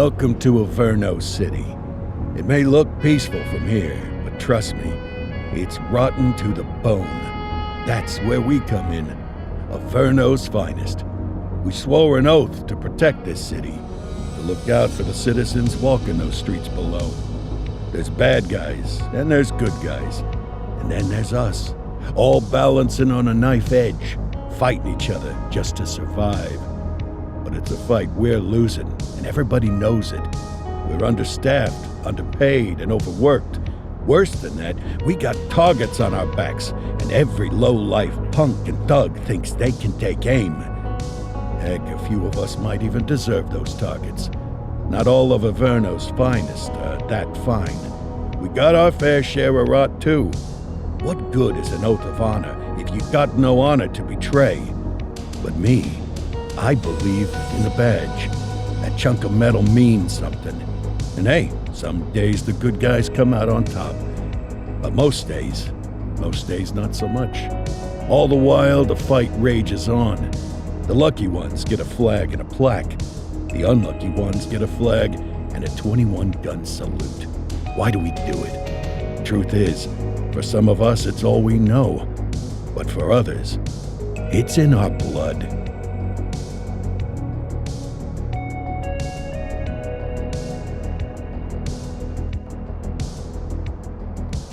Welcome to Averno City. It may look peaceful from here, but trust me, it's rotten to the bone. That's where we come in. Averno's finest. We swore an oath to protect this city, to look out for the citizens walking those streets below. There's bad guys, and there's good guys. And then there's us, all balancing on a knife edge, fighting each other just to survive. But it's a fight we're losing, and everybody knows it. We're understaffed, underpaid, and overworked. Worse than that, we got targets on our backs, and every low-life punk and thug thinks they can take aim. Heck, a few of us might even deserve those targets. Not all of Averno's finest are that fine. We got our fair share of rot, too. What good is an oath of honor if you got no honor to betray? But me, I believe in the badge. That chunk of metal means something. And hey, some days the good guys come out on top. But most days not so much. All the while, the fight rages on. The lucky ones get a flag and a plaque. The unlucky ones get a flag and a 21-gun salute. Why do we do it? Truth is, for some of us, it's all we know. But for others, it's in our blood.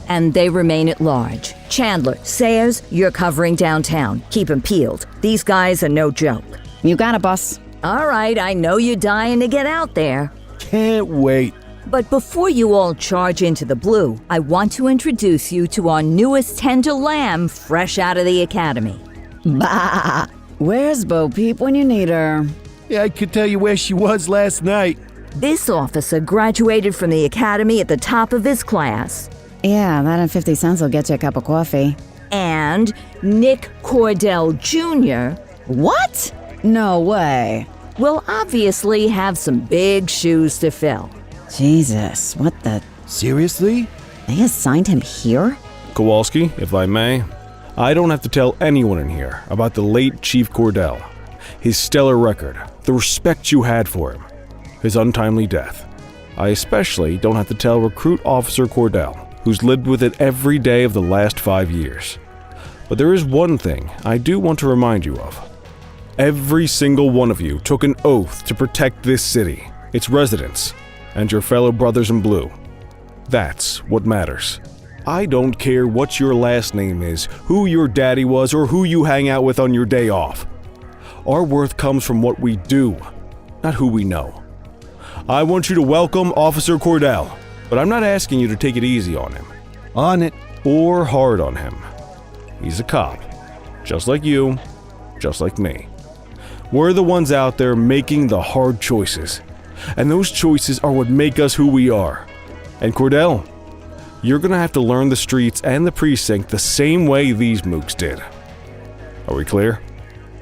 And they remain at large. Chandler, Sayers, you're covering downtown. Keep 'em peeled. These guys are no joke. You got it, boss. All right, I know you're dying to get out there. Can't wait. But before you all charge into the blue, I want to introduce you to our newest tender lamb fresh out of the academy. Bah! Where's Bo Peep when you need her? Yeah, I could tell you where she was last night. This officer graduated from the academy at the top of his class. Yeah, that and 50 cents will get you a cup of coffee. And Nik Kordell Jr. What? No way. will obviously have some big shoes to fill. Jesus, what the... Seriously? They assigned him here? Kowalski, if I may, I don't have to tell anyone in here about the late Chief Kordell, his stellar record, the respect you had for him, his untimely death. I especially don't have to tell Recruit Officer Kordell, who's lived with it every day of the last 5 years. But there is one thing I do want to remind you of. Every single one of you took an oath to protect this city, its residents, and your fellow brothers in blue. That's what matters. I don't care what your last name is, who your daddy was, or who you hang out with on your day off. Our worth comes from what we do, not who we know. I want you to welcome Officer Kordell, but I'm not asking you to take it easy on him. On it. Or hard on him. He's a cop, just like you, just like me. We're the ones out there making the hard choices, and those choices are what make us who we are. And Kordell, you're gonna have to learn the streets and the precinct the same way these mooks did. Are we clear?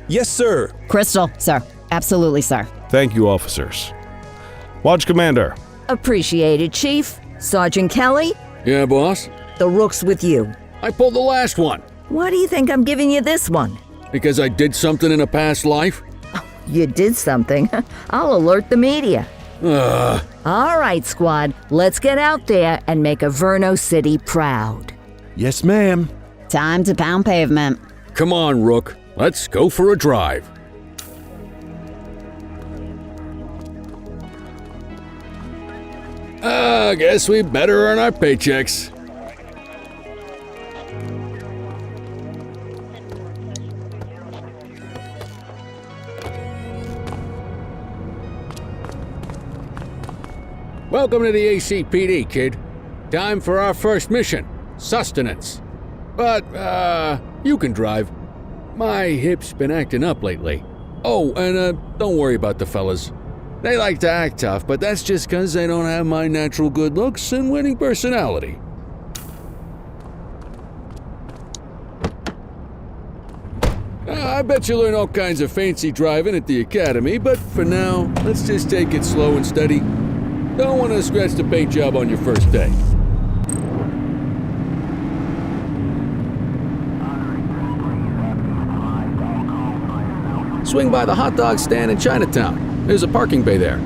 Yes, sir. Crystal, sir. Absolutely, sir. Thank you, officers. Watch Commander. Appreciated, Chief. Sergeant Kelly, Yeah, boss? the rook's with you. I pulled the last one. Why do you think I'm giving you this one? Because I did something in a past life? You did something. I'll alert the media. All right, squad. Let's get out there and make Averno City proud. Yes, ma'am. Time to pound pavement. Come on, Rook. Let's go for a drive. I guess we better earn our paychecks. Welcome to the ACPD, kid. Time for our first mission, sustenance. But, you can drive. My hip's been acting up lately. Oh, and, don't worry about the fellas. They like to act tough, but that's just 'cause they don't have my natural good looks and winning personality. I bet you'll learn all kinds of fancy driving at the academy, but for now, let's just take it slow and steady. Don't want to scratch the paint job on your first day. Swing by the hot dog stand in Chinatown. There's a parking bay there.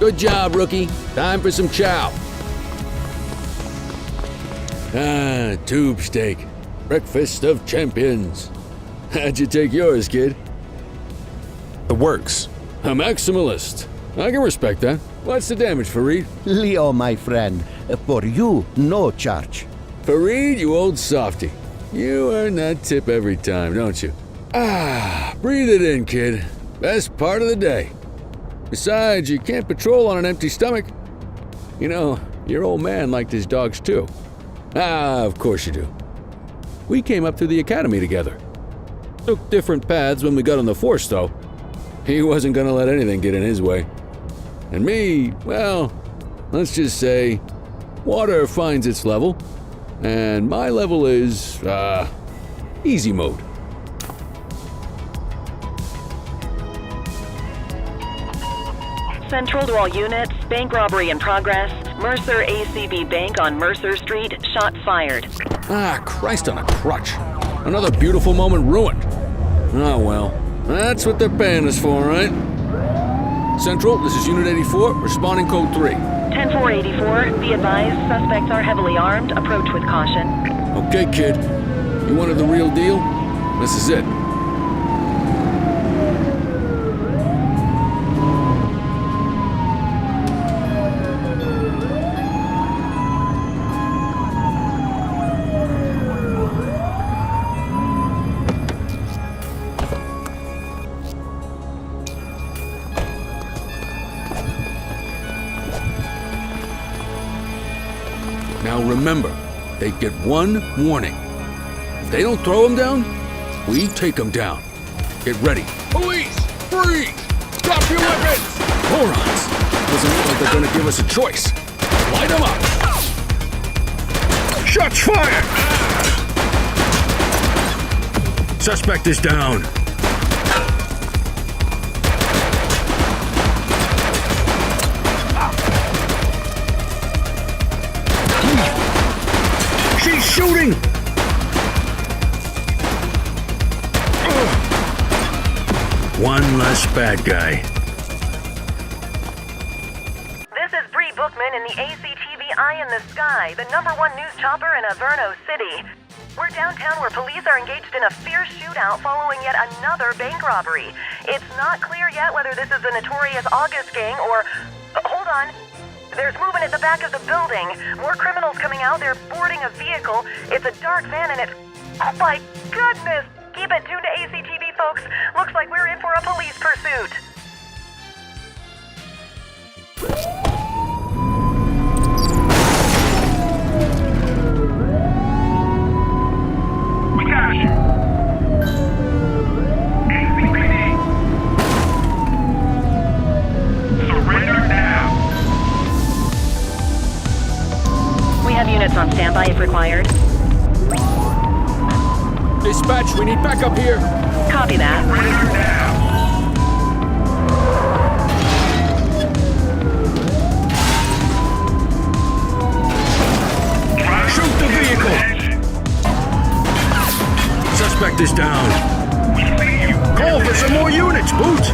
Good job, rookie. Time for some chow. Ah, tube steak. Breakfast of champions. How'd you take yours, kid? The works. A maximalist. I can respect that. What's the damage, Fareed? Leo, my friend, for you, no charge. Fareed, you old softy. You earn that tip every time, don't you? Ah, breathe it in, kid. Best part of the day. Besides, you can't patrol on an empty stomach. You know, your old man liked his dogs too. Ah, of course you do. We came up through the academy together. Took different paths when we got on the force, though. He wasn't gonna let anything get in his way. And me, well, let's just say, water finds its level, and my level is, easy mode. Central to all units, bank robbery in progress. Mercer ACB Bank on Mercer Street, shots fired. Ah, Christ on a crutch. Another beautiful moment ruined. Oh well, that's what they're paying us for, right? Central, this is Unit 84, responding code 3. 10-484, be advised, suspects are heavily armed, approach with caution. Okay, kid. You wanted the real deal? This is it. Now remember, they get one warning. If they don't throw them down, we take them down. Get ready. Police! Freeze! Drop your weapons! Morons! Doesn't look like they're gonna give us a choice. Light them up! Shots fired! Suspect is down. She's shooting! One less bad guy. This is Bree Bookman in the ACTV Eye in the Sky, the #1 news chopper in Averno City. We're downtown where police are engaged in a fierce shootout following yet another bank robbery. It's not clear yet whether this is the notorious August gang or... hold on. There's movement at the back of the building. More criminals coming out. They're boarding a vehicle. It's a dark van and it's... oh my goodness! Keep it tuned to ACTV, folks. Looks like we're in for a police pursuit. We got you. ACPD. Surrender now. We have units on standby if required. Dispatch, we need backup here. Copy that. Surrender now. Shoot the vehicle. Suspect is down. We see you. Call for some more units, Boots.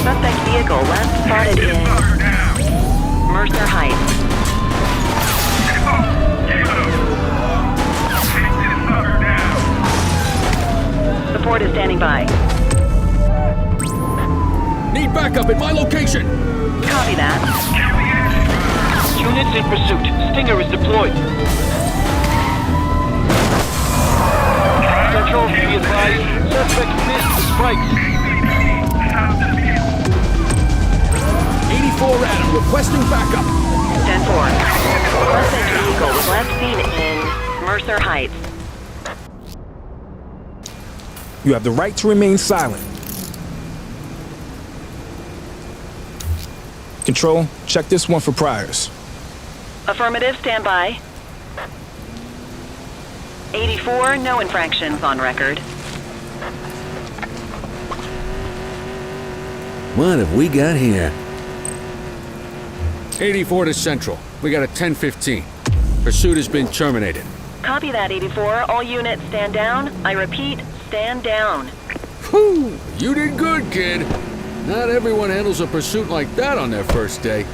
Suspect vehicle last spotted in Sucker down. Mercer Heights. Get up. Get up. Take this sucker down. Support is standing by. Need backup at my location. Copy that. Kill the engine. Units in pursuit. Stinger is deployed. Central, be advised. Suspect missed the spikes. Stop the vehicle. 84 Adam, requesting backup. 10-4. Suspect vehicle was last seen in Mercer Heights. You have the right to remain silent. Control, check this one for priors. Affirmative, stand by. 84, no infractions on record. What have we got here? 84 to Central. We got a 10-15. Pursuit has been terminated. Copy that, 84. All units stand down. I repeat, stand down. Whew! You did good, kid. Not everyone handles a pursuit like that on their first day.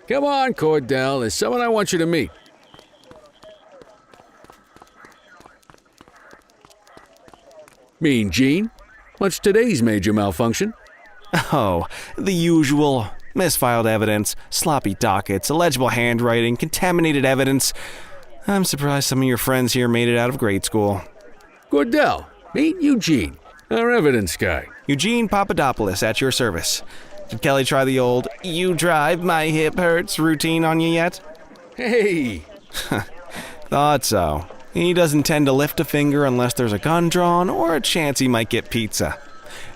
Come on, Cordell. There's someone I want you to meet. Mean Gene? What's today's major malfunction? Oh, the usual. Misfiled evidence, sloppy dockets, illegible handwriting, contaminated evidence. I'm surprised some of your friends here made it out of grade school. Cordell, meet Eugene, our evidence guy. Eugene Papadopoulos at your service. Did Kelly try the old, "you drive, my hip hurts" routine on you yet? Hey! Thought so. He doesn't tend to lift a finger unless there's a gun drawn or a chance he might get pizza.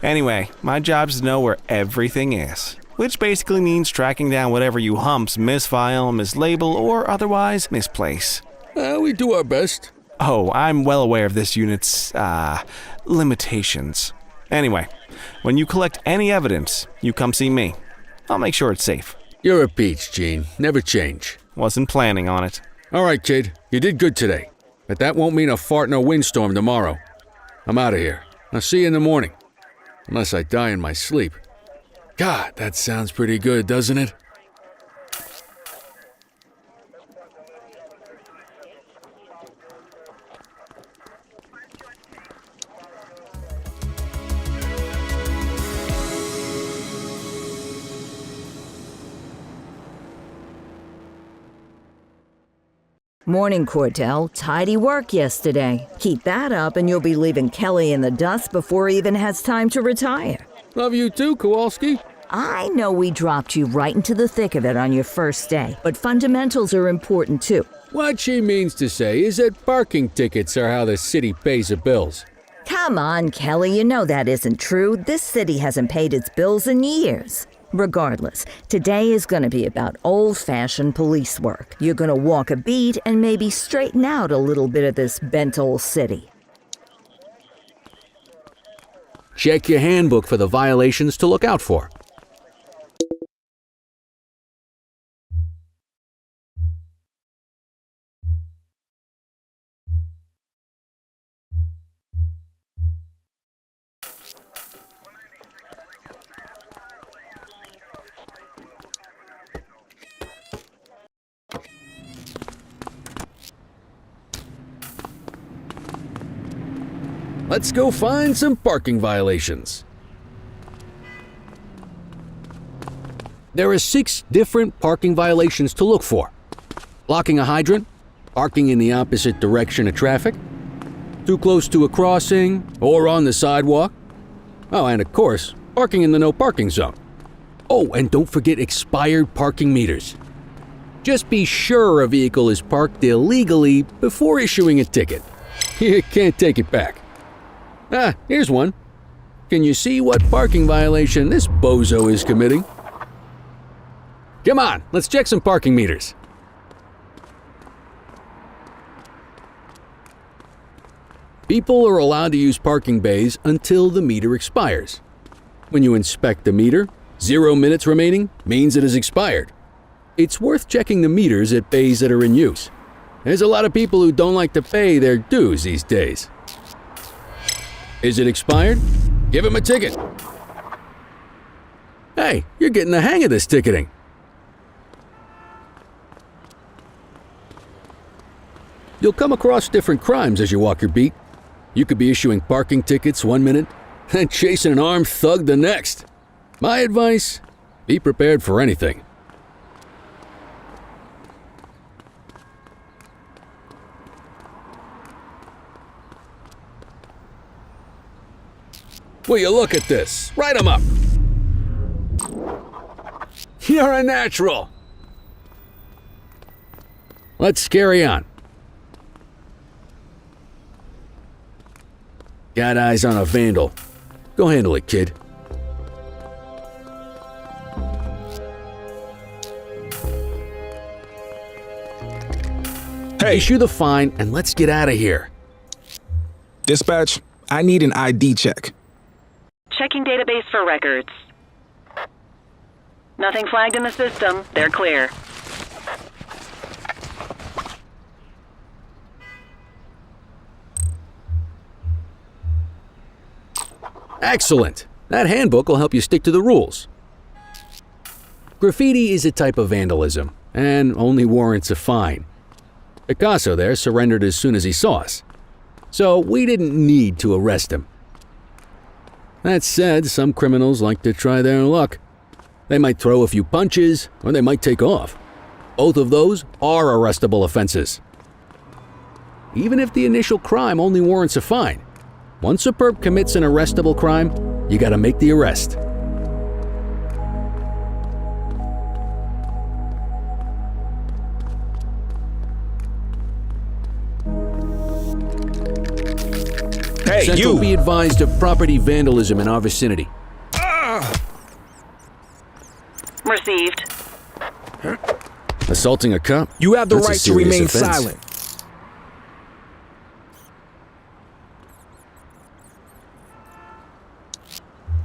Anyway, my job's to know where everything is, which basically means tracking down whatever you humps misfile, mislabel, or otherwise misplace. We do our best. Oh, I'm well aware of this unit's, limitations. Anyway, when you collect any evidence, you come see me. I'll make sure it's safe. You're a peach, Gene. Never change. Wasn't planning on it. All right, kid. You did good today. But that won't mean a fart in a windstorm tomorrow. I'm out of here. I'll see you in the morning. Unless I die in my sleep. God, that sounds pretty good, doesn't it? Morning, Cordell. Tidy work yesterday. Keep that up and you'll be leaving Kelly in the dust before he even has time to retire. Love you too, Kowalski. I know we dropped you right into the thick of it on your first day, but fundamentals are important too. What she means to say is that parking tickets are how the city pays the bills. Come on, Kelly, you know that isn't true. This city hasn't paid its bills in years. Regardless, today is going to be about old-fashioned police work. You're going to walk a beat and maybe straighten out a little bit of this bent old city. Check your handbook for the violations to look out for. Let's go find some parking violations. There are 6 different parking violations to look for. Blocking a hydrant, parking in the opposite direction of traffic, too close to a crossing or on the sidewalk. Oh, and of course, parking in the no parking zone. Oh, and don't forget expired parking meters. Just be sure a vehicle is parked illegally before issuing a ticket. You can't take it back. Ah, here's one. Can you see what parking violation this bozo is committing? Come on, let's check some parking meters. People are allowed to use parking bays until the meter expires. When you inspect the meter, 0 minutes remaining means it has expired. It's worth checking the meters at bays that are in use. There's a lot of people who don't like to pay their dues these days. Is it expired? Give him a ticket. Hey, you're getting the hang of this ticketing. You'll come across different crimes as you walk your beat. You could be issuing parking tickets 1 minute and chasing an armed thug the next. My advice, be prepared for anything. Will you look at this? Write 'em up. You're a natural. Let's carry on. Got eyes on a vandal. Go handle it, kid. Hey, Issue the fine and let's get out of here. dispatch, I need an ID check. Checking database for records. Nothing flagged in the system. They're clear. Excellent. That handbook will help you stick to the rules. Graffiti is a type of vandalism and only warrants a fine. Picasso there surrendered as soon as he saw us, so we didn't need to arrest him. That said, some criminals like to try their luck. They might throw a few punches, or they might take off. Both of those are arrestable offenses. Even if the initial crime only warrants a fine, once a perp commits an arrestable crime, you gotta make the arrest. Hey, Central you! be advised of property vandalism in our vicinity. Received. Assaulting a cop? You have the That's a right to serious remain offense. silent.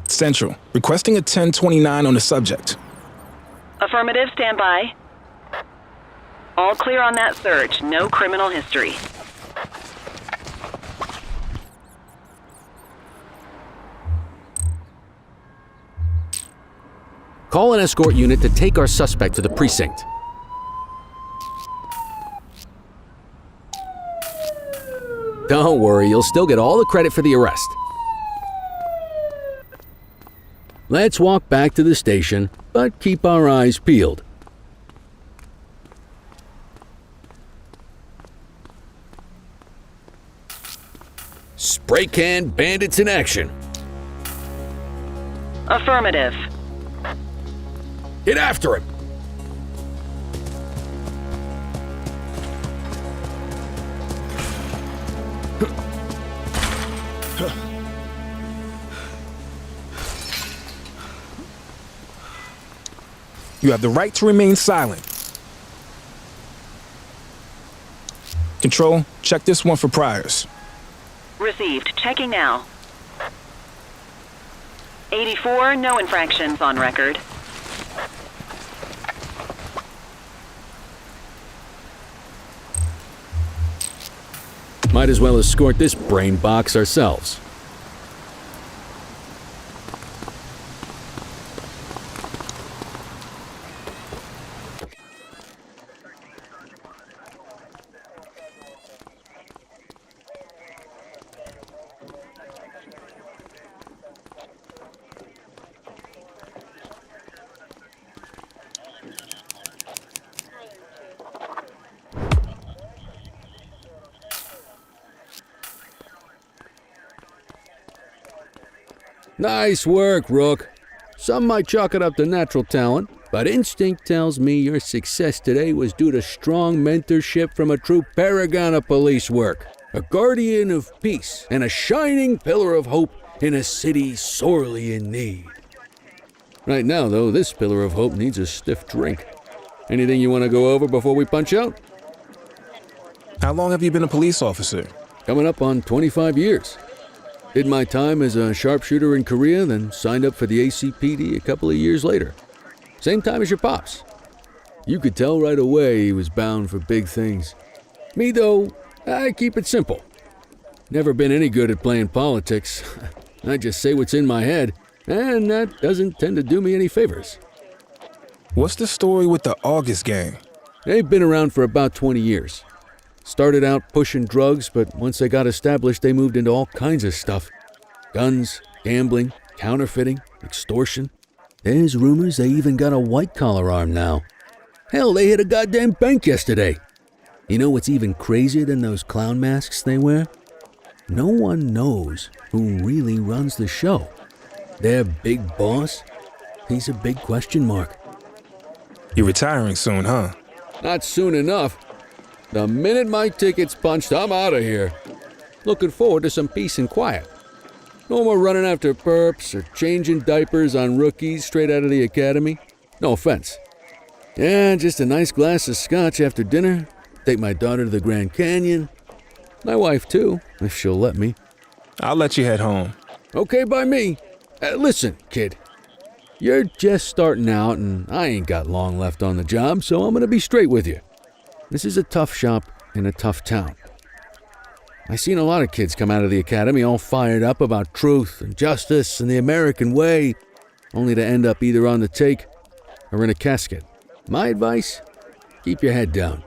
Central, requesting a 1029 on the subject. Affirmative, stand by. All clear on that search. No criminal history. Call an escort unit to take our suspect to the precinct. Don't worry, you'll still get all the credit for the arrest. Let's walk back to the station, but keep our eyes peeled. Spray can bandits in action. Affirmative. Get after him! You have the right to remain silent. Control, check this one for priors. Received. Checking now. 84, no infractions on record. Might as well escort this brain box ourselves. Nice work, Rook. Some might chalk it up to natural talent, but instinct tells me your success today was due to strong mentorship from a true paragon of police work, a guardian of peace, and a shining pillar of hope in a city sorely in need. Right now, though, this pillar of hope needs a stiff drink. Anything you want to go over before we punch out? How long have you been a police officer? Coming up on 25 years. Did my time as a sharpshooter in Korea, then signed up for the ACPD a couple of years later. Same time as your pops. You could tell right away he was bound for big things. Me, though, I keep it simple. Never been any good at playing politics. I just say what's in my head, and that doesn't tend to do me any favors. What's the story with the August gang? They've been around for about 20 years. Started out pushing drugs, but once they got established, they moved into all kinds of stuff. Guns, gambling, counterfeiting, extortion. There's rumors they even got a white-collar arm now. Hell, they hit a goddamn bank yesterday. You know what's even crazier than those clown masks they wear? no one knows who really runs the show. Their big boss? He's a big question mark. You're retiring soon, huh? Not soon enough. The minute my ticket's punched, I'm out of here. Looking forward to some peace and quiet. No more running after perps or changing diapers on rookies straight out of the academy. No offense. Yeah, just a nice glass of scotch after dinner. Take my daughter to the Grand Canyon. My wife, too, if she'll let me. I'll let you head home. Okay by me. Listen, kid. You're just starting out, and I ain't got long left on the job, so I'm gonna be straight with you. This is a tough shop in a tough town. I seen a lot of kids come out of the academy all fired up about truth and justice and the American way, only to end up either on the take or in a casket. My advice? Keep your head down.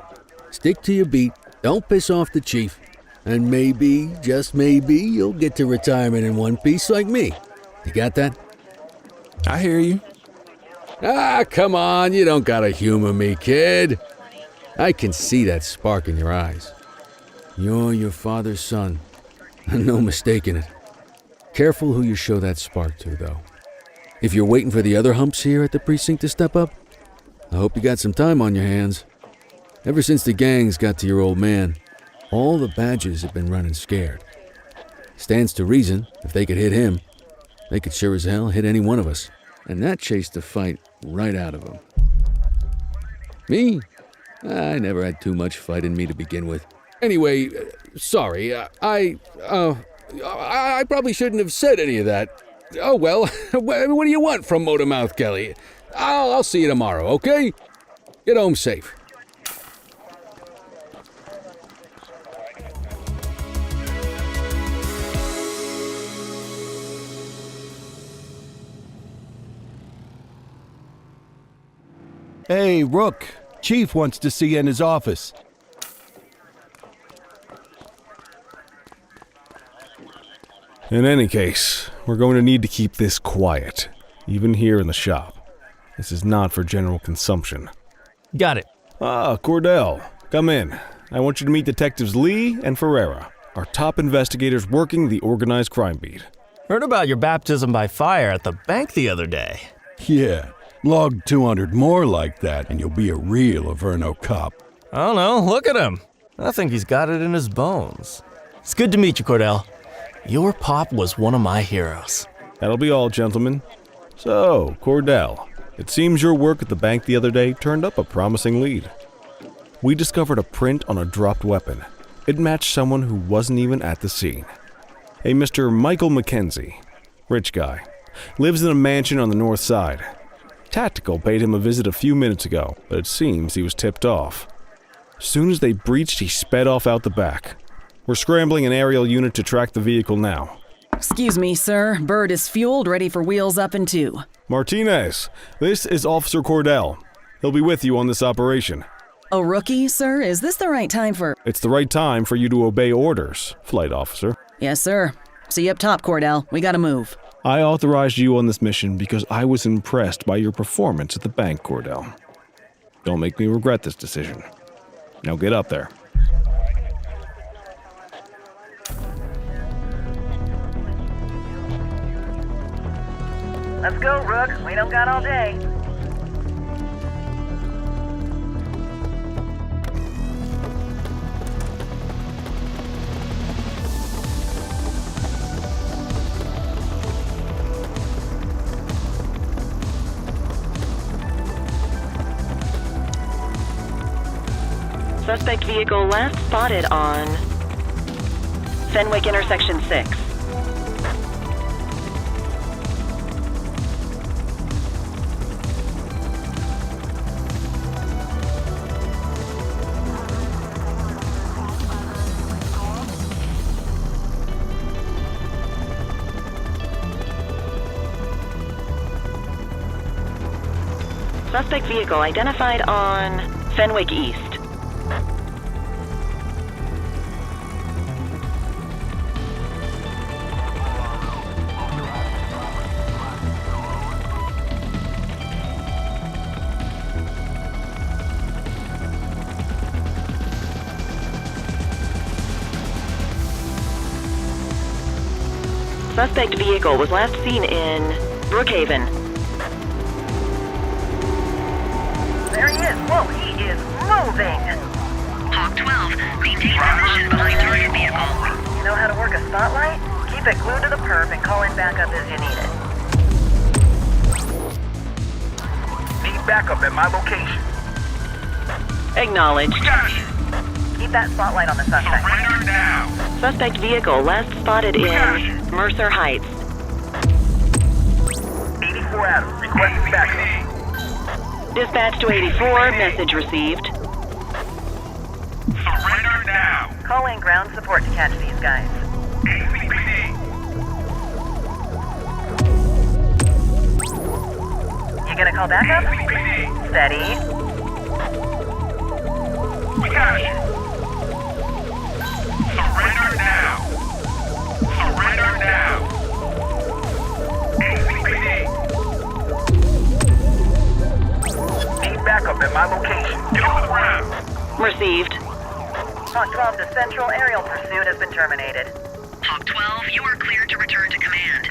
Stick to your beat, don't piss off the chief, and maybe, just maybe, you'll get to retirement in one piece like me. You got that? I hear you. Ah, come on, you don't gotta humor me, kid. I can see that spark in your eyes. You're your father's son, no mistaking it. Careful who you show that spark to, though. If you're waiting for the other humps here at the precinct to step up, I hope you got some time on your hands. Ever since the gangs got to your old man, all the badges have been running scared. Stands to reason, if they could hit him, they could sure as hell hit any one of us. And that chased the fight right out of him. Me? I never had too much fight in me to begin with. Anyway, sorry, I probably shouldn't have said any of that. Oh well, what do you want from Motormouth Kelly? I'll see you tomorrow, okay? Get home safe. Hey, Rook. Chief wants to see you in his office. In any case, we're going to need to keep this quiet, even here in the shop. This is not for general consumption. Got it. Ah, Cordell, come in. I want you to meet Detectives Lee and Ferreira, our top investigators working the organized crime beat. Heard about your baptism by fire at the bank the other day. Yeah, log 200 more like that and you'll be a real Averno cop. I don't know, look at him. I think he's got it in his bones. It's good to meet you, Cordell. Your pop was one of my heroes. That'll be all, gentlemen. So, Cordell, it seems your work at the bank the other day turned up a promising lead. We discovered a print on a dropped weapon. It matched someone who wasn't even at the scene. A Mr. Michael McKenzie, rich guy, lives in a mansion on the north side. Tactical paid him a visit a few minutes ago, but it seems he was tipped off. Soon as they breached, he sped off out the back. We're scrambling an aerial unit to track the vehicle now. Excuse me, sir. Bird is fueled, ready for wheels up in 2. Martinez, this is Officer Cordell. He'll be with you on this operation. A rookie, sir? Is this the right time for... It's the right time for you to obey orders, flight officer. Yes, sir. See you up top, Cordell. We gotta move. I authorized you on this mission because I was impressed by your performance at the bank, Cordell. Don't make me regret this decision. Now get up there. Let's go, Rook. We don't got all day. Suspect vehicle last spotted on Fenwick intersection 6. Suspect vehicle identified on Fenwick East. Suspect vehicle was last seen in Brookhaven. There he is. Whoa, he is moving. Hawk 12, maintain position behind target vehicle. You know how to work a spotlight? Keep it glued to the perp and call in backup as you need it. Need backup at my location. Acknowledged. Got you. Keep that spotlight on the suspect. Surrender now. Suspect vehicle last spotted in Mercer Heights. 84 Adam, requesting backup. Dispatch to 84, message received. Surrender now. Call in ground support to catch these guys. ACPD. You gonna call backup? ACPD. Steady. We got you. Surrender now. Surrender now. ACPD. Need backup at my location. Get on the ground. Received. Hawk 12 to Central aerial pursuit has been terminated. Hawk 12, you are cleared to return to command.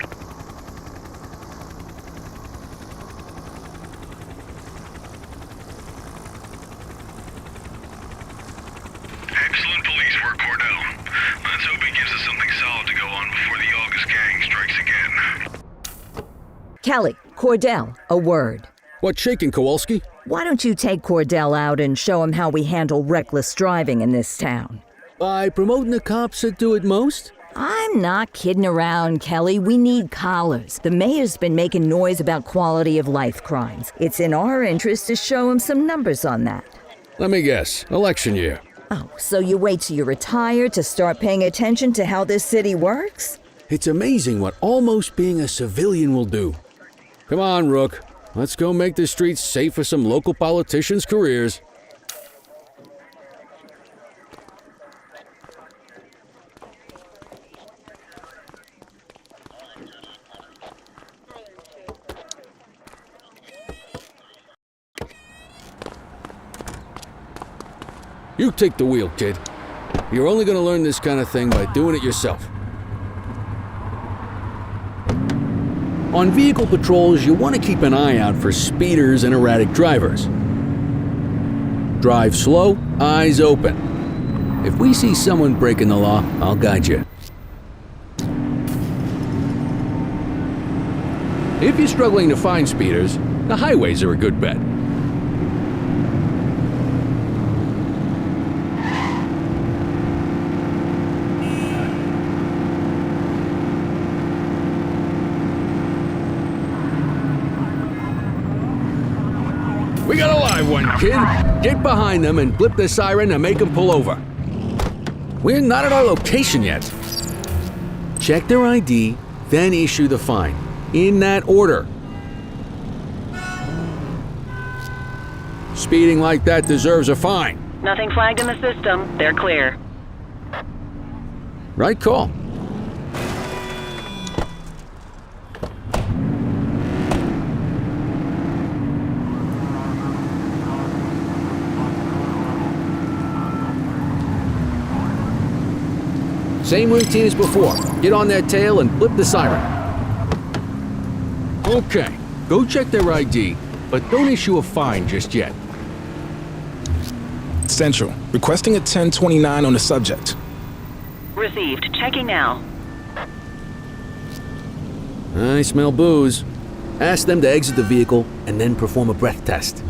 Excellent police work, Cordell. Let's hope he gives us something solid to go on before the August gang strikes again. Kelly, Cordell, a word. What's shaking, Kowalski? Why don't you take Cordell out and show him how we handle reckless driving in this town? By promoting the cops that do it most? I'm not kidding around, Kelly. We need collars. The mayor's been making noise about quality of life crimes. It's in our interest to show him some numbers on that. Let me guess. Election year. Oh, so you wait till you retire to start paying attention to how this city works? It's amazing what almost being a civilian will do. Come on, Rook. Let's go make the streets safe for some local politicians' careers. You take the wheel, kid. You're only gonna learn this kind of thing by doing it yourself. On vehicle patrols, you want to keep an eye out for speeders and erratic drivers. Drive slow, eyes open. If we see someone breaking the law, I'll guide you. If you're struggling to find speeders, the highways are a good bet. We got a live one, kid. Get behind them and flip the siren to make them pull over. We're not at our location yet. Check their ID, then issue the fine. In that order. Speeding like that deserves a fine. Nothing flagged in the system. They're clear. Right call. Same routine as before. Get on their tail and flip the siren. Okay, go check their ID, but don't issue a fine just yet. Central, requesting a 1029 on the subject. Received. Checking now. I smell booze. Ask them to exit the vehicle and then perform a breath test.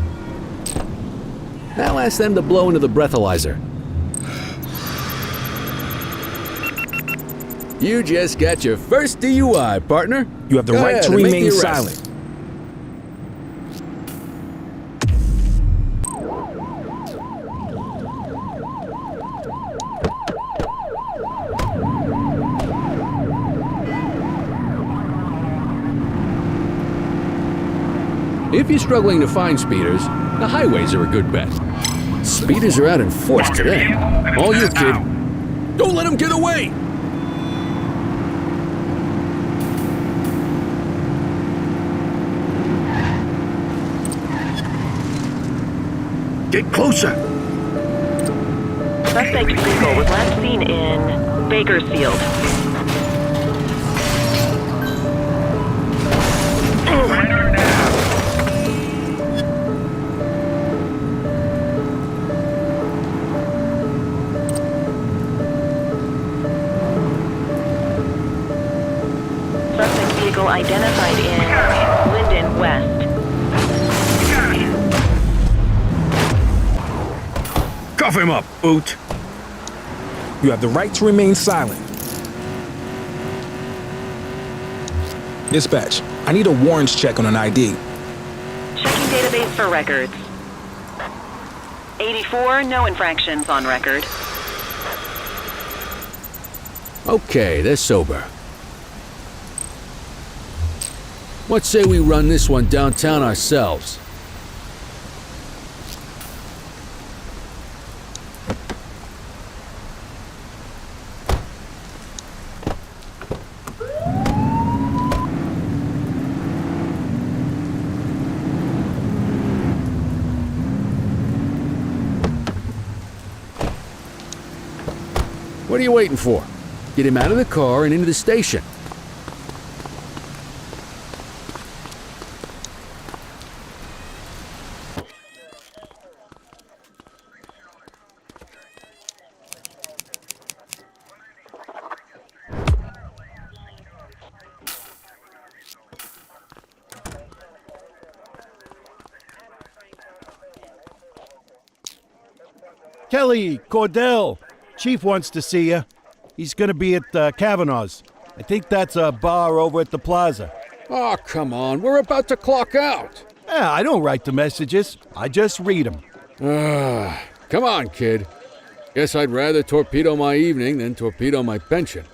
Now ask them to blow into the breathalyzer. You just got your first DUI, partner. You have the Go right ahead to and make remain the arrest. silent. If you're struggling to find speeders, the highways are a good bet. Speeders are out in force today. All you, kid. Don't let them get away! Get closer! Suspect vehicle was last seen in Bakersfield. vehicle identified in Linden West. Cuff him up, Boot. You have the right to remain silent. Dispatch, I need a warrants check on an ID. Checking database for records. 84, no infractions on record. Okay, they're sober. What say we run this one downtown ourselves? What are you waiting for? Get him out of the car and into the station. Kelly, Cordell, Chief wants to see you. He's gonna be at Kavanaugh's. I think that's a bar over at the plaza. Oh, come on. We're about to clock out. Yeah, I don't write the messages. I just read them. Come on, kid. Guess I'd rather torpedo my evening than torpedo my pension.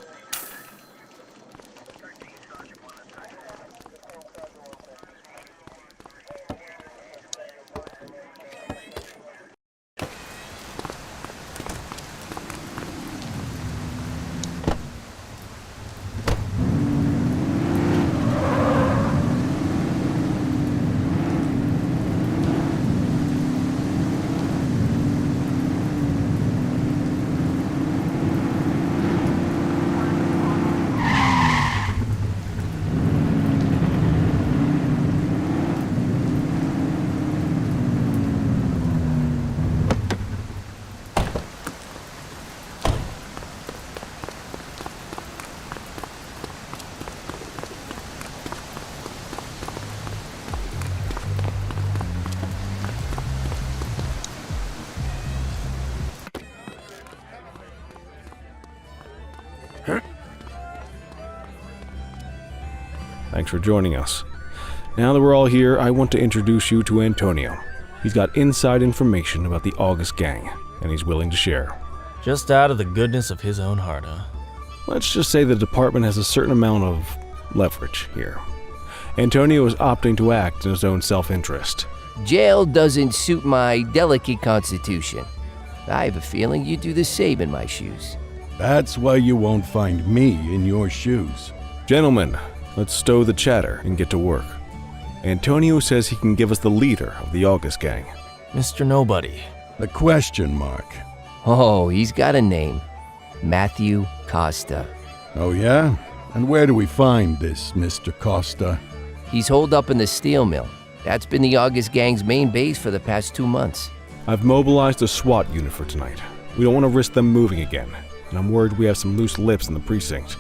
Thanks for joining us. Now that we're all here, I want to introduce you to Antonio. He's got inside information about the August gang, and he's willing to share. Just out of the goodness of his own heart, huh? Let's just say the department has a certain amount of leverage here. Antonio is opting to act in his own self-interest. Jail doesn't suit my delicate constitution. I have a feeling you'd do the same in my shoes. That's why you won't find me in your shoes. Gentlemen, let's stow the chatter and get to work. Antonio says he can give us the leader of the August gang. Mr. Nobody. The question mark. Oh, he's got a name. Matthew Costa. Oh yeah? And where do we find this Mr. Costa? He's holed up in the steel mill. That's been the August gang's main base for the past 2 months. I've mobilized a SWAT unit for tonight. We don't want to risk them moving again, and I'm worried we have some loose lips in the precinct.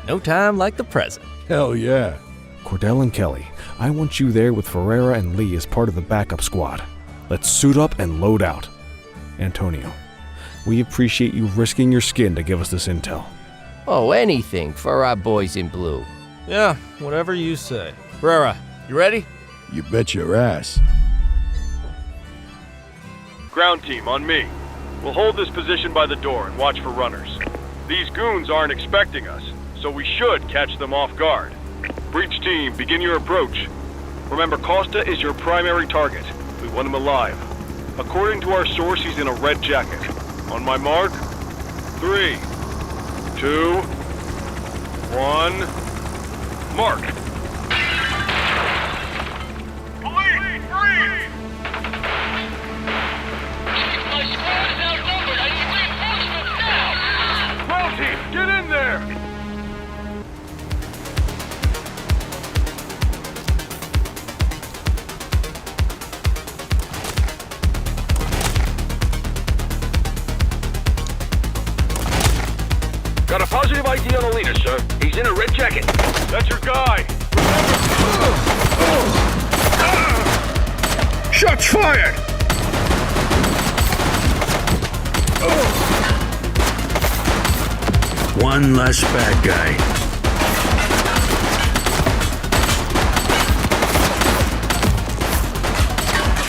No time like the present. Hell yeah. Cordell and Kelly, I want you there with Ferreira and Lee as part of the backup squad. Let's suit up and load out. Antonio, we appreciate you risking your skin to give us this intel. Oh, anything for our boys in blue. Yeah, whatever you say. Ferreira, you ready? You bet your ass. Ground team, on me. We'll hold this position by the door and watch for runners. These goons aren't expecting us, so we should catch them off guard. Breach team, begin your approach. Remember, Costa is your primary target. We want him alive. According to our source, he's in a red jacket. On my mark, 3, 2, 1, mark. Police, freeze! My squad is outnumbered. I need reinforcements now! Ground team, get in there! Got a positive ID on the leader, sir. He's in a red jacket. That's your guy. fired! One less bad guy.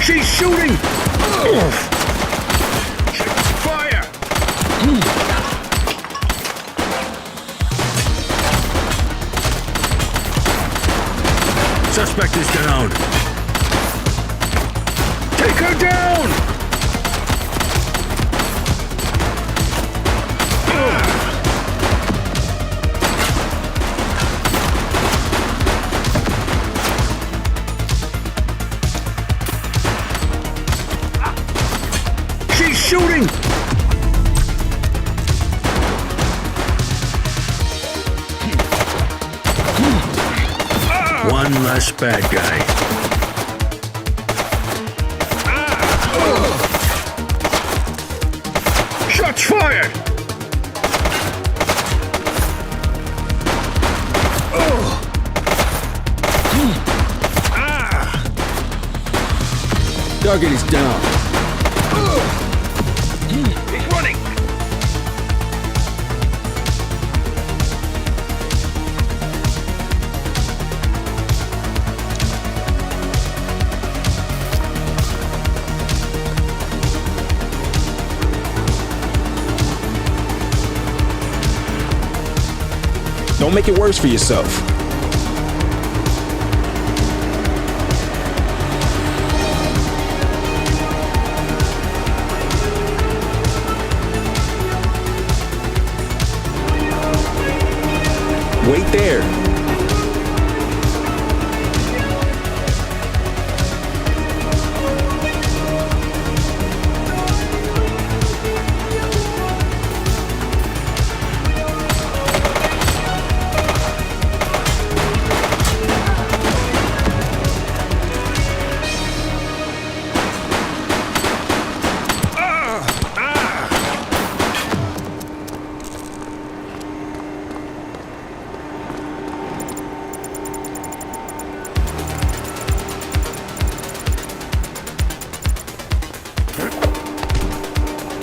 She's shooting! Fire! Suspect is down. Take her down! She's shooting! One less bad guy. Shots fired! Target is down. He's running! Don't make it worse for yourself. Wait there.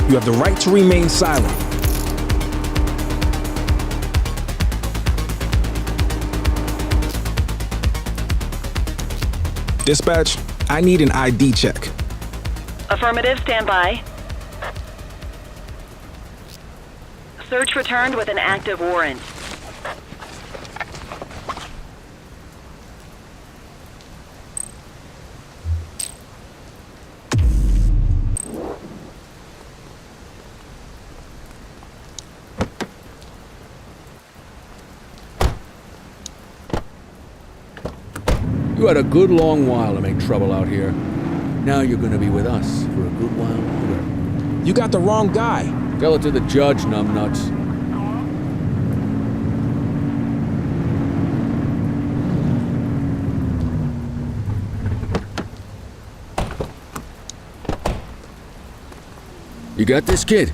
You have the right to remain silent. Dispatch, I need an ID check. Affirmative, stand by. Search returned with an active warrant. You had a good long while to make trouble out here. Now you're gonna be with us for a good while longer. You got the wrong guy. Tell it to the judge, numbnuts. You got this, kid?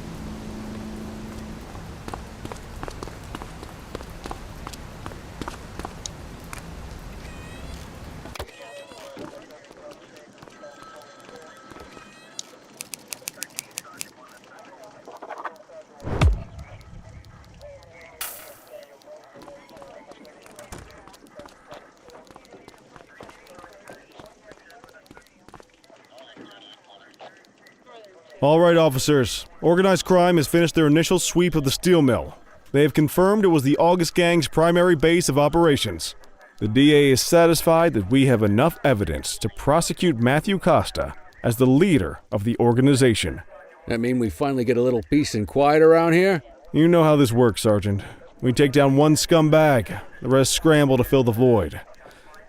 All right, officers. Organized crime has finished their initial sweep of the steel mill. They have confirmed it was the August Gang's primary base of operations. The DA is satisfied that we have enough evidence to prosecute Matthew Costa as the leader of the organization. That mean we finally get a little peace and quiet around here? You know how this works, Sergeant. We take down one scumbag, the rest scramble to fill the void.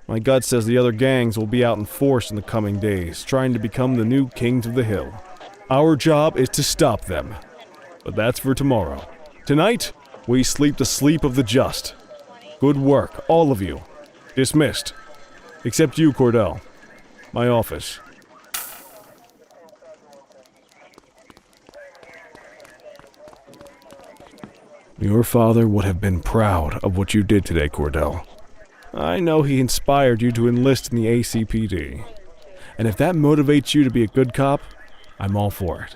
My gut says the other gangs will be out in force in the coming days, trying to become the new kings of the hill. Our job is to stop them. But that's for tomorrow. Tonight, we sleep the sleep of the just. Good work, all of you. Dismissed. Except you, Cordell. My office. Your father would have been proud of what you did today, Cordell. I know he inspired you to enlist in the ACPD. And if that motivates you to be a good cop, I'm all for it.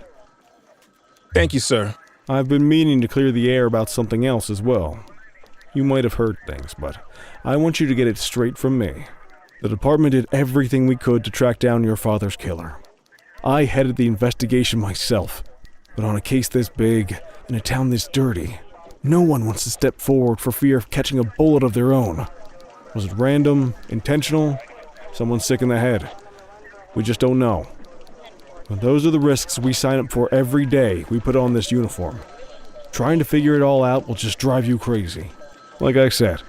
Thank you, sir. I've been meaning to clear the air about something else as well. You might have heard things, but I want you to get it straight from me. The department did everything we could to track down your father's killer. I headed the investigation myself, but on a case this big, in a town this dirty, no one wants to step forward for fear of catching a bullet of their own. Was it random, intentional, someone sick in the head? We just don't know. But those are the risks we sign up for every day we put on this uniform. Trying to figure it all out will just drive you crazy. Like I said,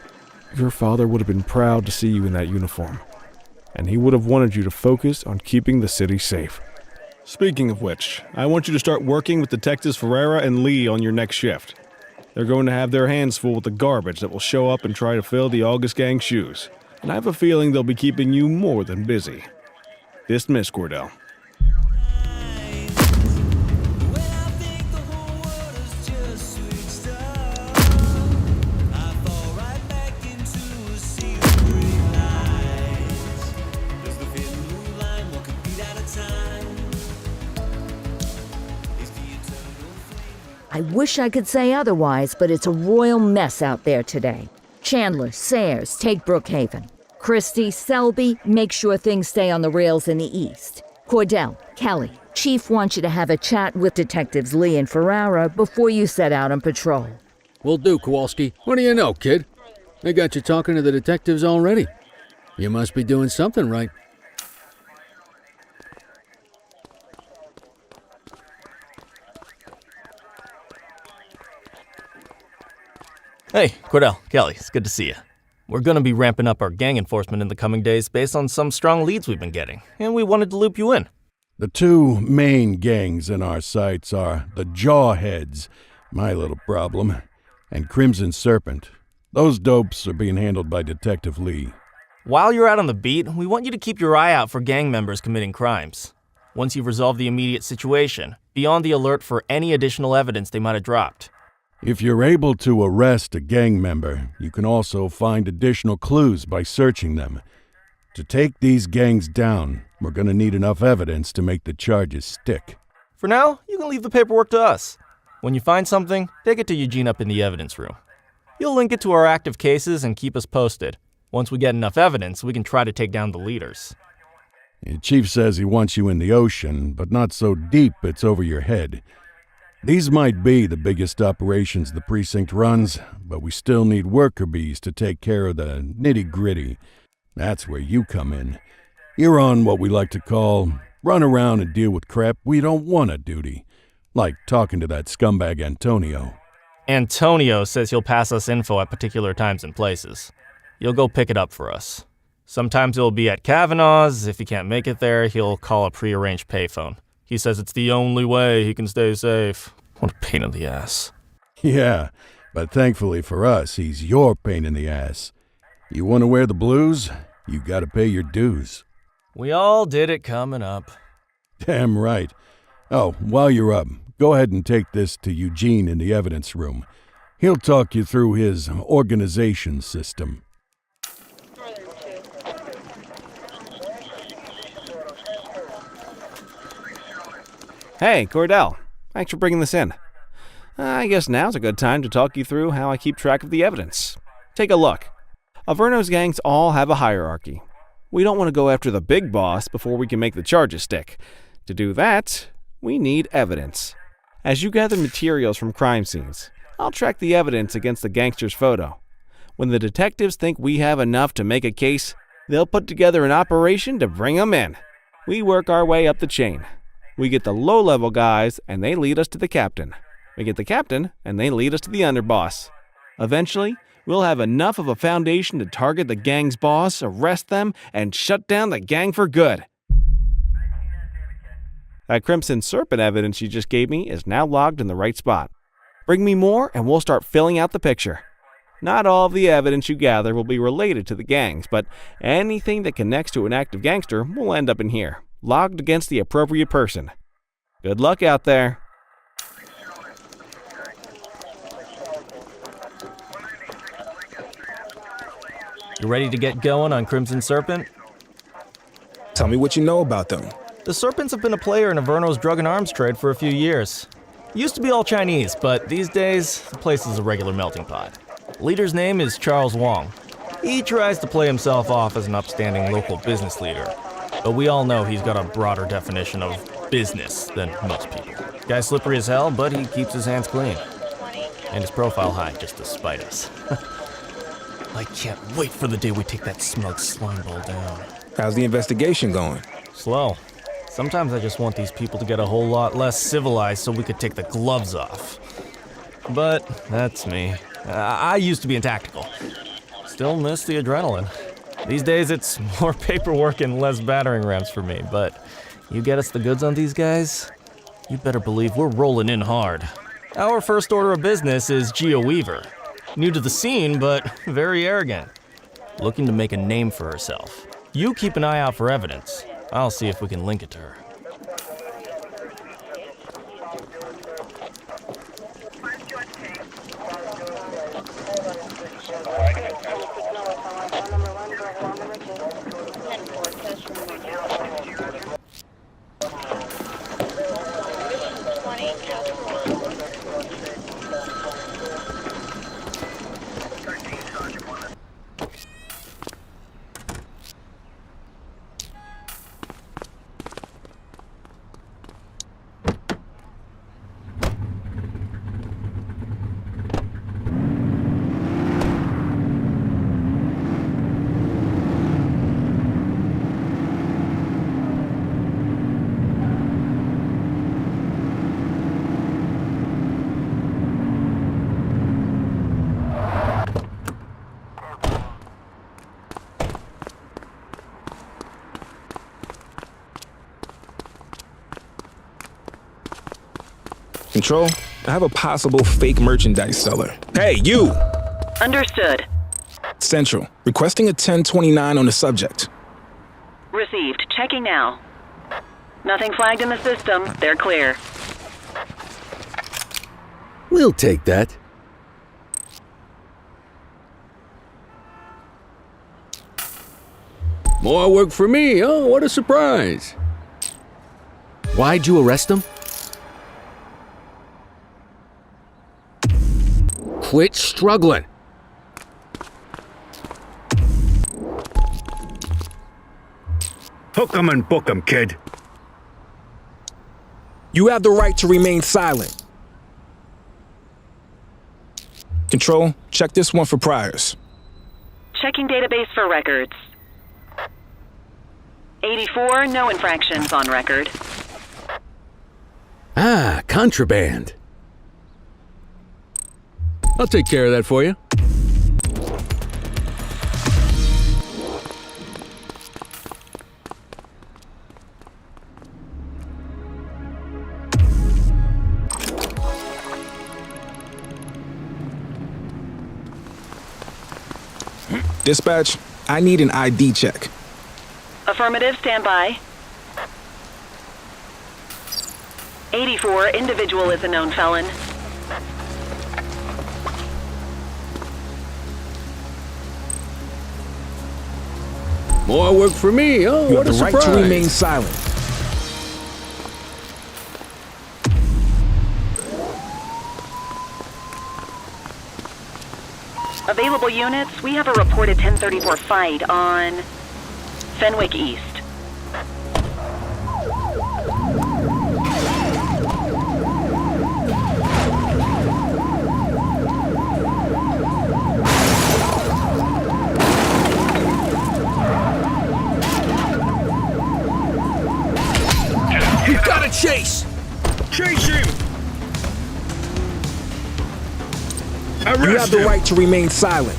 your father would have been proud to see you in that uniform, and he would have wanted you to focus on keeping the city safe. Speaking of which, I want you to start working with Detectives Ferreira and Lee on your next shift. They're going to have their hands full with the garbage that will show up and try to fill the August gang's shoes, and I have a feeling they'll be keeping you more than busy. Dismiss, Cordell. I wish I could say otherwise, but it's a royal mess out there today. Chandler, Sayers, take Brookhaven. Christie, Selby, make sure things stay on the rails in the east. Cordell, Kelly, Chief wants you to have a chat with Detectives Lee and Ferrara before you set out on patrol. Will do, Kowalski. What do you know, kid? They got you talking to the detectives already. You must be doing something right. Hey, Cordell, Kelly, it's good to see you. We're going to be ramping up our gang enforcement in the coming days based on some strong leads we've been getting, and we wanted to loop you in. The two main gangs in our sights are the Jawheads, my little problem, and Crimson Serpent. Those dopes are being handled by Detective Lee. While you're out on the beat, we want you to keep your eye out for gang members committing crimes. Once you've resolved the immediate situation, be on the alert for any additional evidence they might have dropped. If you're able to arrest a gang member, you can also find additional clues by searching them. To take these gangs down, we're going to need enough evidence to make the charges stick. For now, you can leave the paperwork to us. When you find something, take it to Eugene up in the evidence room. He'll link it to our active cases and keep us posted. Once we get enough evidence, we can try to take down the leaders. The chief says he wants you in the ocean, but not so deep it's over your head. These might be the biggest operations the precinct runs, but we still need worker bees to take care of the nitty-gritty. That's where you come in. You're on what we like to call run around and deal with crap we don't want to duty, like talking to that scumbag Antonio. Antonio says he'll pass us info at particular times and places. He'll go pick it up for us. Sometimes it'll be at Kavanaugh's. If he can't make it there, he'll call a prearranged payphone. He says it's the only way he can stay safe. What a pain in the ass. Yeah, but thankfully for us, he's your pain in the ass. You want to wear the blues? You gotta pay your dues. We all did it coming up. Damn right. Oh, while you're up, go ahead and take this to Eugene in the evidence room. He'll talk you through his organization system. Hey, Cordell. Thanks for bringing this in. I guess now's a good time to talk you through how I keep track of the evidence. Take a look. Averno's gangs all have a hierarchy. We don't want to go after the big boss before we can make the charges stick. To do that, we need evidence. As you gather materials from crime scenes, I'll track the evidence against the gangster's photo. When the detectives think we have enough to make a case, they'll put together an operation to bring them in. We work our way up the chain. We get the low-level guys, and they lead us to the captain. We get the captain, and they lead us to the underboss. Eventually, we'll have enough of a foundation to target the gang's boss, arrest them, and shut down the gang for good. That Crimson Serpent evidence you just gave me is now logged in the right spot. Bring me more, and we'll start filling out the picture. Not all of the evidence you gather will be related to the gangs, but anything that connects to an active gangster will end up in here, logged against the appropriate person. Good luck out there. You ready to get going on Crimson Serpent? Tell me what you know about them. The Serpents have been a player in Averno's drug and arms trade for a few years. Used to be all Chinese, but these days, the place is a regular melting pot. Leader's name is Charles Wong. He tries to play himself off as an upstanding local business leader, but we all know he's got a broader definition of business than most people. Guy's slippery as hell, but he keeps his hands clean. And his profile high just to spite us. I can't wait for the day we take that smug slime ball down. How's the investigation going? Slow. Sometimes I just want these people to get a whole lot less civilized so we could take the gloves off. But that's me. I used to be in tactical. Still miss the adrenaline. These days it's more paperwork and less battering rams for me, but you get us the goods on these guys, you better believe we're rolling in hard. Our first order of business is Gia Weaver. New to the scene, but very arrogant. Looking to make a name for herself. You keep an eye out for evidence. I'll see if we can link it to her. Control, I have a possible fake merchandise seller. Hey, you! Understood. Central, requesting a 1029 on the subject. Received. Checking now. Nothing flagged in the system. They're clear. We'll take that. More work for me. Oh, what a surprise. Why'd you arrest him? Quit struggling. Hook 'em and book 'em, kid. You have the right to remain silent. Control, check this one for priors. Checking database for records. 84, no infractions on record. Ah, contraband. I'll take care of that for you. Dispatch, I need an ID check. Affirmative, stand by. 84, individual is a known felon. More work for me. Oh, You what have a the right surprise. to remain silent. Available units, we have a reported 1034 fight on Fenwick East. You gotta chase! Chase him! Arrest You have the him. right to remain silent.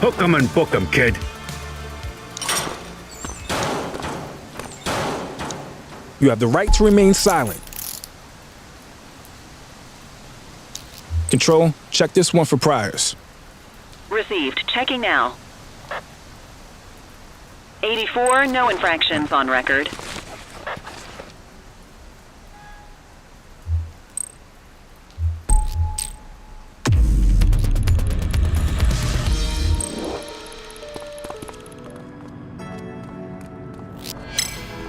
Hook 'em and book 'em, kid. You have the right to remain silent. Control, check this one for priors. Received. Checking now. 84, no infractions on record.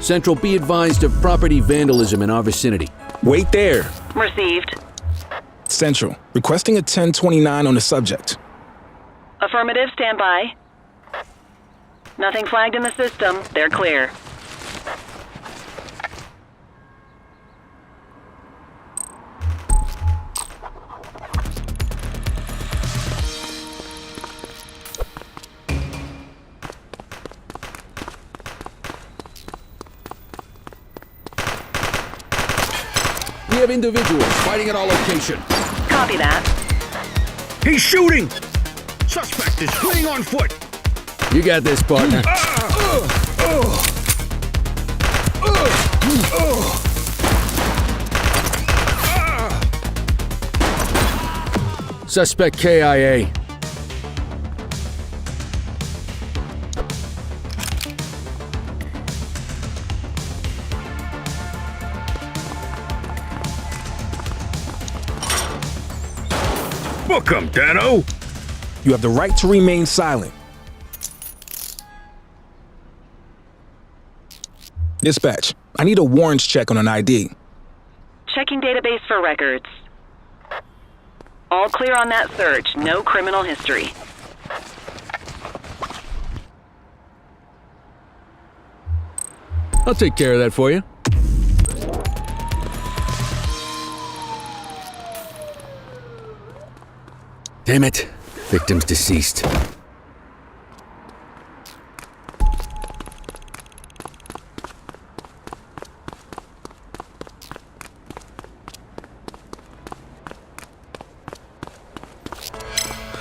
Central, be advised of property vandalism in our vicinity. Wait there. Received. Central, requesting a 1029 on the subject. Affirmative, stand by. Nothing flagged in the system. They're clear. We have individuals fighting at our location. Copy that. He's shooting! Suspect is fleeing on foot! You got this, partner. Suspect KIA. Book him, Dano! You have the right to remain silent. Dispatch, I need a warrants check on an ID. Checking database for records. All clear on that search. No criminal history. I'll take care of that for you. Damn it. Victim's deceased.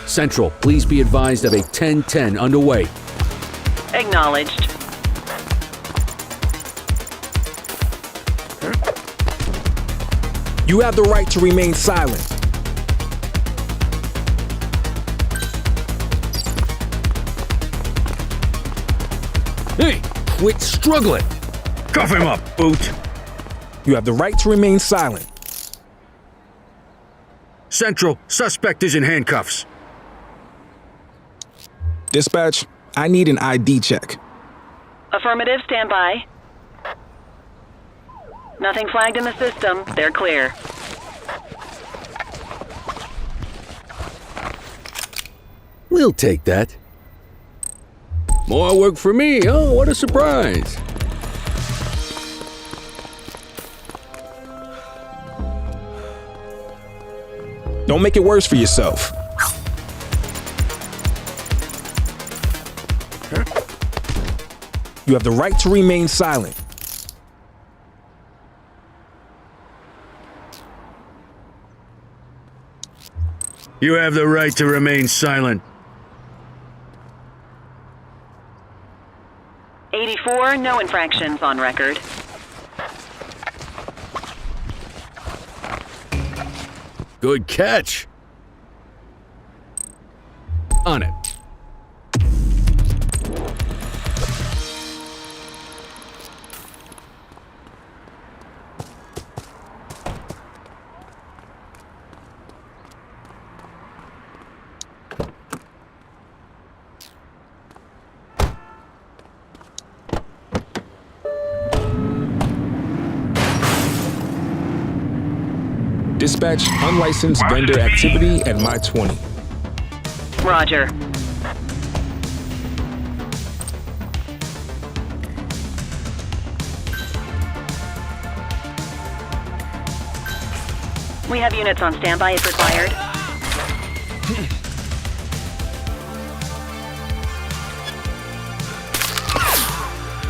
Central, please be advised of a 1010 underway. Acknowledged. You have the right to remain silent. Hey, quit struggling. Cuff him up, Boot. You have the right to remain silent. Central, suspect is in handcuffs. Dispatch, I need an ID check. Affirmative, stand by. Nothing flagged in the system. They're clear. We'll take that. More work for me. Oh, what a surprise. Don't make it worse for yourself. You have the right to remain silent. You have the right to remain silent. 84, no infractions on record. Good catch. On it. Dispatch unlicensed vendor activity at my 20. Roger. We have units on standby if required.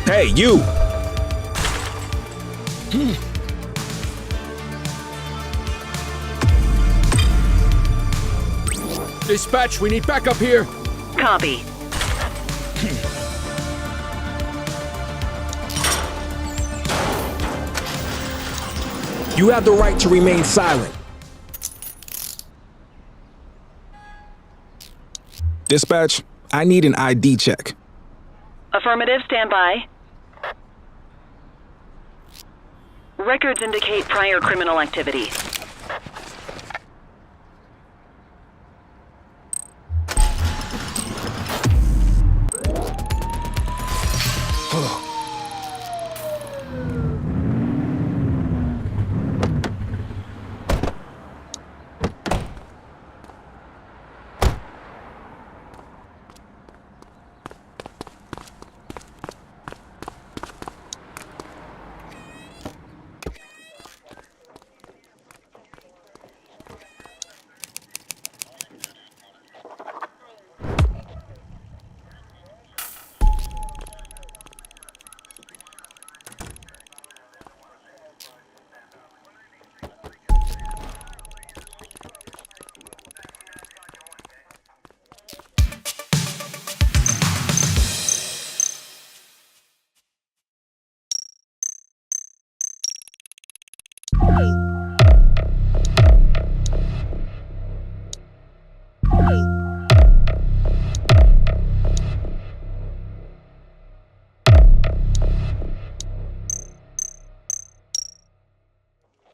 Hey, you! Dispatch, we need backup here. Copy. You have the right to remain silent. Dispatch, I need an ID check. Affirmative, stand by. Records indicate prior criminal activity.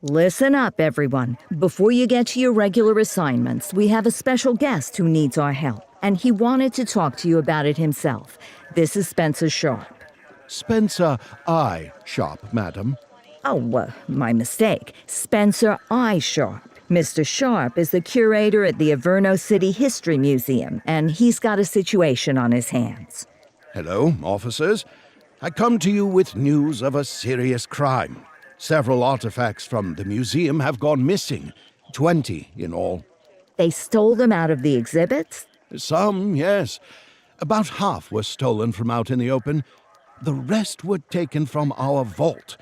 Listen up, everyone. Before you get to your regular assignments, we have a special guest who needs our help, and he wanted to talk to you about it himself. This is Spencer Sharp. Spencer I. Sharp, madam. Oh, my mistake. Spencer I. Sharp. Mr. Sharp is the curator at the Averno City History Museum, and he's got a situation on his hands. Hello, officers. I come to you with news of a serious crime. Several artifacts from the museum have gone missing, 20 in all. They stole them out of the exhibits? Some, yes. About half were stolen from out in the open. The rest were taken from our vault,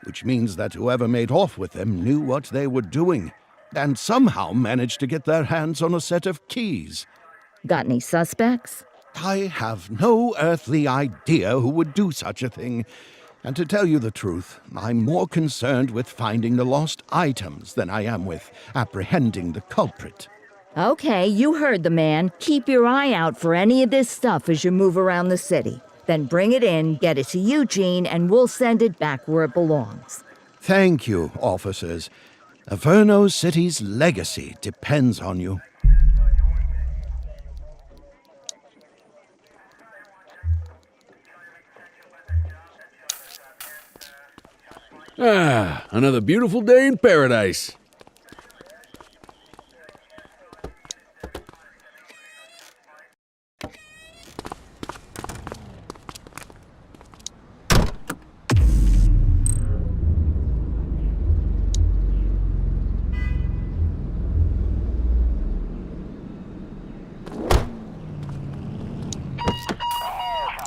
which means that whoever made off with them knew what they were doing, and somehow managed to get their hands on a set of keys. Got any suspects? I have no earthly idea who would do such a thing. And to tell you the truth, I'm more concerned with finding the lost items than I am with apprehending the culprit. Okay, you heard the man. Keep your eye out for any of this stuff as you move around the city. Then bring it in, get it to Eugene, and we'll send it back where it belongs. Thank you, officers. Averno City's legacy depends on you. Ah, another beautiful day in paradise.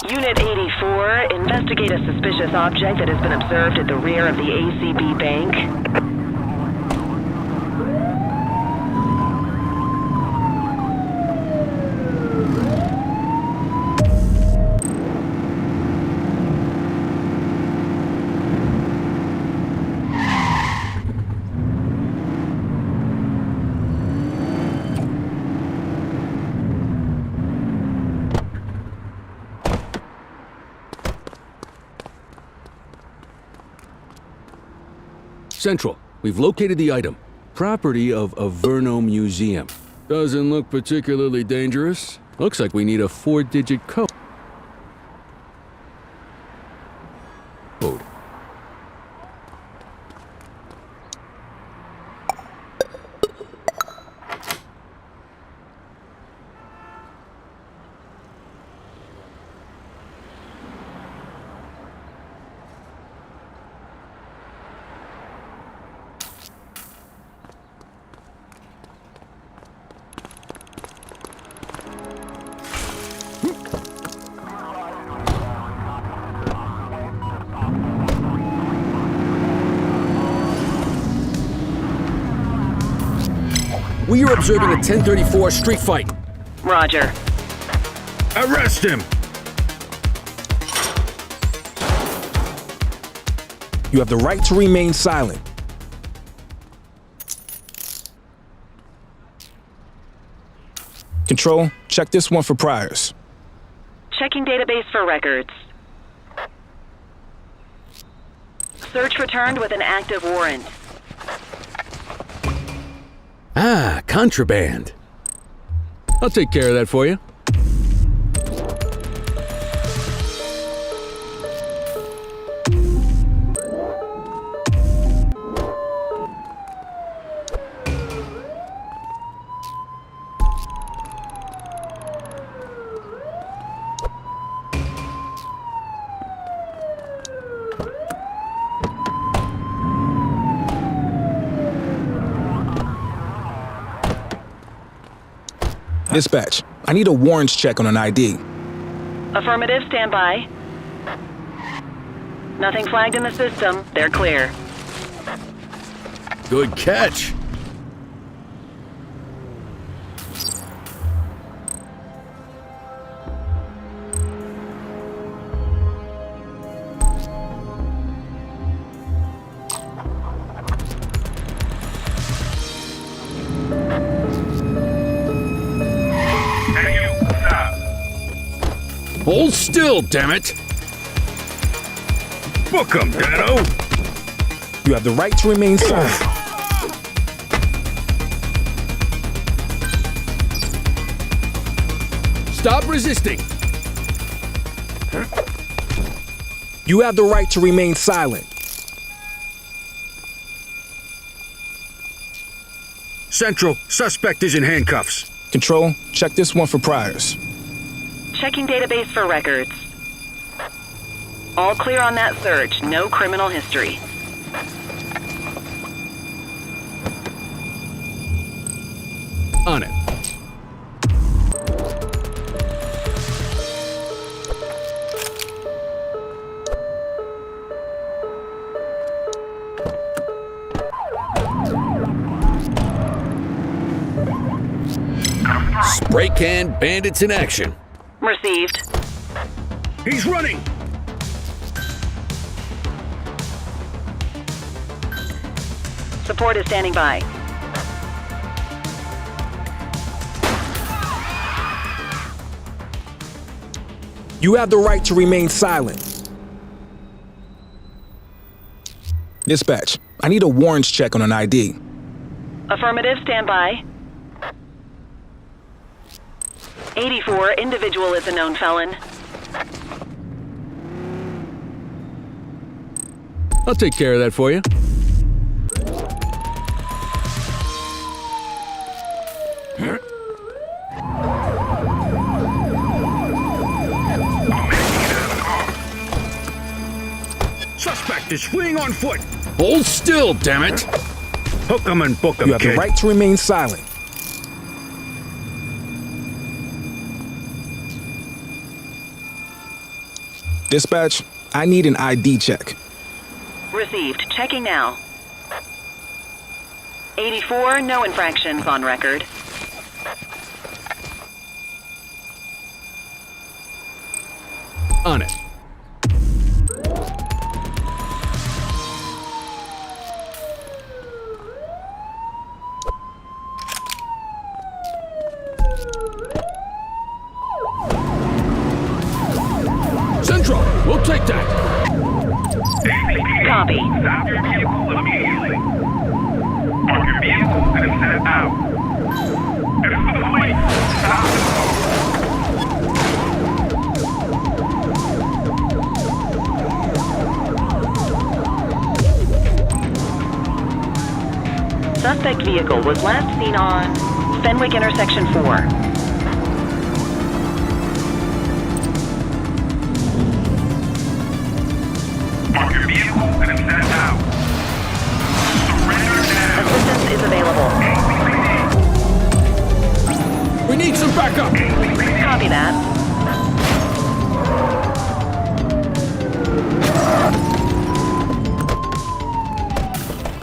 Unit 84, investigate a suspicious object that has been observed at the rear of the ACB Bank. Central, we've located the item. Property of Averno Museum. Doesn't look particularly dangerous. Looks like we need a 4-digit code. We are observing a 1034 street fight. Roger. Arrest him! You have the right to remain silent. Control, check this one for priors. Checking database for records. Search returned with an active warrant. Ah, contraband. I'll take care of that for you. Dispatch, I need a warrants check on an ID. Affirmative, stand by. Nothing flagged in the system. They're clear. Good catch. Hold still, damn it! Book 'em, Dano! You have the right to remain silent. Stop resisting! You have the right to remain silent. Central, suspect is in handcuffs. Control, check this one for priors. Checking database for records. All clear on that search. No criminal history. On it. Spray can bandits in action. Received. He's running! Support is standing by. You have the right to remain silent. Dispatch, I need a warrants check on an ID. Affirmative, stand by. 84, individual is a known felon. I'll take care of that for you. Suspect is fleeing on foot! Hold still, damn it! Hook 'em and book 'em, You have kid. the right to remain silent. Dispatch, I need an ID check. Received. Checking now. 84, no infractions on record. On it. Central, we'll take that. Copy. Stop your vehicle immediately. Park your vehicle and set it out. If it's the police, stop the car. Suspect vehicle was last seen on Fenwick Intersection 4. Park your vehicle and set it out. Surrender now. Assistance is available. We need some backup. Copy that.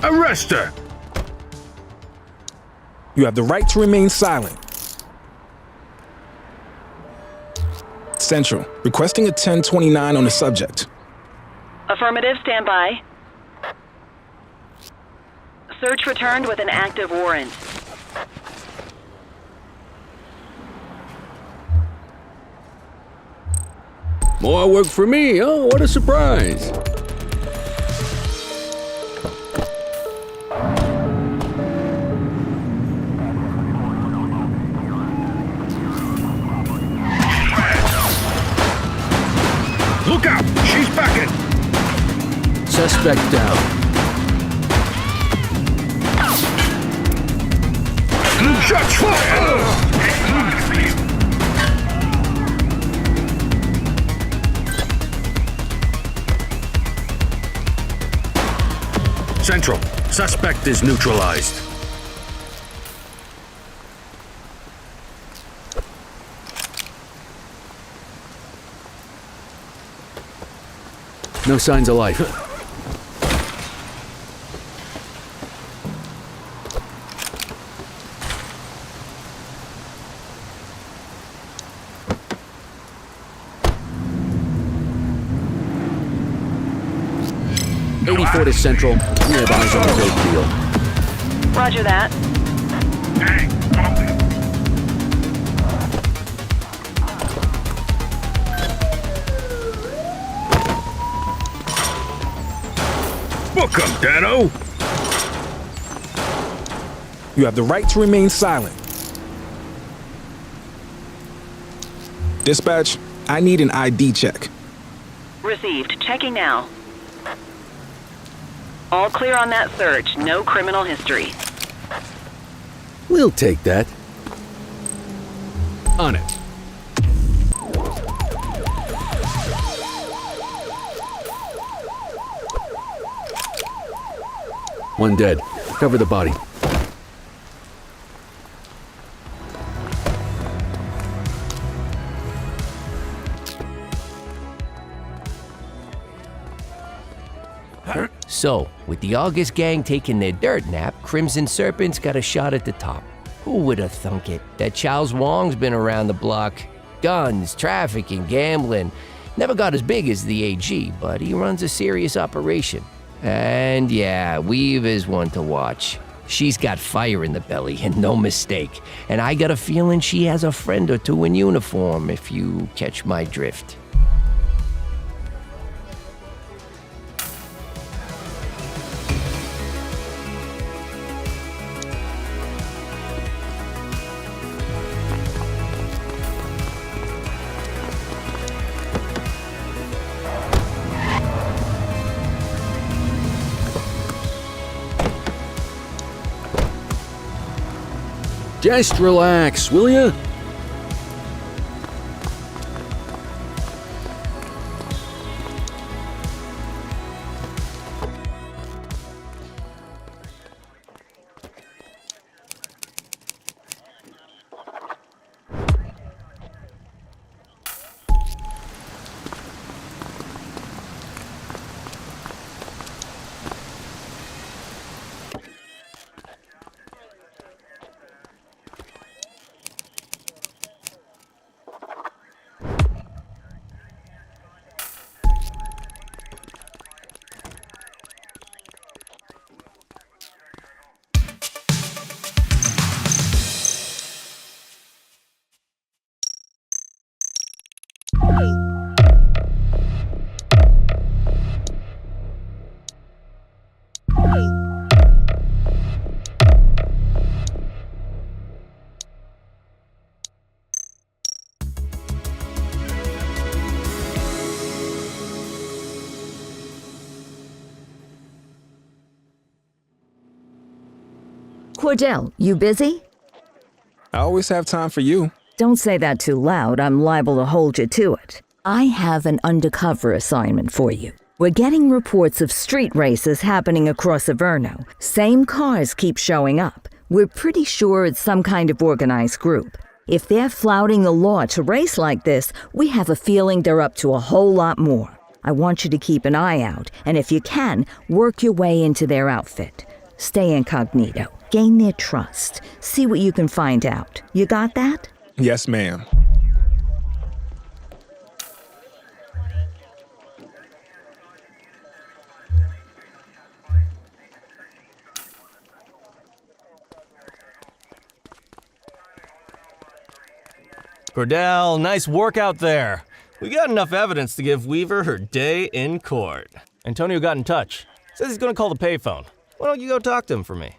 Arrest her! You have the right to remain silent. Central, requesting a 1029 on the subject. Affirmative, stand by. Search returned with an active warrant. More work for me. Oh, what a surprise. Look out! She's backing! Suspect down. Shots fired! Central, suspect is neutralized. No signs of life. '84 to Central. We have eyes on the big deal. Roger that. Book 'em, Dano! You have the right to remain silent. Dispatch, I need an ID check. Received. Checking now. All clear on that search. No criminal history. We'll take that. On it. One dead. Cover the body. So, with the August gang taking their dirt nap, Crimson Serpent's got a shot at the top. Who would have thunk it? That Charles Wong's been around the block. Guns, trafficking, gambling. Never got as big as the AG, but he runs a serious operation. And yeah, Weave is one to watch. She's got fire in the belly, and no mistake. And I got a feeling she has a friend or two in uniform, if you catch my drift. Just relax, will ya? Cordell, you busy? I always have time for you. Don't say that too loud. I'm liable to hold you to it. I have an undercover assignment for you. We're getting reports of street races happening across Averno. Same cars keep showing up. We're pretty sure it's some kind of organized group. If they're flouting the law to race like this, we have a feeling they're up to a whole lot more. I want you to keep an eye out, and if you can, work your way into their outfit. Stay incognito. Gain their trust. See what you can find out. You got that? Yes, ma'am. Cordell, nice work out there. We got enough evidence to give Weaver her day in court. Antonio got in touch. Says he's gonna call the payphone. Why don't you go talk to him for me?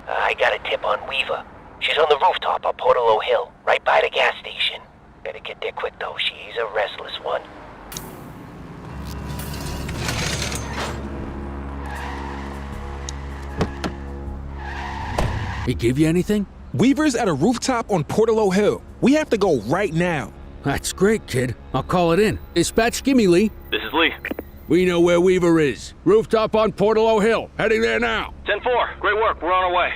I got a tip on Weaver. She's on the rooftop on Portalo Hill, right by the gas station. Better get there quick though, she's a restless one. He give you anything? Weaver's at a rooftop on Portalo Hill. We have to go right now. That's great, kid. I'll call it in. Dispatch, gimme Lee. This is Lee. We know where Weaver is. Rooftop on Portalo Hill. Heading there now. 10-4. Great work. We're on our way.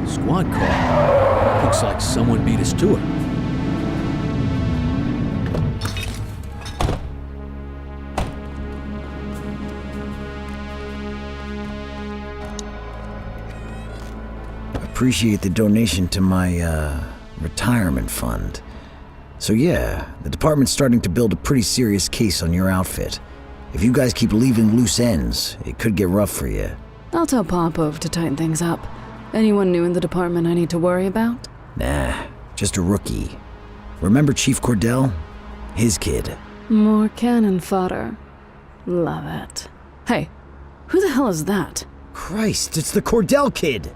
Squad car. Looks like someone beat us to it. Appreciate the donation to my, retirement fund. So yeah, the department's starting to build a pretty serious case on your outfit. If you guys keep leaving loose ends, it could get rough for you. I'll tell Popov to tighten things up. Anyone new in the department I need to worry about? Nah, just a rookie. Remember Chief Cordell? His kid. More cannon fodder. Love it. Hey, who the hell is that? Christ, it's the Cordell kid!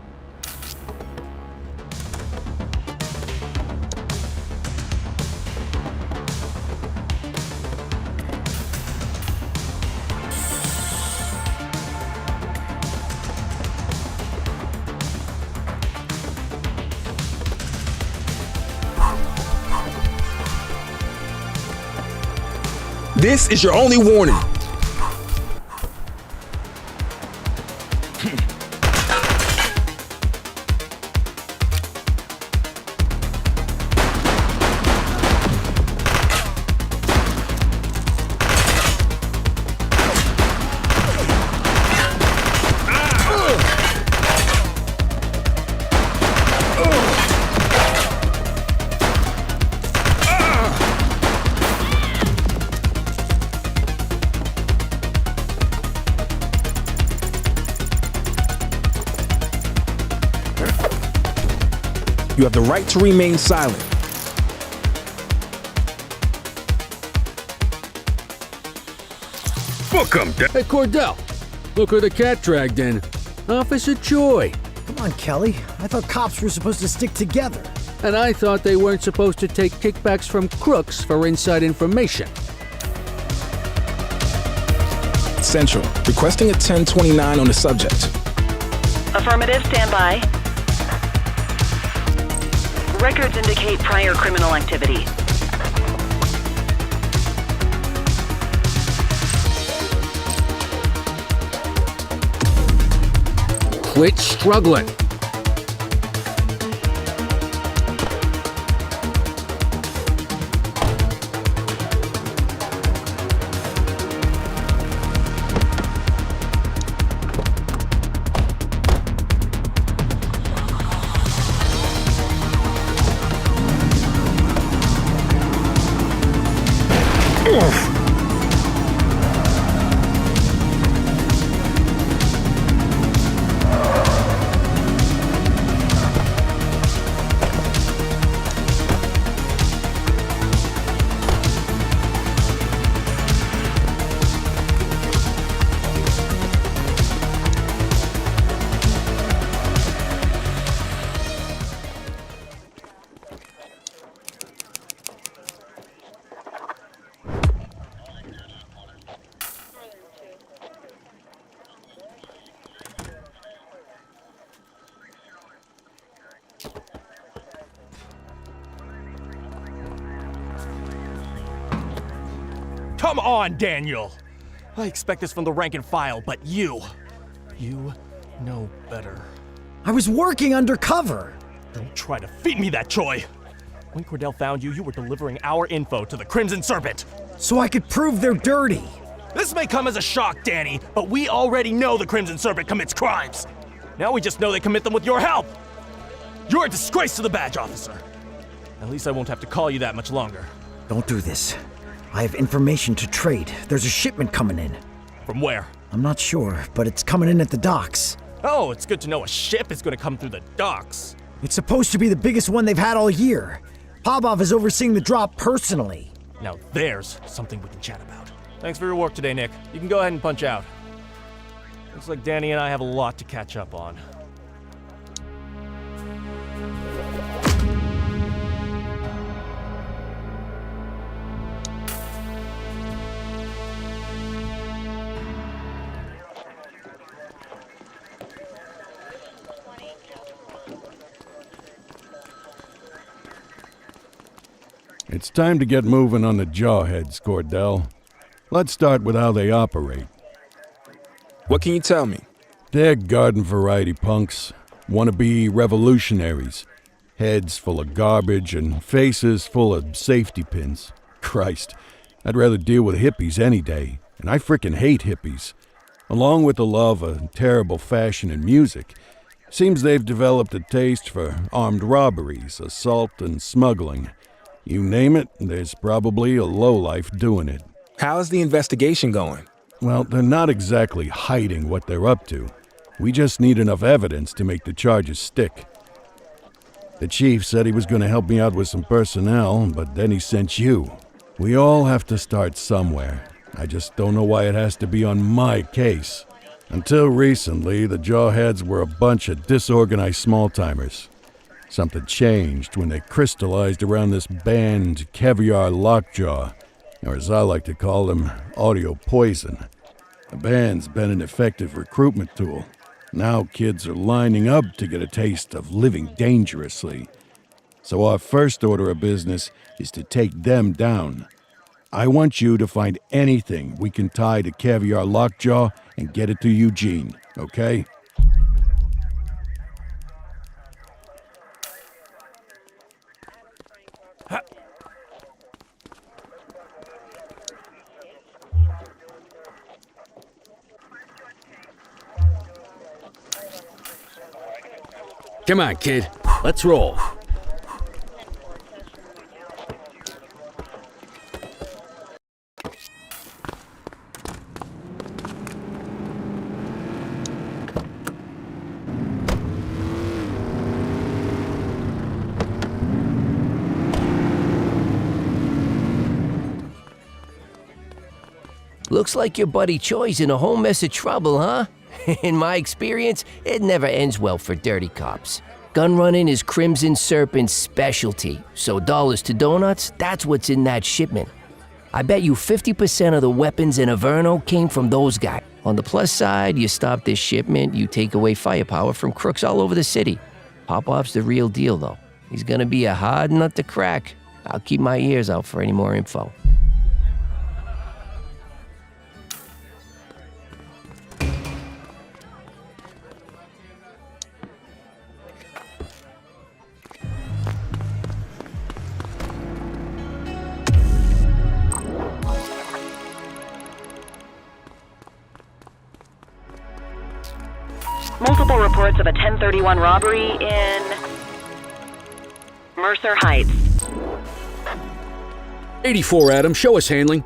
This is your only warning. You have the right to remain silent. Book him! Hey, Cordell! Look who the cat dragged in. Officer Joy. Come on, Kelly. I thought cops were supposed to stick together. And I thought they weren't supposed to take kickbacks from crooks for inside information. Central, requesting a 1029 on the subject. Affirmative, stand by. Records indicate prior criminal activity. Quit struggling. Come on, Daniel! I expect this from the rank and file, but you know better. I was working undercover! Don't try to feed me that, Choi! When Cordell found you, you were delivering our info to the Crimson Serpent. So I could prove they're dirty. This may come as a shock, Danny, but we already know the Crimson Serpent commits crimes. Now we just know they commit them with your help. You're a disgrace to the badge officer. At least I won't have to call you that much longer. Don't do this. I have information to trade. There's a shipment coming in. From where? I'm not sure, but it's coming in at the docks. Oh, it's good to know a ship is going to come through the docks. It's supposed to be the biggest one they've had all year. Popov is overseeing the drop personally. Now there's something we can chat about. Thanks for your work today, Nick. You can go ahead and punch out. Looks like Danny and I have a lot to catch up on. It's time to get moving on the jawheads, Cordell. Let's start with how they operate. What can you tell me? They're garden variety punks, wannabe revolutionaries, heads full of garbage and faces full of safety pins. Christ, I'd rather deal with hippies any day, and I frickin' hate hippies. Along with the love of terrible fashion and music, seems they've developed a taste for armed robberies, assault, and smuggling. You name it, there's probably a lowlife doing it. How's the investigation going? Well, they're not exactly hiding what they're up to. We just need enough evidence to make the charges stick. The chief said he was going to help me out with some personnel, but then he sent you. We all have to start somewhere. I just don't know why it has to be on my case. Until recently, the Jawheads were a bunch of disorganized small-timers. Something changed when they crystallized around this band Caviar Lockjaw, or as I like to call them, Audio Poison. The band's been an effective recruitment tool. Now kids are lining up to get a taste of living dangerously. So our first order of business is to take them down. I want you to find anything we can tie to Caviar Lockjaw and get it to Eugene, okay? Come on, kid. Let's roll. Looks like your buddy Choi's in a whole mess of trouble, huh? In my experience, it never ends well for dirty cops. Gun running is Crimson Serpent's specialty, so dollars to donuts, that's what's in that shipment. I bet you 50% of the weapons in Averno came from those guys. On the plus side, you stop this shipment, you take away firepower from crooks all over the city. Popov's the real deal, though. He's gonna be a hard nut to crack. I'll keep my ears out for any more info. Multiple reports of a 1031 robbery in Mercer Heights. 84, Adam. Show us handling.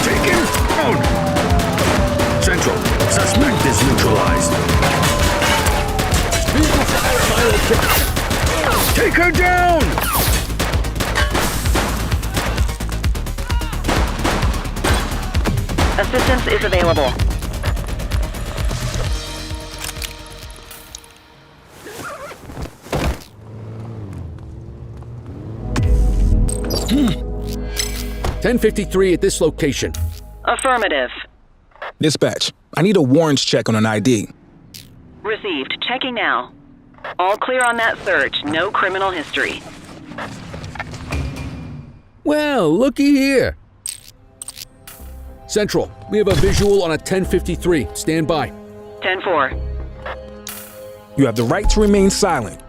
Taken down! Central, suspect is neutralized. Take her down! Assistance is available. Hmm. 1053 at this location. Affirmative. Dispatch, I need a warrants check on an ID. Received. Checking now. All clear on that search. No criminal history. Well, looky here. Central, we have a visual on a 1053. Stand by. 10-4. You have the right to remain silent.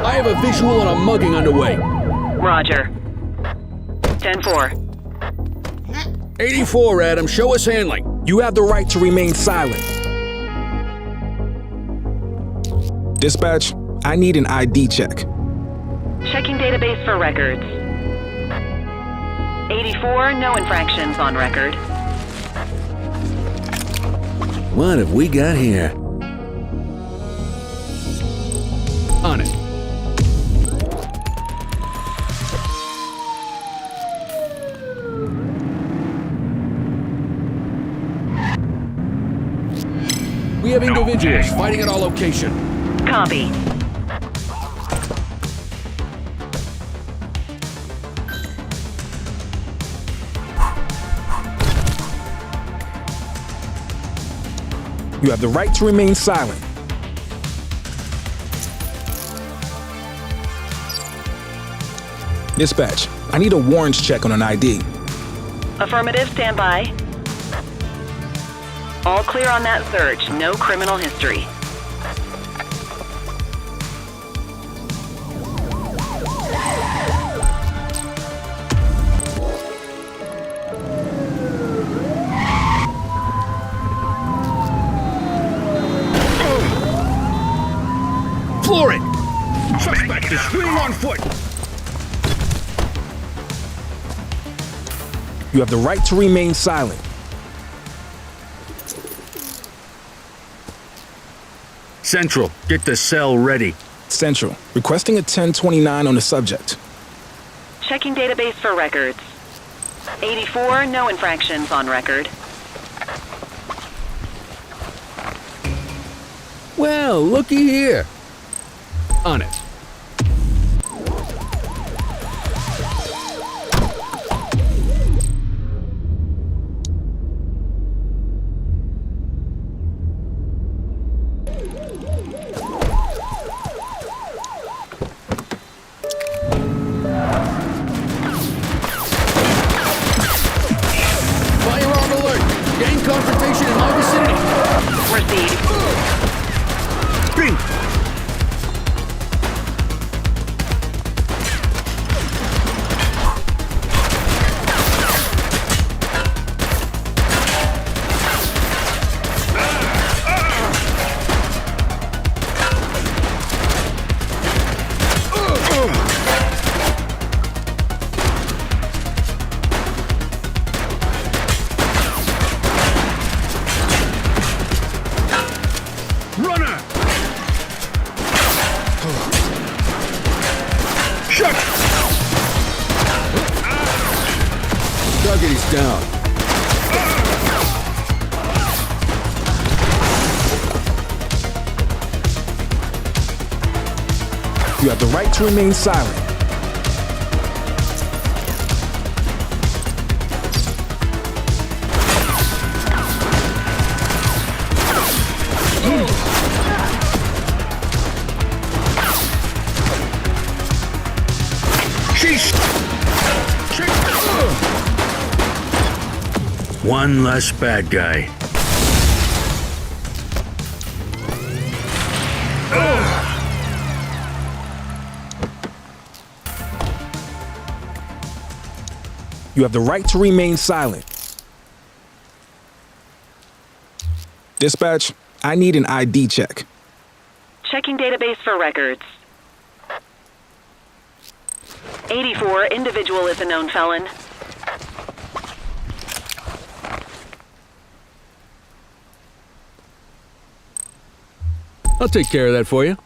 I have a visual on a mugging underway. Roger. 10-4. 84, Adam. Show us handling. You have the right to remain silent. Dispatch, I need an ID check. Checking database for records. 84, no infractions on record. What have we got here? On it. We have individuals fighting at our location. Copy. You have the right to remain silent. Dispatch, I need a warrants check on an ID. Affirmative, stand by. All clear on that search. No criminal history. Floor it! Suspect is fleeing on foot! You have the right to remain silent. Central, get the cell ready. Central, requesting a 1029 on the subject. Checking database for records. 84, no infractions on record. Well, looky here. On it. Firearm alert! Gang confrontation in my vicinity! Proceed. Bing! Runner! Shut! Target is down. You have the right to remain silent. One less bad guy. You have the right to remain silent. Dispatch, I need an ID check. Checking database for records. 84, individual is a known felon. I'll take care of that for you.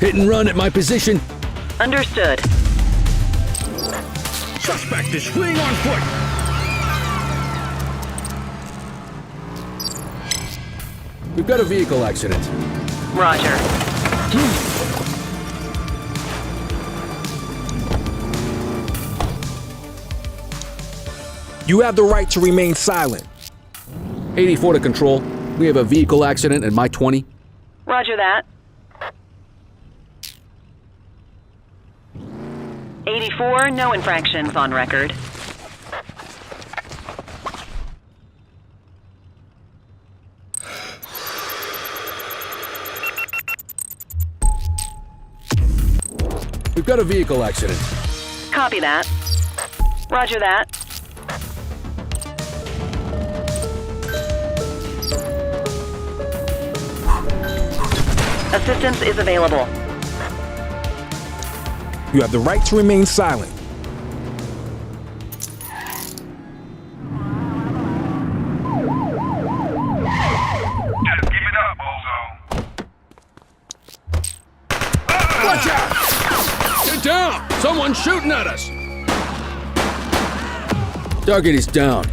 Hit and run at my position. Understood. Suspect is fleeing on foot. We've got a vehicle accident. Roger. You have the right to remain silent. 84 to control. We have a vehicle accident at my 20. Roger that. 84, no infractions on record. We've got a vehicle accident. Copy that. Roger that. Assistance is available. You have the right to remain silent. Just give it up, bozo. Watch out! Get down! Someone's shooting at us! Target is down.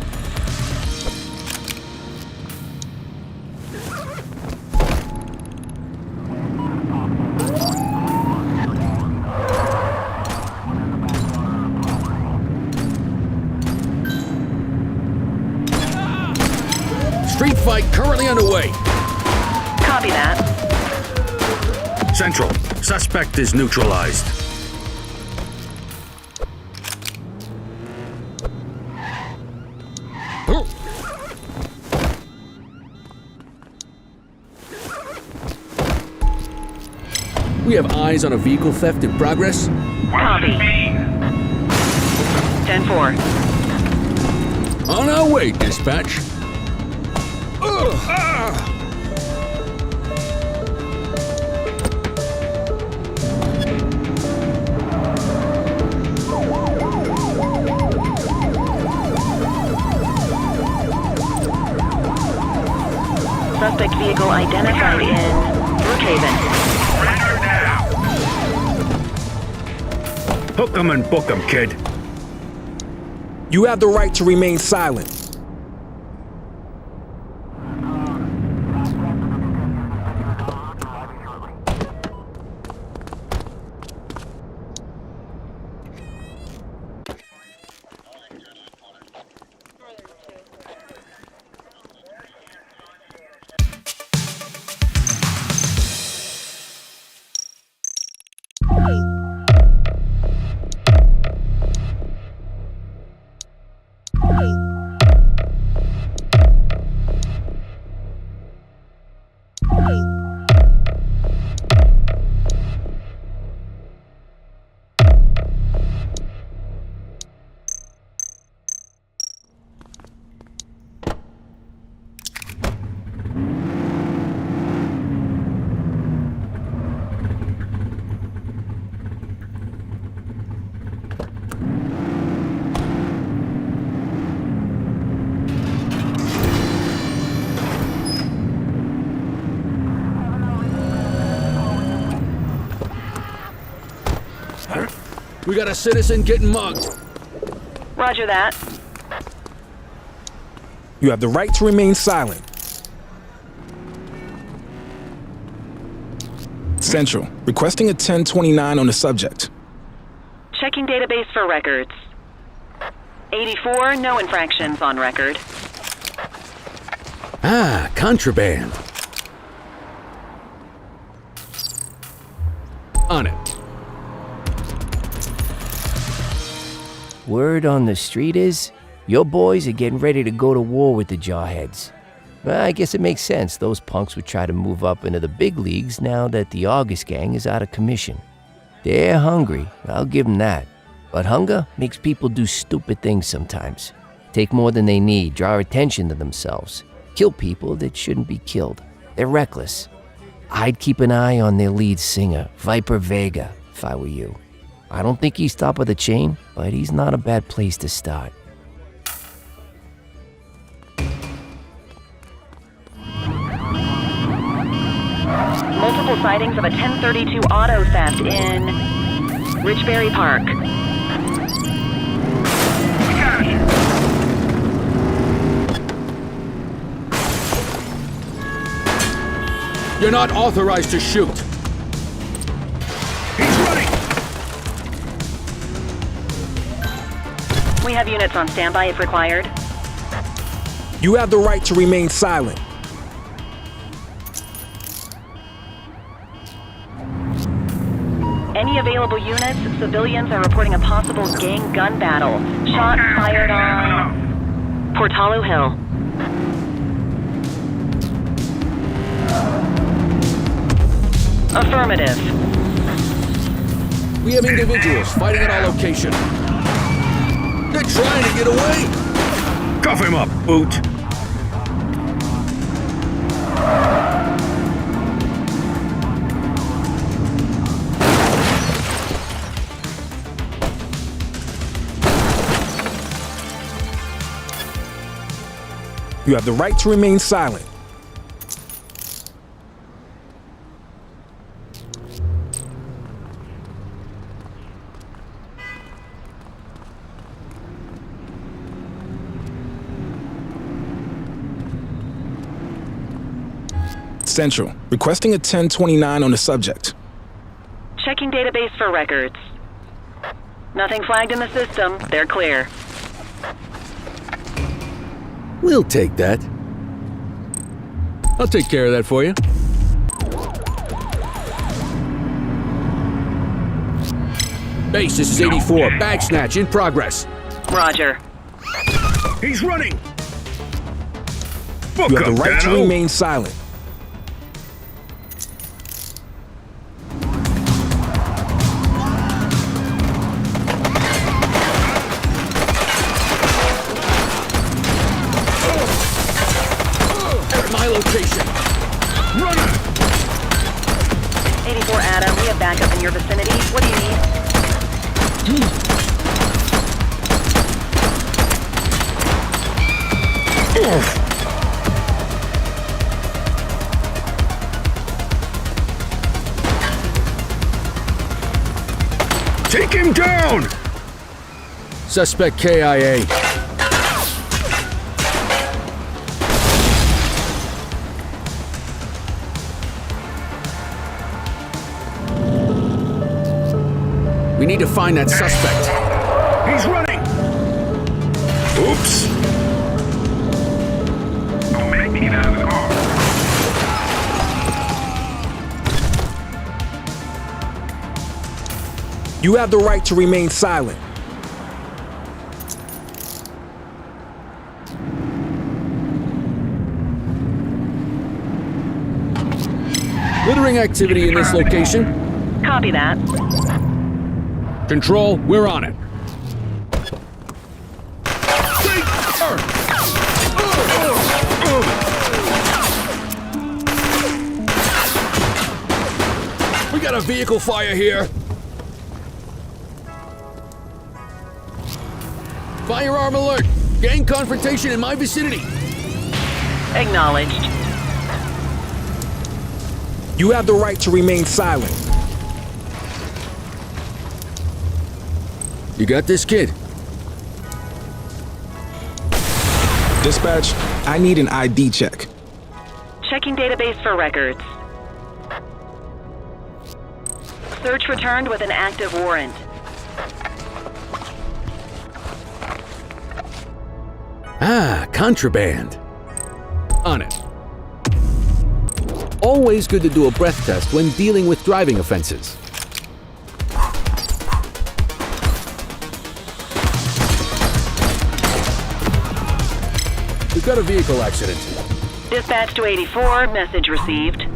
Street fight currently underway. Copy that. Central, suspect is neutralized. We have eyes on a vehicle theft in progress. Copy. 10-4. On our way, dispatch. Suspect vehicle identified in Brookhaven. Hook 'em and book 'em, kid. You have the right to remain silent. We got a citizen getting mugged. Roger that. You have the right to remain silent. Central, requesting a 1029 on the subject. Checking database for records. 84, no infractions on record. Ah, contraband. On it. Word on the street is, your boys are getting ready to go to war with the Jawheads. Well, I guess it makes sense. Those punks would try to move up into the big leagues now that the August gang is out of commission. They're hungry, I'll give them that. But hunger makes people do stupid things sometimes. Take more than they need, draw attention to themselves. Kill people that shouldn't be killed. They're reckless. I'd keep an eye on their lead singer, Viper Vega, if I were you. I don't think he's top of the chain, but he's not a bad place to start. Multiple sightings of a 1032 auto theft in Richberry Park. You're not authorized to shoot. We have units on standby if required. You have the right to remain silent. Any available units, civilians are reporting a possible gang gun battle. Shots fired on Portalo Hill. Affirmative. We have individuals fighting at our location. They're trying to get away! Cuff him up, Boot! You have the right to remain silent. Central, requesting a 1029 on the subject. Checking database for records. Nothing flagged in the system. They're clear. We'll take that. I'll take care of that for you. Base, this is 84. Bag snatch in progress. Roger. He's running! You have the right to remain silent. Location. Runner! 84 Adam, we have backup in your vicinity. What do you need? Take him down! Suspect KIA. We need to find that suspect. He's running! Oops! Don't make me get out of the car. You have the right to remain silent. Littering activity in this location. Copy that. Control, we're on it. We got a vehicle fire here. Firearm alert. Gang confrontation in my vicinity. Acknowledged. You have the right to remain silent. You got this, kid? Dispatch, I need an ID check. Checking database for records. Search returned with an active warrant. Ah, contraband. On it. Always good to do a breath test when dealing with driving offenses. We've got a vehicle accident. Dispatch to 84, message received.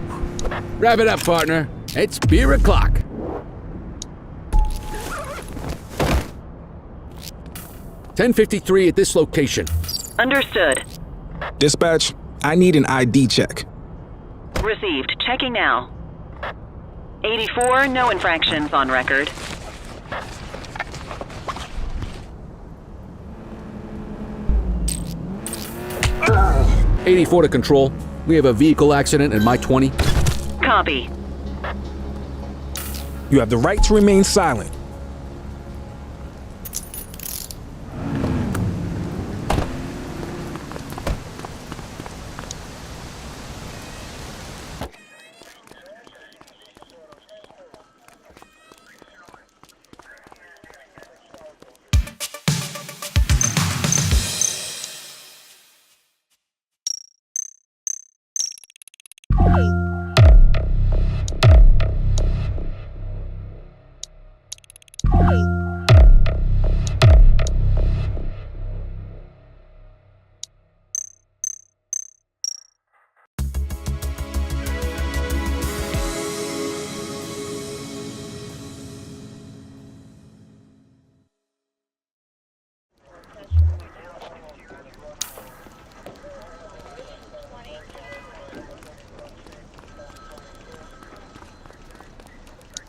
Wrap it up, partner. It's beer o'clock. .1053 at this location. Understood. Dispatch, I need an ID check. Received. Checking now. 84, no infractions on record. .84 to control. We have a vehicle accident at my 20. Copy. You have the right to remain silent.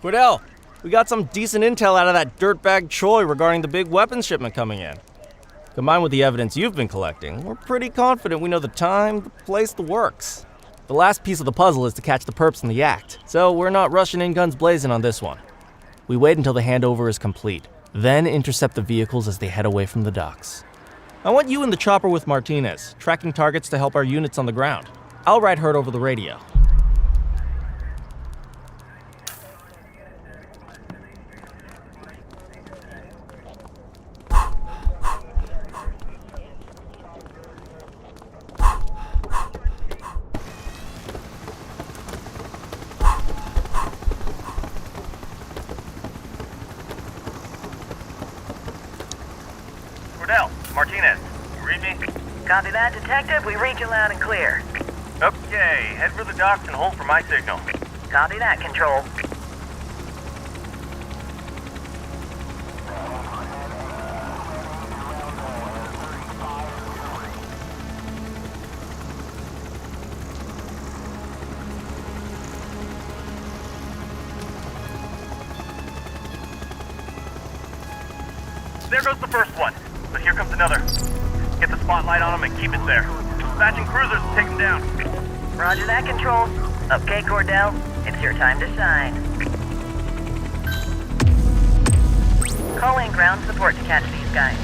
Cordell, we got some decent intel out of that dirtbag Troy regarding the big weapons shipment coming in. Combined with the evidence you've been collecting, we're pretty confident we know the time, the place, the works. The last piece of the puzzle is to catch the perps in the act, so we're not rushing in guns blazing on this one. We wait until the handover is complete, then intercept the vehicles as they head away from the docks. I want you in the chopper with Martinez, tracking targets to help our units on the ground. I'll ride herd over the radio. Martinez, you read me? Copy that, Detective. We read you loud and clear. Okay, head for the docks and hold for my signal. Copy that, Control. There goes the first one. But here comes another. Get the spotlight on him and keep it there. Dispatching cruisers to take him down. Roger that, Control. Okay, Cordell, it's your time to shine. Call in ground support to catch these guys.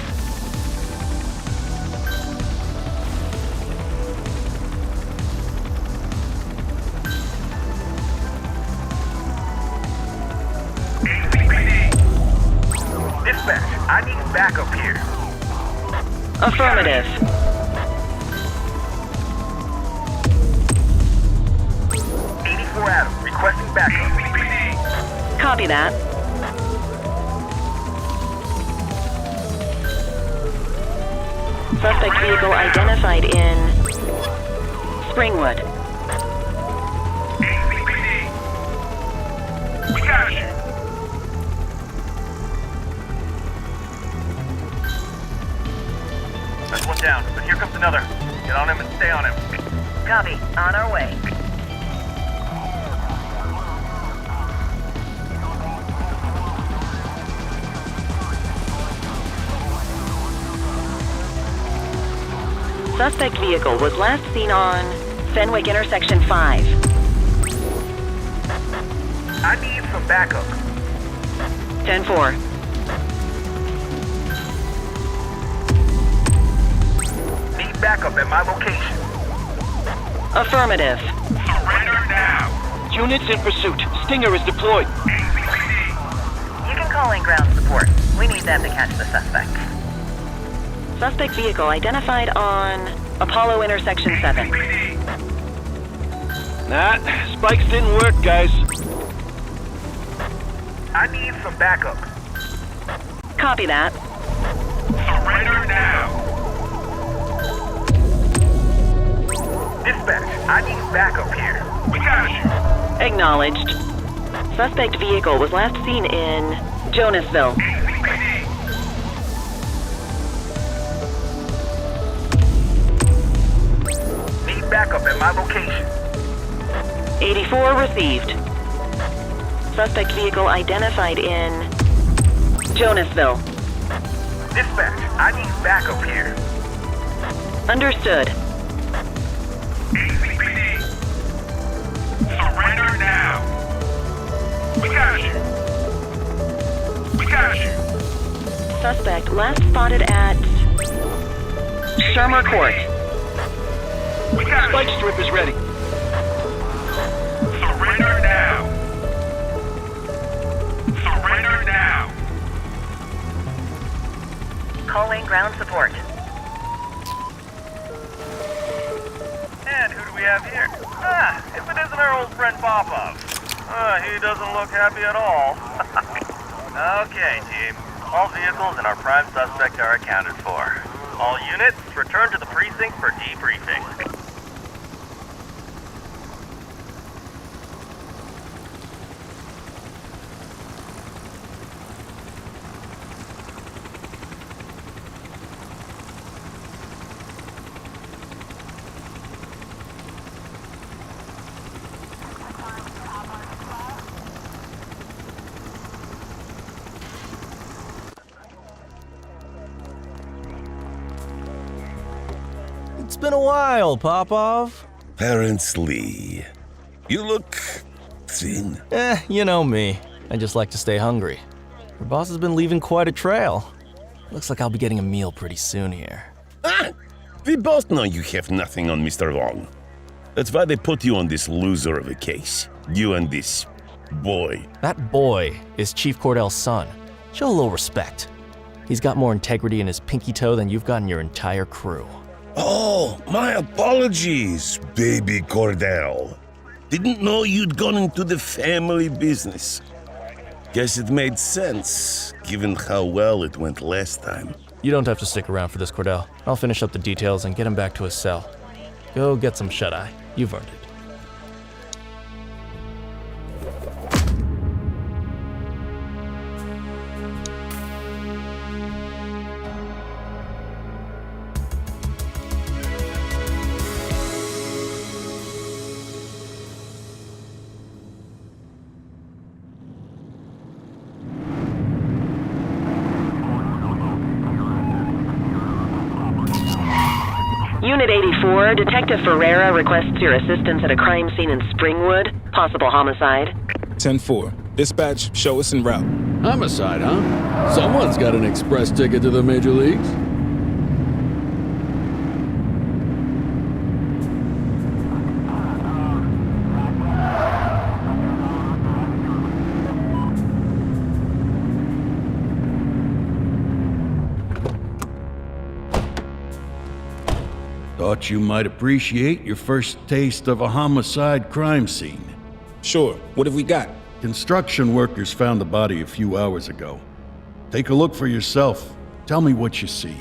Dispatch, I need backup here. Affirmative. Adam, requesting backup. Copy that. Suspect vehicle identified in Springwood. We got you. That's one down, but here comes another. Get on him and stay on him. Copy. On our way. Suspect vehicle was last seen on Fenwick Intersection 5. I need some backup. 10-4. Need backup at my location. Affirmative. Surrender now. Units in pursuit. Stinger is deployed. You can call in ground support. We need them to catch the suspect. Suspect vehicle identified on Apollo Intersection 7. Nah, spikes didn't work, guys. I need some backup. Copy that. Surrender now. Dispatch, I need backup here. We got you. Acknowledged. Suspect vehicle was last seen in Jonasville. Need backup at my location. 84 received. Suspect vehicle identified in Jonasville. Dispatch, I need backup here. Understood. ACPD. Surrender now. We got you. We got you. Suspect last spotted at Shermer Court. We got Spike strip is ready. Surrender now. Surrender now. Calling ground support. And who do we have here? If it isn't our old friend Popov. He doesn't look happy at all. Okay, team. All vehicles and our prime suspect are accounted for. All units, return to the precinct for debriefing. It's been a while, Popov. Apparently. You look thin. You know me. I just like to stay hungry. Your boss has been leaving quite a trail. Looks like I'll be getting a meal pretty soon here. Ah! We both know you have nothing on Mr. Long. That's why they put you on this loser of a case. You and this boy. That boy is Chief Cordell's son. Show a little respect. He's got more integrity in his pinky toe than you've got in your entire crew. Oh, my apologies, baby Cordell. Didn't know you'd gone into the family business. Guess it made sense, given how well it went last time. You don't have to stick around for this, Cordell. I'll finish up the details and get him back to his cell. Go get some shut-eye. You've earned it. Unit 84, Detective Ferreira requests your assistance at a crime scene in Springwood. Possible homicide. 10-4. Dispatch, show us en route. Homicide, huh? Someone's got an express ticket to the major leagues. Thought you might appreciate your first taste of a homicide crime scene. Sure. What have we got? Construction workers found the body a few hours ago. Take a look for yourself. Tell me what you see.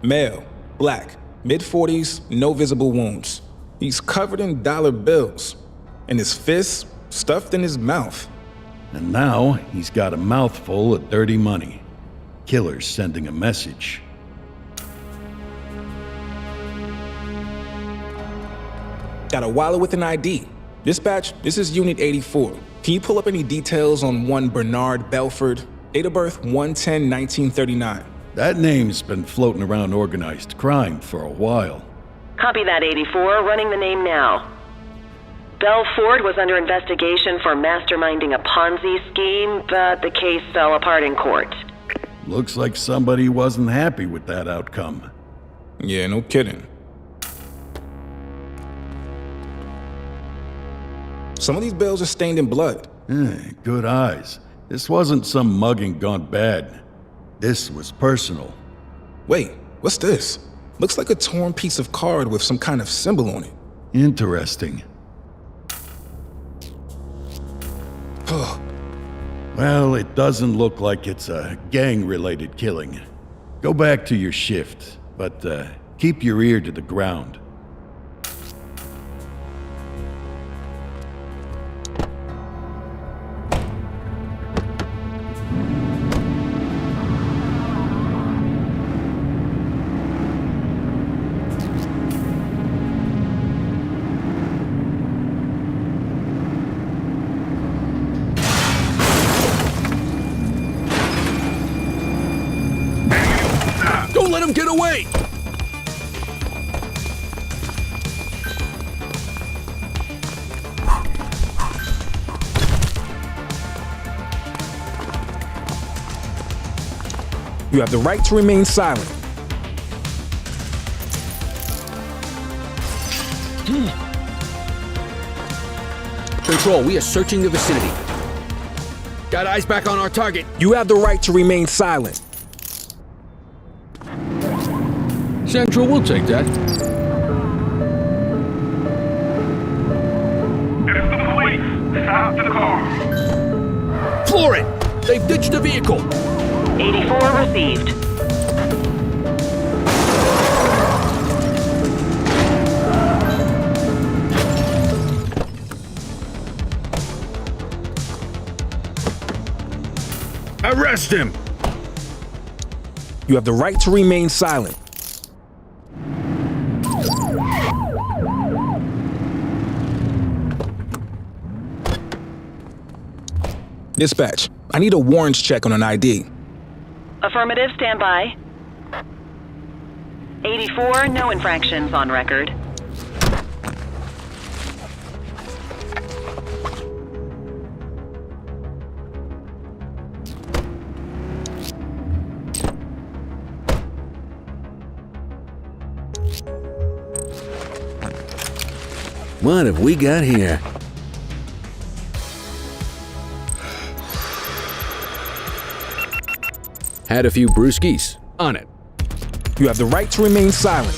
Male, black, mid-40s, no visible wounds. He's covered in dollar bills, and his fists stuffed in his mouth. And now he's got a mouthful of dirty money. Killer's sending a message. Got a wallet with an ID. Dispatch, this is Unit 84. Can you pull up any details on one Bernard Belford? Date of birth 1/10/1939. That name's been floating around organized crime for a while. Copy that, 84. Running the name now. Belford was under investigation for masterminding a Ponzi scheme, but the case fell apart in court. Looks like somebody wasn't happy with that outcome. Yeah, no kidding. Some of these bills are stained in blood. Good eyes. This wasn't some mugging gone bad. This was personal. Wait, what's this? Looks like a torn piece of card with some kind of symbol on it. Interesting. Well, it doesn't look like it's a gang-related killing. Go back to your shift, but keep your ear to the ground. Let him get away! You have the right to remain silent. Control, we are searching the vicinity. Got eyes back on our target. You have the right to remain silent. Central, we'll take that. It's the police! Stop the car! Floor it! They've ditched the vehicle! 84 received. Arrest him! You have the right to remain silent. Dispatch, I need a warrants check on an ID. Affirmative, stand by. 84, no infractions on record. What have we got here? Had a few brewskis. On it. You have the right to remain silent.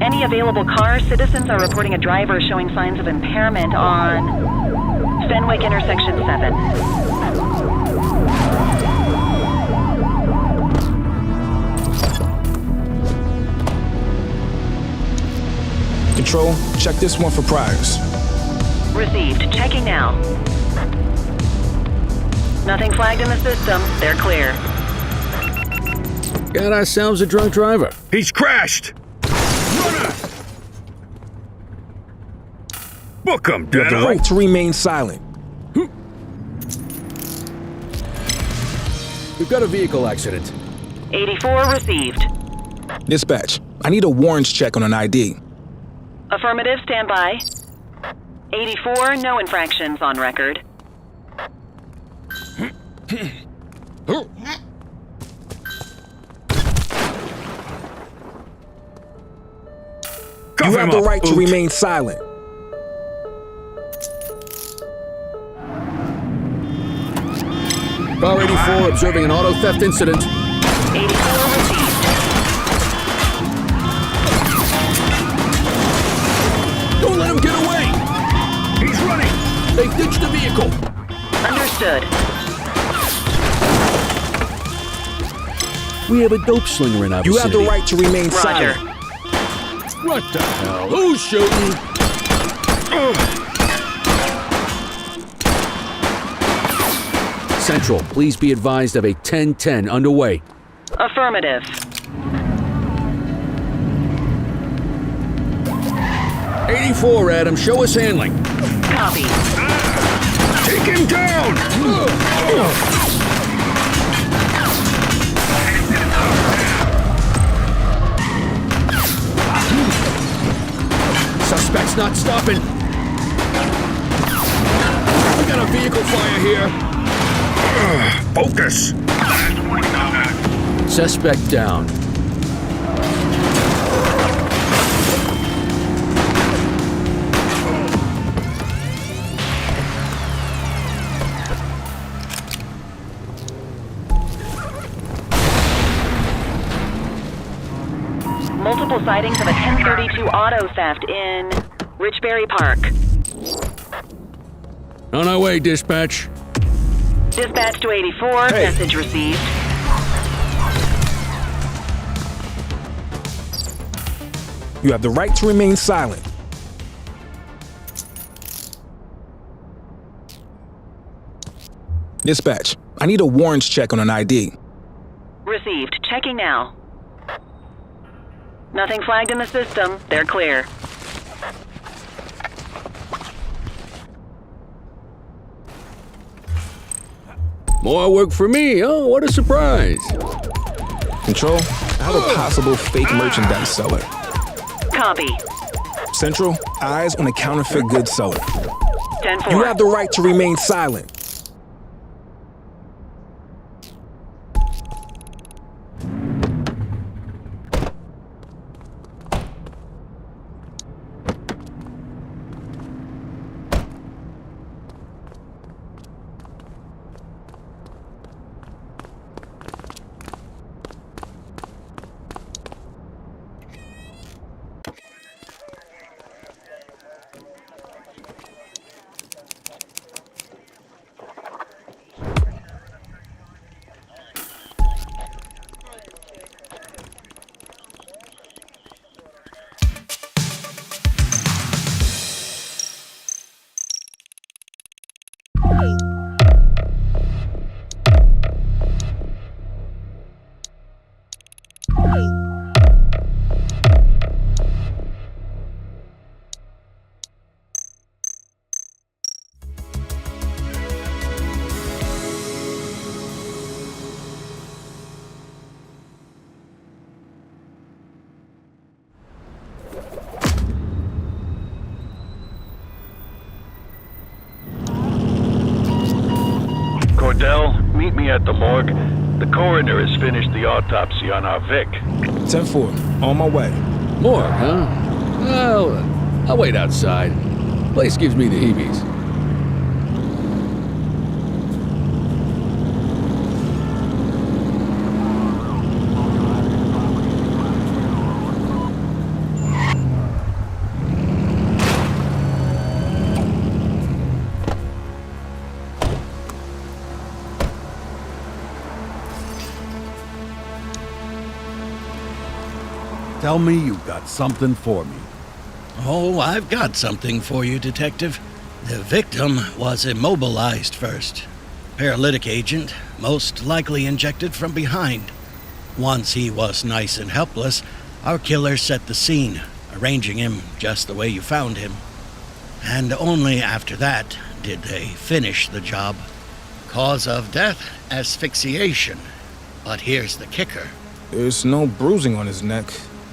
Any available cars, citizens are reporting a driver showing signs of impairment on Fenwick intersection 7. Control, check this one for priors. Received. Checking now. Nothing flagged in the system. They're clear. Got ourselves a drunk driver. He's crashed! Runner! Book him, You have the Dano! right to remain silent. We've got a vehicle accident. 84 received. Dispatch, I need a warrants check on an ID. Affirmative, stand by. 84, no infractions on record. You have the right to remain silent. Car 84 observing an auto theft incident. 84 received. Don't let him get away! He's running! They've ditched the vehicle! Understood. We have a dope slinger in our You have the vicinity. right to remain Roger. silent. What the hell? Who's shooting? Central, please be advised of a 10-10 underway. Affirmative. '84, Adam, show us handling. Copy. Take him down! Suspect's not stopping. We got a vehicle fire here. Focus! Suspect down. Multiple sightings of a 1032 auto theft in Richbury Park. On our way, dispatch. Dispatch to 84, Hey. message received. You have the right to remain silent. Dispatch, I need a warrants check on an ID. Received. Checking now. Nothing flagged in the system. They're clear. More work for me. Oh, what a surprise. Control, I have a possible fake merchandise seller. Copy. Central, eyes on a counterfeit goods seller. 10-4. You have the right to remain silent. Cordelл, meet me at the morgue. The coroner has finished the autopsy on our Vic. 10-4, on my way. More, huh? Well, I'll wait outside. Place gives me the heebies. Tell me you got something for me. Oh, I've got something for you, Detective. The victim was immobilized first. Paralytic agent, most likely injected from behind. Once he was nice and helpless, our killer set the scene, arranging him just the way you found him. And only after that did they finish the job. Cause of death, asphyxiation. But here's the kicker. There's no bruising on his neck,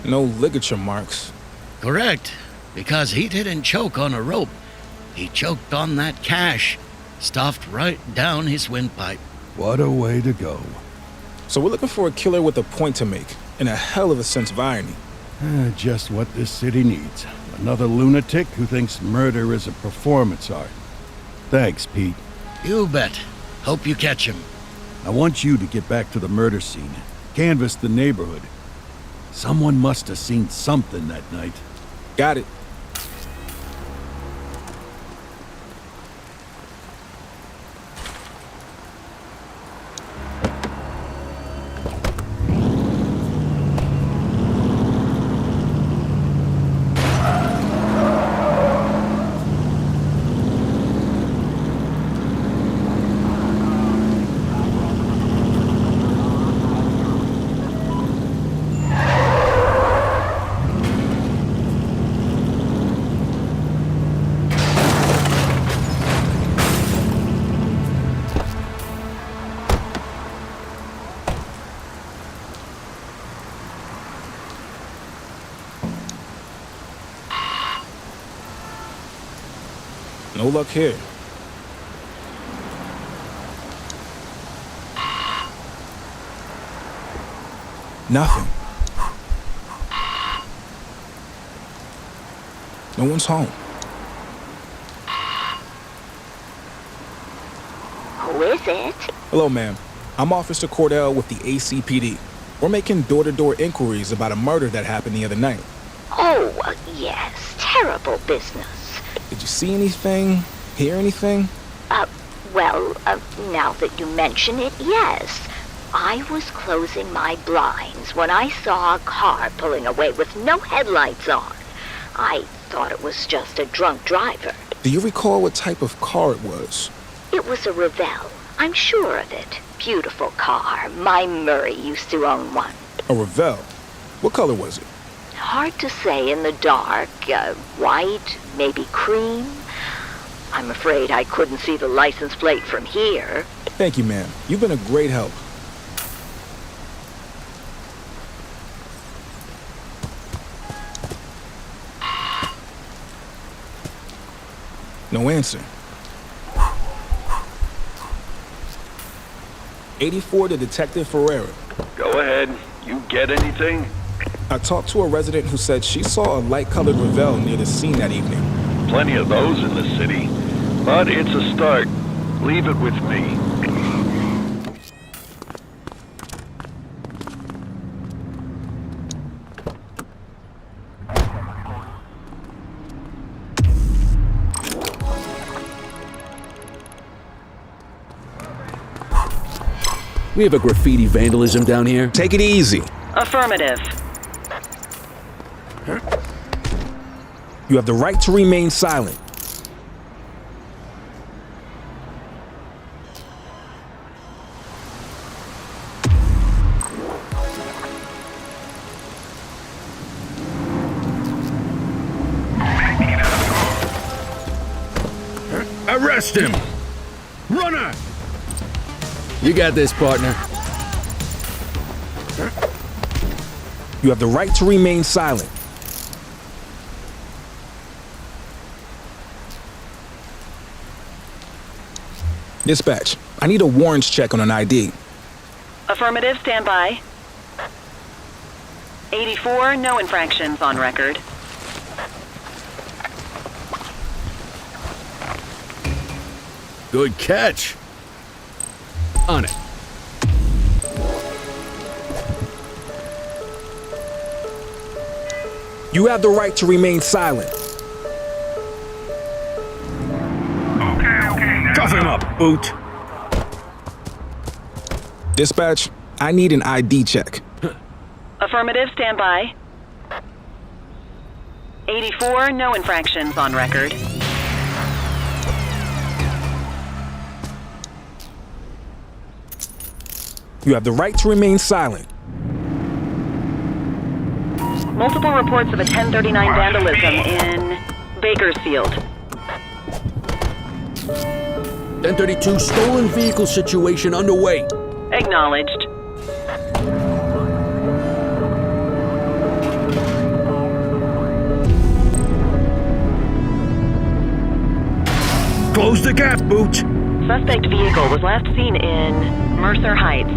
no ligature marks. Correct, because he didn't choke on a rope. He choked on that cash, stuffed right down his windpipe. What a way to go. So we're looking for a killer with a point to make, and a hell of a sense of irony. Just what this city needs. Another lunatic who thinks murder is a performance art. Thanks, Pete. You bet. Hope you catch him. I want you to get back to the murder scene. Canvass the neighborhood. Someone must have seen something that night. Got it. No luck here. Nothing. No one's home. Who is it? Hello, ma'am. I'm Officer Cordell with the ACPD. We're making door-to-door inquiries about a murder that happened the other night. Oh, yes. Terrible business. Did you see anything? Hear anything? Now that you mention it, yes. I was closing my blinds when I saw a car pulling away with no headlights on. I thought it was just a drunk driver. Do you recall what type of car it was? It was a Revell. I'm sure of it. Beautiful car. My Murray used to own one. A Revell? What color was it? Hard to say in the dark. White, maybe cream. I'm afraid I couldn't see the license plate from here. Thank you, ma'am. You've been a great help. No answer. 84 to Detective Ferreira. Go ahead. You get anything? I talked to a resident who said she saw a light-colored Revell near the scene that evening. Plenty of those in the city. But it's a start. Leave it with me. We have a graffiti vandalism down here. Take it easy. Affirmative. You have the right to remain silent. Arrest him! Runner! You got this, partner. You have the right to remain silent. Dispatch, I need a warrants check on an ID. Affirmative, stand by. 84, no infractions on record. Good catch. On it. You have the right to remain silent. Cuff him up, Boot. Dispatch, I need an ID check. Affirmative, stand by. 84, no infractions on record. You have the right to remain silent. Multiple reports of a 1039 vandalism in Bakersfield. 1032 stolen vehicle situation underway. Acknowledged. Close the gap, Boot. Suspect vehicle was last seen in Mercer Heights.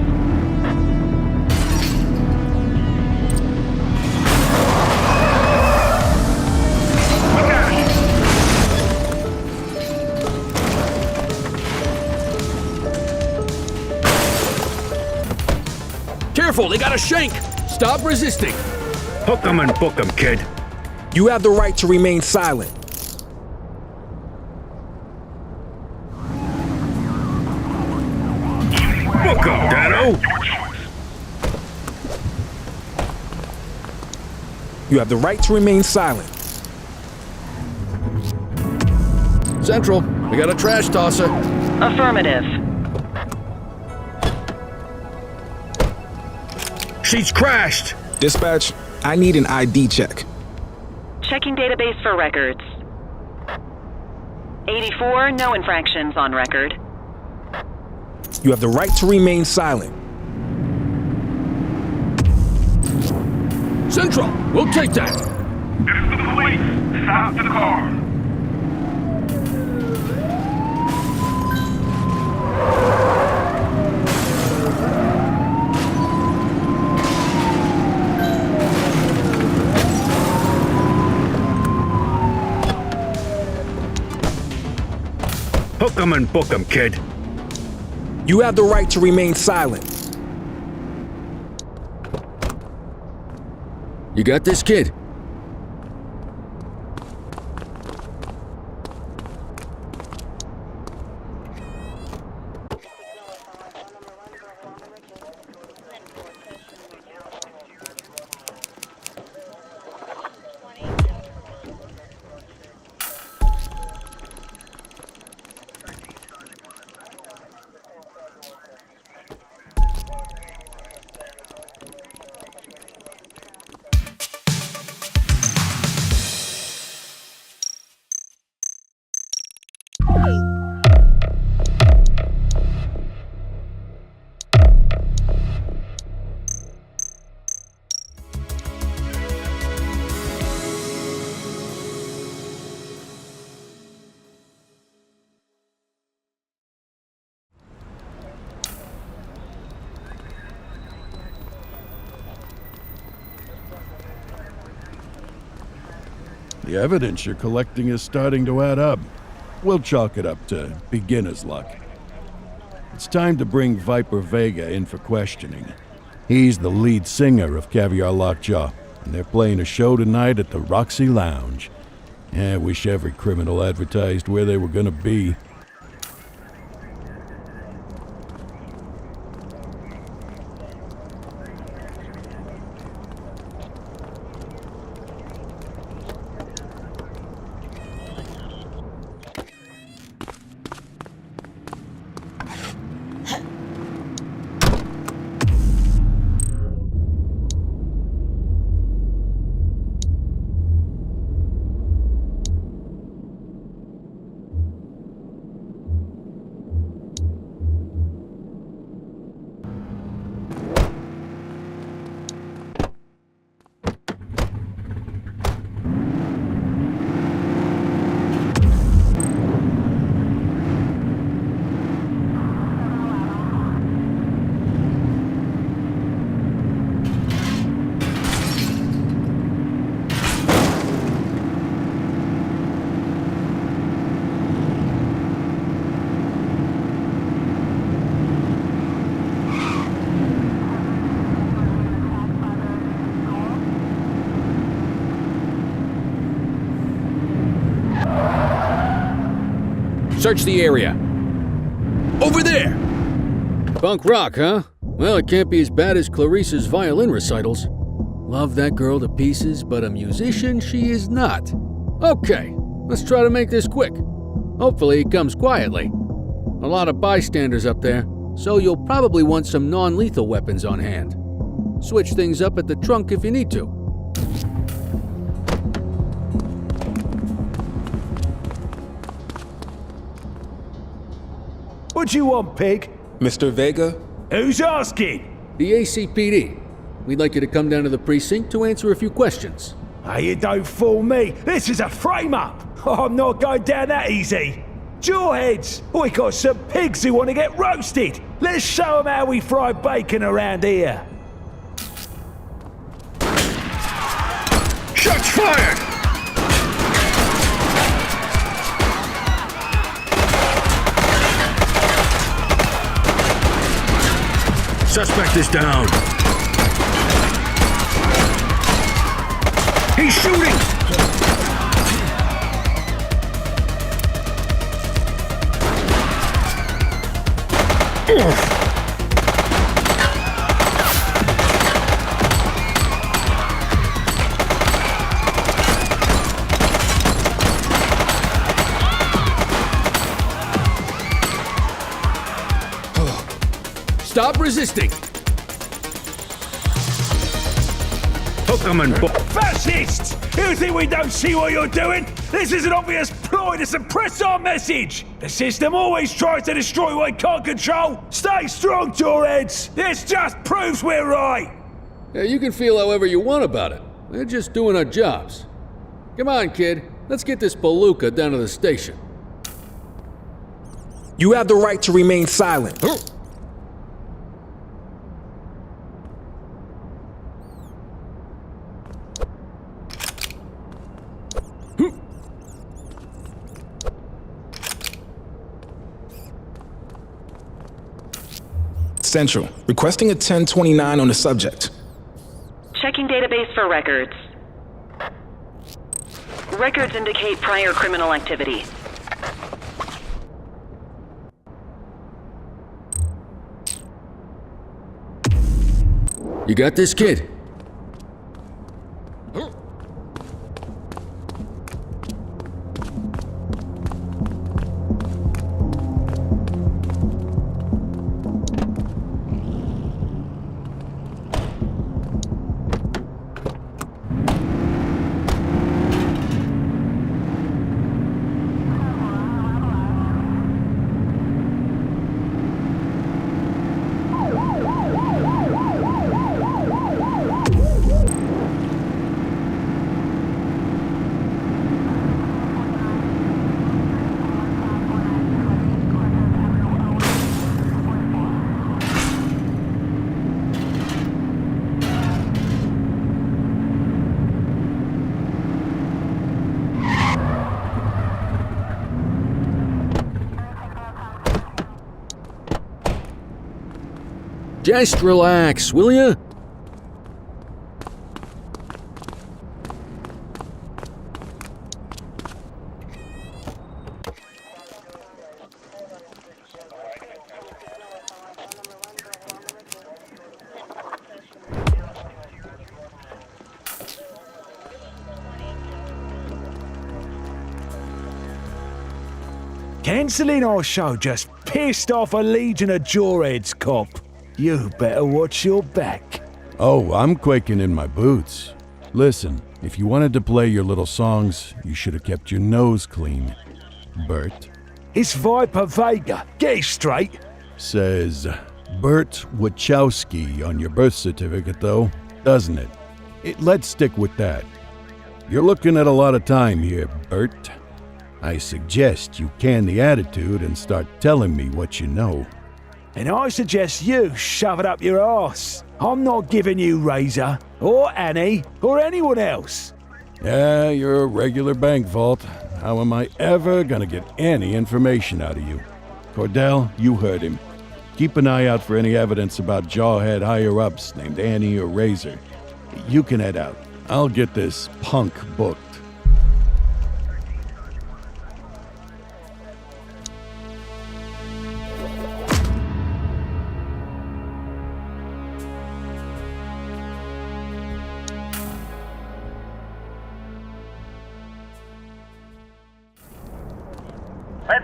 Careful, they got a shank. Stop resisting. Hook 'em and book 'em, kid. You have the right to remain silent. Book 'em, Dano. You have the right to remain silent. Central, we got a trash tosser. Affirmative. She's crashed. Dispatch, I need an ID check. Checking database for records. 84, no infractions on record. You have the right to remain silent. Central, we'll take that. It's the police. Stop the car. Hook 'em and book 'em, kid. You have the right to remain silent. You got this, kid? The evidence you're collecting is starting to add up. We'll chalk it up to beginner's luck. It's time to bring Viper Vega in for questioning. He's the lead singer of Caviar Lockjaw, and they're playing a show tonight at the Roxy Lounge. I wish every criminal advertised where they were gonna be. Search the area. Over there! Punk rock, huh? Well, it can't be as bad as Clarice's violin recitals. Love that girl to pieces, but a musician she is not. Okay, let's try to make this quick. Hopefully it comes quietly. A lot of bystanders up there, so you'll probably want some non-lethal weapons on hand. Switch things up at the trunk if you need to. What do you want, pig? Mr. Vega? Who's asking? The ACPD. We'd like you to come down to the precinct to answer a few questions. Hey, you don't fool me. This is a frame-up. I'm not going down that easy. Jawheads, we got some pigs who want to get roasted. Let's show them how we fry bacon around here. Shots fired! Suspect is down. He's shooting! Stop resisting! Hook 'em and Fascists! You think we don't see what you're doing? This is an obvious ploy to suppress our message! The system always tries to destroy what it can't control! Stay strong, jawheads! This just proves we're right! Yeah, you can feel however you want about it. We're just doing our jobs. Come on, kid. Let's get this palooka down to the station. You have the right to remain silent. Central, requesting a 1029 on the subject. Checking database for records. Records indicate prior criminal activity. You got this, kid? Just relax, will ya? Cancelling our show just pissed off a legion of jawheads, cop. You better watch your back. Oh, I'm quaking in my boots. Listen, if you wanted to play your little songs, you should have kept your nose clean. Bert. It's Viper Vega. Get it straight. Says Bert Wachowski on your birth certificate, though, doesn't it? Let's stick with that. You're looking at a lot of time here, Bert. I suggest you can the attitude and start telling me what you know. And I suggest you shove it up your arse. I'm not giving you Razor, or Annie, or anyone else. Yeah, you're a regular bank vault. How am I ever gonna get any information out of you? Cordell, you heard him. Keep an eye out for any evidence about jawhead higher-ups named Annie or Razor. You can head out. I'll get this punk booked.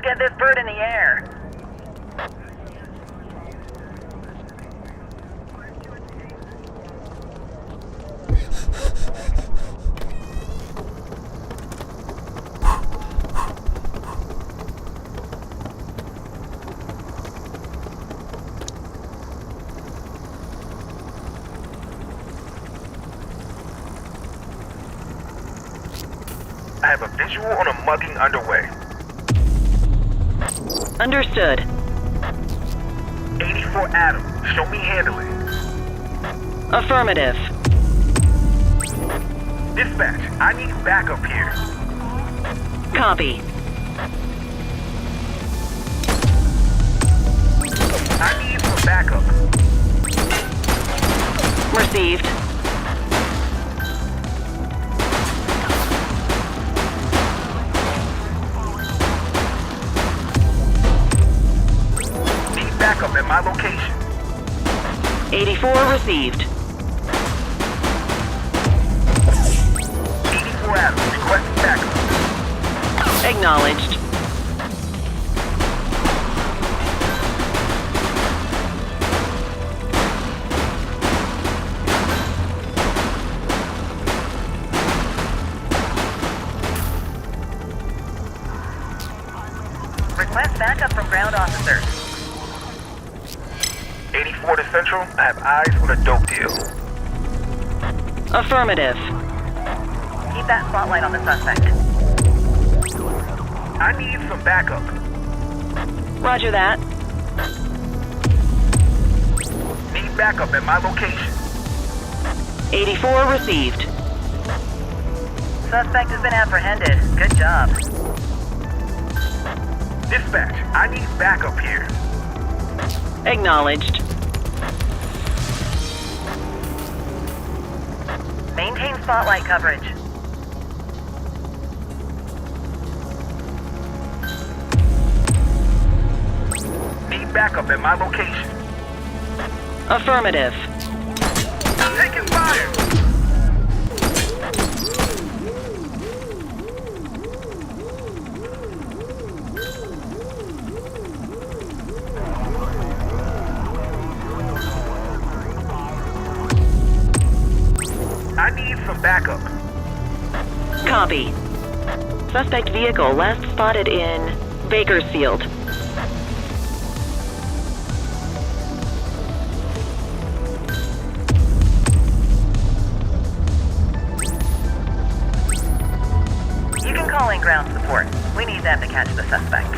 get this bird in the air. I have a visual on a mugging underway. Understood. 84 Adam, show me handling. Affirmative. Dispatch, I need backup here. Copy. I need some backup. Received. Backup at my location. 84 received. 84 Adam, requesting backup. Acknowledged. Request backup from ground officers. 84 to Central, I have eyes on a dope deal. Affirmative. Keep that spotlight on the suspect. I need some backup. Roger that. Need backup at my location. 84 received. Suspect has been apprehended. Good job. Dispatch, I need backup here. Acknowledged. Maintain spotlight coverage. Need backup at my location. Affirmative. Taking fire! I need some backup. Copy. Suspect vehicle last spotted in Bakersfield. You can call in ground support. We need them to catch the suspect.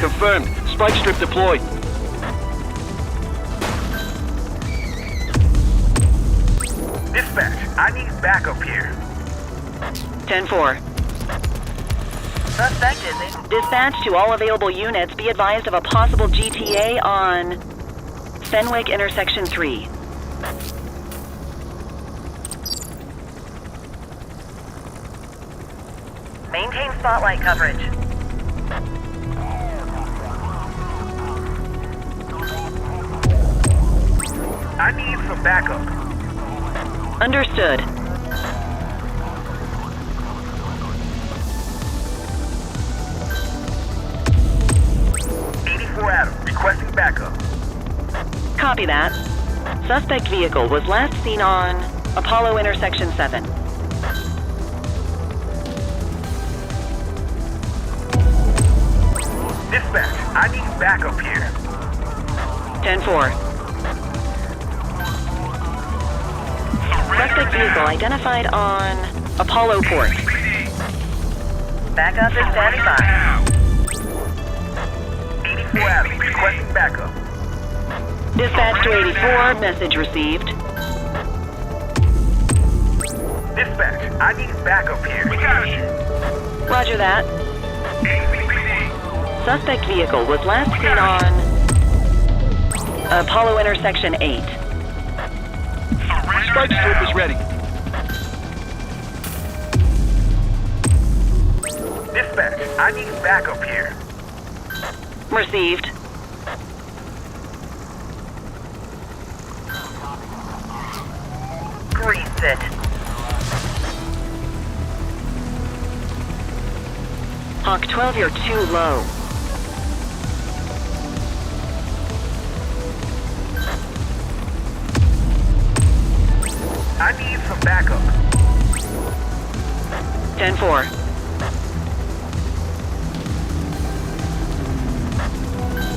Confirmed. Spike strip deployed. Dispatch, I need backup here. 10-4. Suspect is in. Dispatch to all available units. Be advised of a possible GTA on Fenwick Intersection 3. Maintain spotlight coverage. I need some backup. Understood. Adam, requesting backup. Copy that. Suspect vehicle was last seen on Apollo Intersection 7. Dispatch, I need backup here. 10-4. Suspect vehicle identified on Apollo Port. Backup is standing by. 84 Adam, requesting backup. Dispatch to 84, message received. Dispatch, I need backup here. We got you. Roger that. Suspect vehicle was last seen on Apollo Intersection 8. Spike strip is ready. Dispatch, I need backup here. Received. Grease it. Hawk 12, you're too low. I need some backup. 10-4.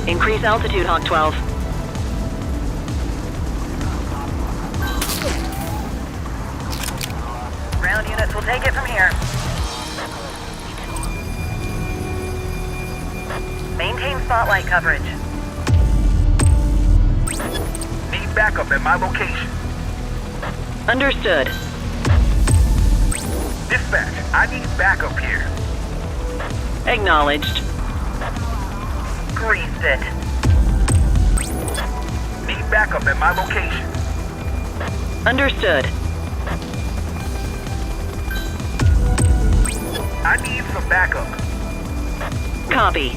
Increase altitude, Hawk 12. Ground units will take it from here. Maintain spotlight coverage. Need backup at my location. Understood. Dispatch, I need backup here. Acknowledged. Greased it. Need backup at my location. Understood. I need some backup. Copy.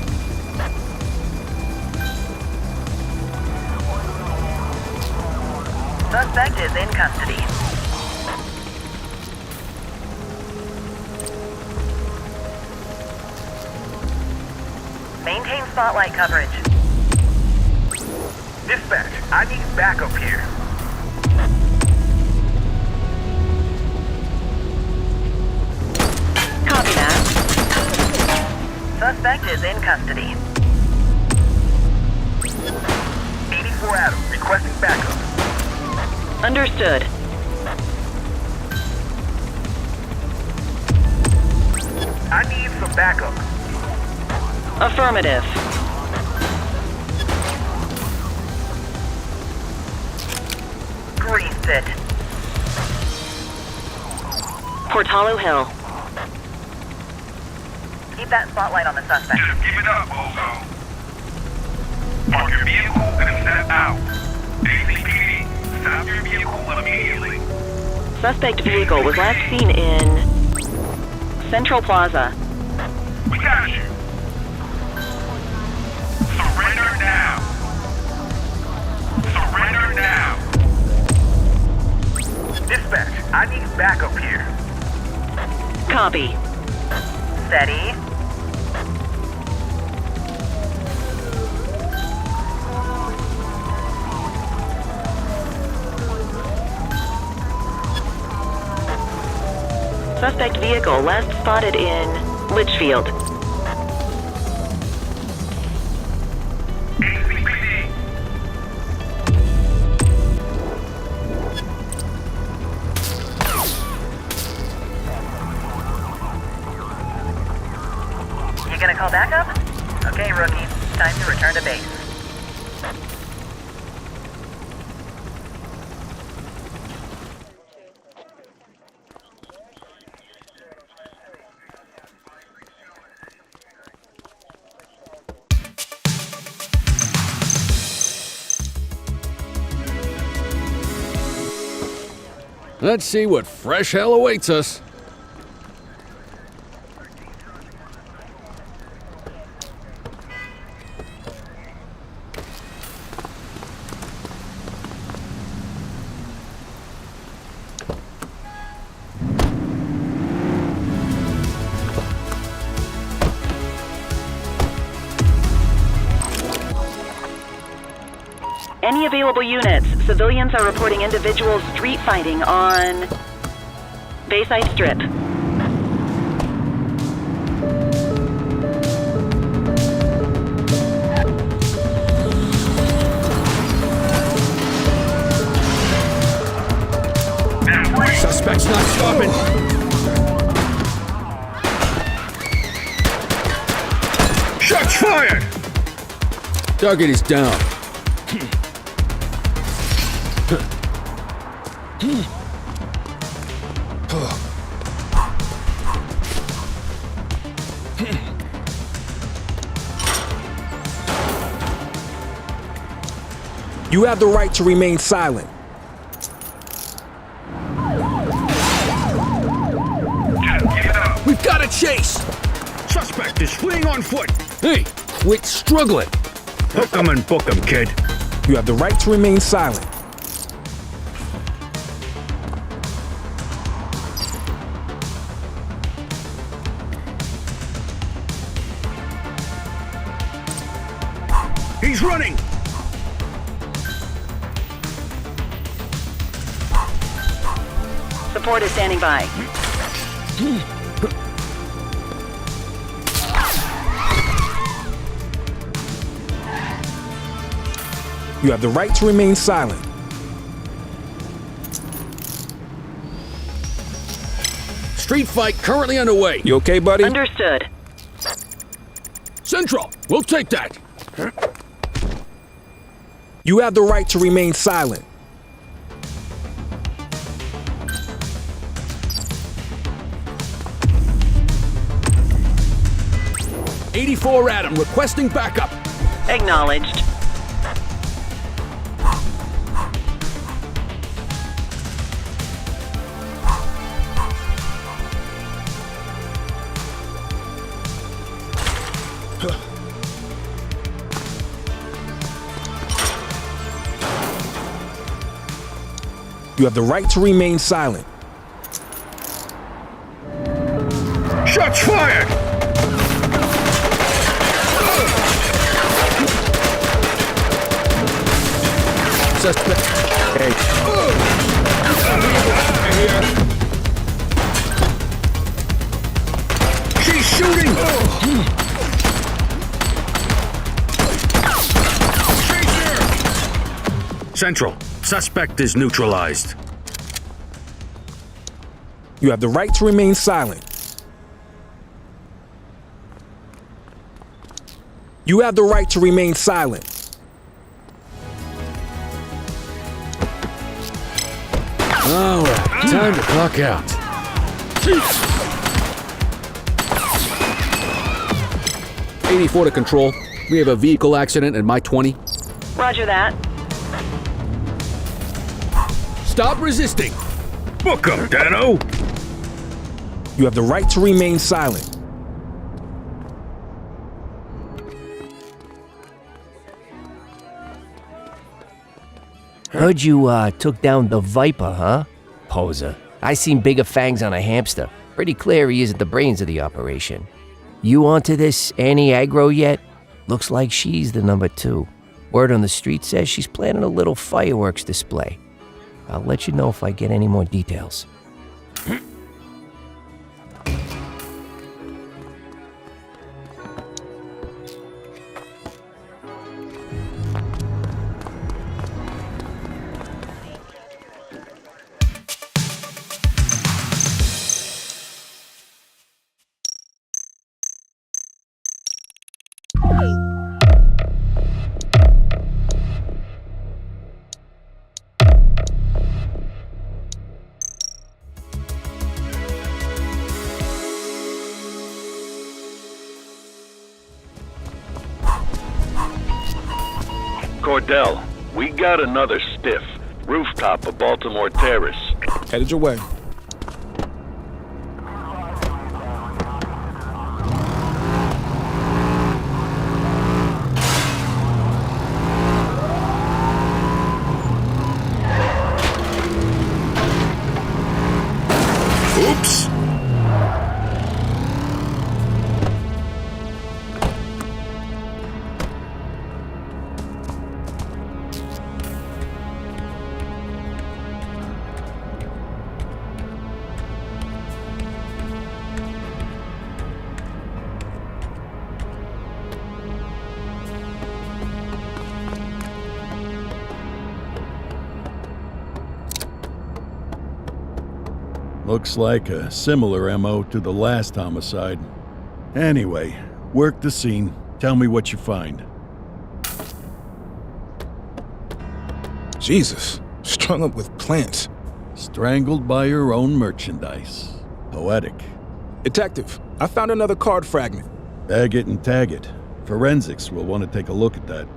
Suspect is in custody. Maintain spotlight coverage. Dispatch, I need backup here. Copy that. Suspect is in custody. 84 Adam, requesting backup. Understood. I need some backup. Affirmative. Greased it. Portalo Hill. Keep that spotlight on the suspect. Just give it up, Bozo. Park your vehicle and step out. ACPD, stop your vehicle immediately. Suspect vehicle was last seen in Central Plaza. We got you. Surrender now. Surrender now. Dispatch, I need backup here. Copy. Steady. Suspect vehicle last spotted in Litchfield. You gonna call backup? Okay, rookie. Time to return to base. Let's see what fresh hell awaits us. Any available units, civilians are reporting individuals street fighting on Bayside Strip. Suspect's not stopping. Shots fired! Target is down. You have the right to remain silent. We've got a chase! Suspect is fleeing on foot! Hey, quit struggling! Hook 'em and book 'em, kid. You have the right to remain silent. He's running! Support is standing by. You have the right to remain silent. Street fight currently underway. You okay, buddy? Understood. Central, we'll take that. You have the right to remain silent. '84 Adam requesting backup. Acknowledged. You have the right to remain silent. Shots fired! Suspect. Hey. She's shooting! Central, suspect is neutralized. You have the right to remain silent. You have the right to remain silent. All right, time to clock out. '84 to control. We have a vehicle accident at my 20. Roger that. Stop resisting. Book up, Dano. You have the right to remain silent. Heard you, took down the Viper, huh? Poser. I seen bigger fangs on a hamster. Pretty clear he isn't the brains of the operation. You onto this Annie Aggro yet? Looks like she's the number 2. Word on the street says she's planning a little fireworks display. I'll let you know if I get any more details. Cordell, we got another stiff. Rooftop of Baltimore Terrace. Headed your way. Oops! Looks like a similar MO to the last homicide. Anyway, work the scene. Tell me what you find. Jesus, strung up with plants. Strangled by your own merchandise. Poetic. Detective, I found another card fragment. Bag it and tag it. Forensics will want to take a look at that.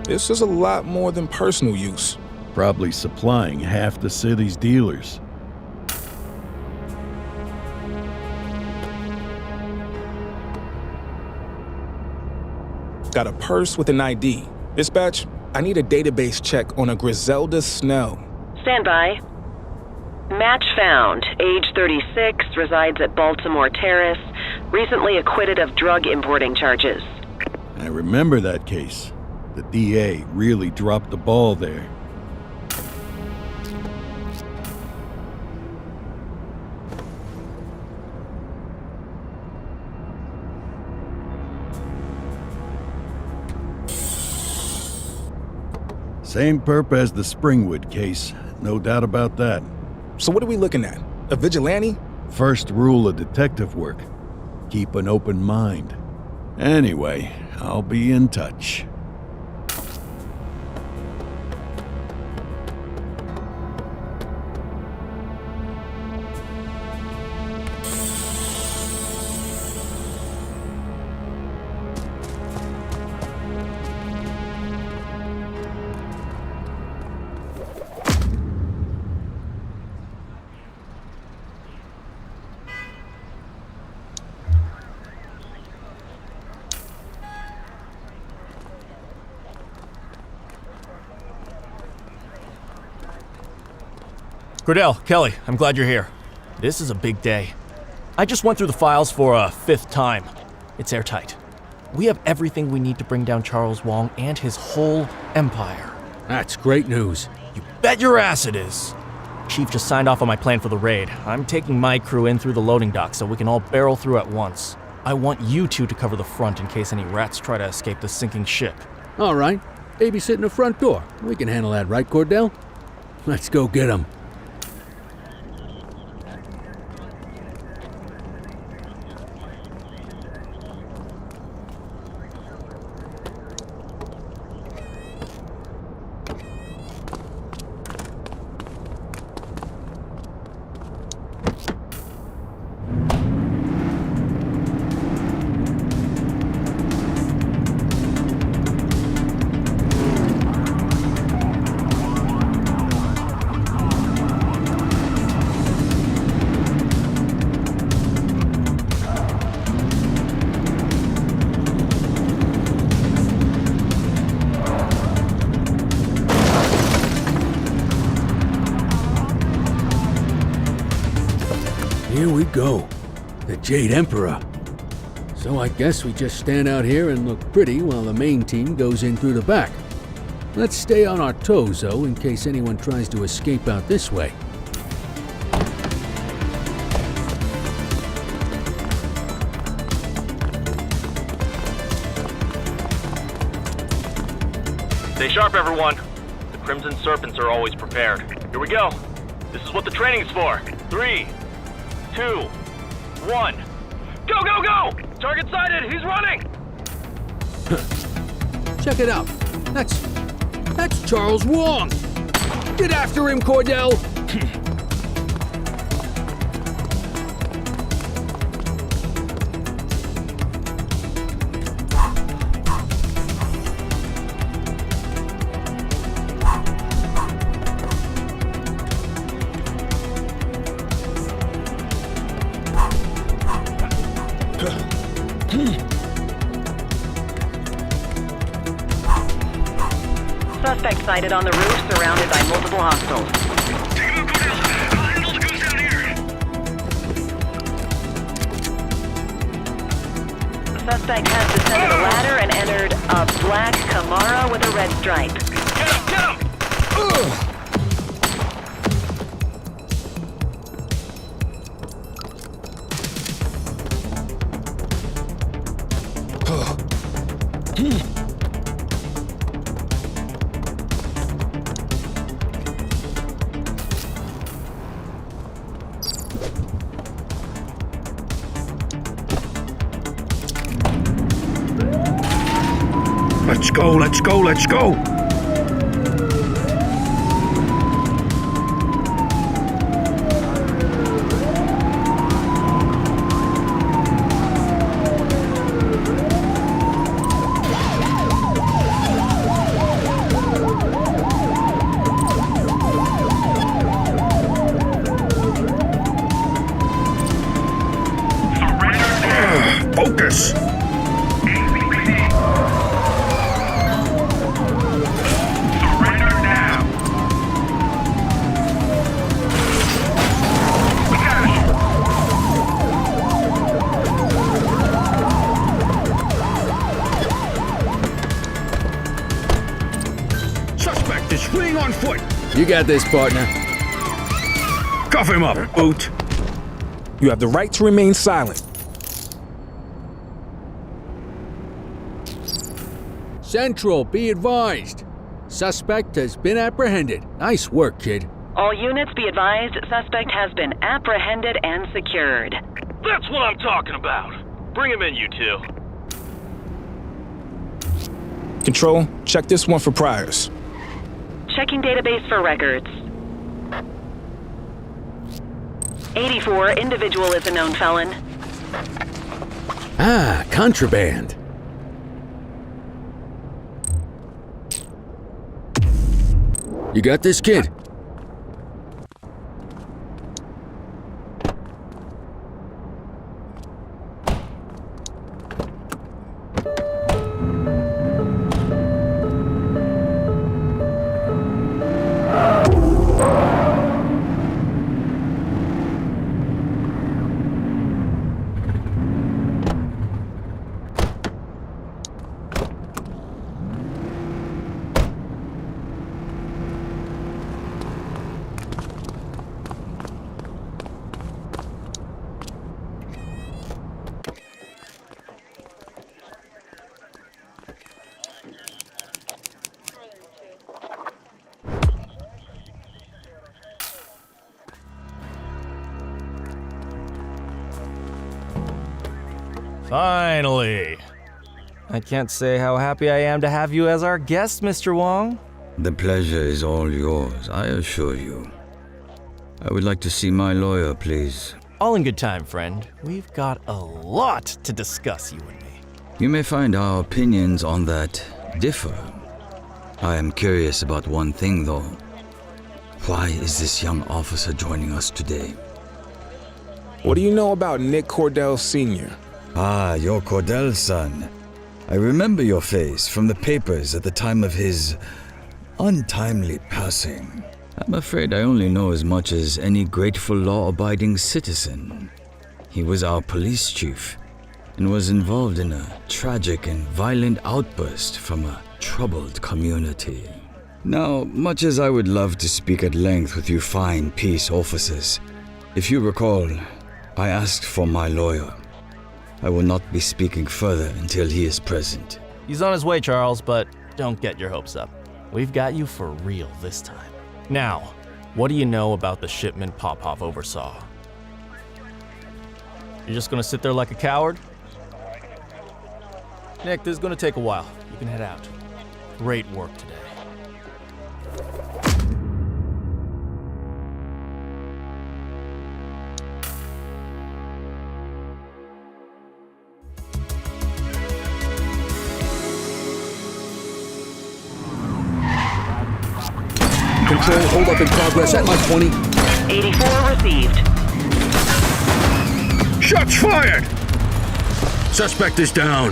This is a lot more than personal use. Probably supplying half the city's dealers. Got a purse with an ID. Dispatch, I need a database check on a Griselda Snell. Stand by. Match found. Age 36, resides at Baltimore Terrace, recently acquitted of drug importing charges. I remember that case. The DA really dropped the ball there. Same perp as the Springwood case, no doubt about that. So what are we looking at? A vigilante? First rule of detective work, keep an open mind. Anyway, I'll be in touch. Cordell, Kelly, I'm glad you're here. This is a big day. I just went through the files for a 5th time. It's airtight. We have everything we need to bring down Charles Wong and his whole empire. That's great news. You bet your ass it is. Chief just signed off on my plan for the raid. I'm taking my crew in through the loading dock so we can all barrel through at once. I want you two to cover the front in case any rats try to escape the sinking ship. All right. Babysitting the front door. We can handle that, right, Cordell? Let's go get him. Here we go. The Jade Emperor. So I guess we just stand out here and look pretty while the main team goes in through the back. Let's stay on our toes, though, in case anyone tries to escape out this way. Stay sharp, everyone. The Crimson Serpents are always prepared. Here we go. This is what the training's for. 3, 2, 1. Go, go, go! Target sighted! He's running! Check it out. That's Charles Wong. Get after him, Cordell. Suspect sighted on the roof, surrounded by multiple hostiles. The suspect has descended a ladder and entered a black Camaro with a red stripe. Get him! Let's go, let's go, let's go! Focus! fleeing on foot. You got this, partner. Cuff him up, Boot. You have the right to remain silent. Central, be advised. Suspect has been apprehended. Nice work, kid. All units be advised, suspect has been apprehended and secured. That's what I'm talking about. Bring him in, you two. Control, check this one for priors. Checking database for records. 84, individual is a known felon. Ah, contraband. You got this, kid? Finally! I can't say how happy I am to have you as our guest, Mr. Wong. The pleasure is all yours, I assure you. I would like to see my lawyer, please. All in good time, friend. We've got a lot to discuss, you and me. You may find our opinions on that differ. I am curious about one thing, though. Why is this young officer joining us today? What do you know about Nik Kordelл Sr.? Ah, your Kordel's son. I remember your face from the papers at the time of his untimely passing. I'm afraid I only know as much as any grateful law-abiding citizen. He was our police chief and was involved in a tragic and violent outburst from a troubled community. Now, much as I would love to speak at length with you fine peace officers, if you recall, I asked for my lawyer. I will not be speaking further until he is present. He's on his way, Charles, but don't get your hopes up. We've got you for real this time. Now, what do you know about the shipment Popov oversaw? You're just gonna sit there like a coward? Nick, this is gonna take a while. You can head out. Great work today. Control, hold up in progress at my 20. 84 received. Shots fired! Suspect is down.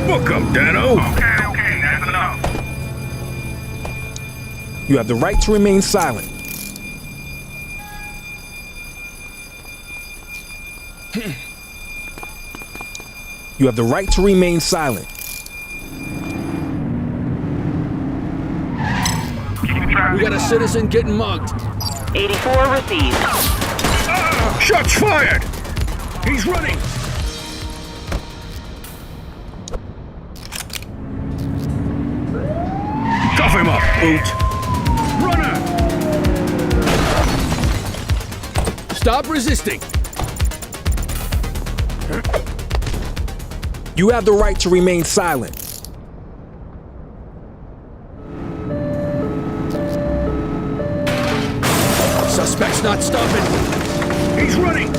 Book up, Dano. Okay, that's enough. You have the right to remain silent. You have the right to remain silent. We got a citizen getting mugged. 84 received. Shots fired! He's running! Cuff him up, Boot! Runner! Stop resisting! You have the right to remain silent. Suspect's not stopping. He's running!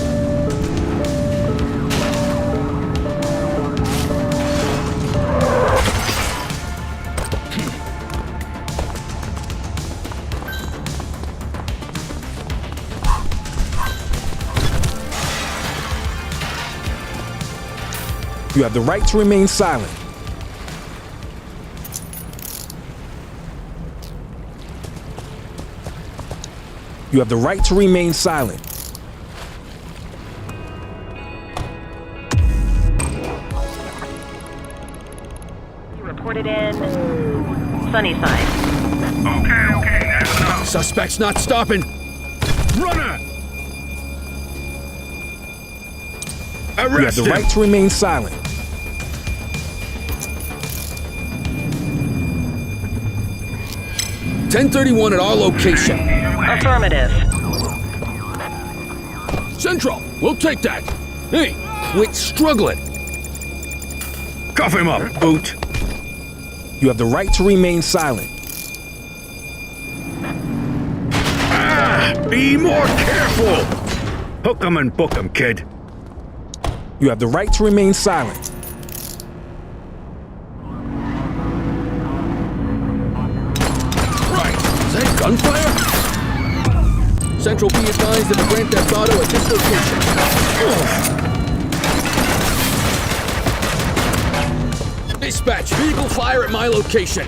You have the right to remain silent. You have the right to remain silent. reported in Sunnyside. Okay, that's enough. Suspect's not stopping. Runner! You have Arrest the him! right to remain silent. .1031 at our location. Affirmative. Central, we'll take that. Hey, quit struggling. Cuff him up, Boot. You have the right to remain silent. Be more careful! Hook 'em and book 'em, kid. You have the right to remain silent. Right, is that gunfire? Central, be advised of a Grand Theft Auto at this location. Dispatch, vehicle fire at my location.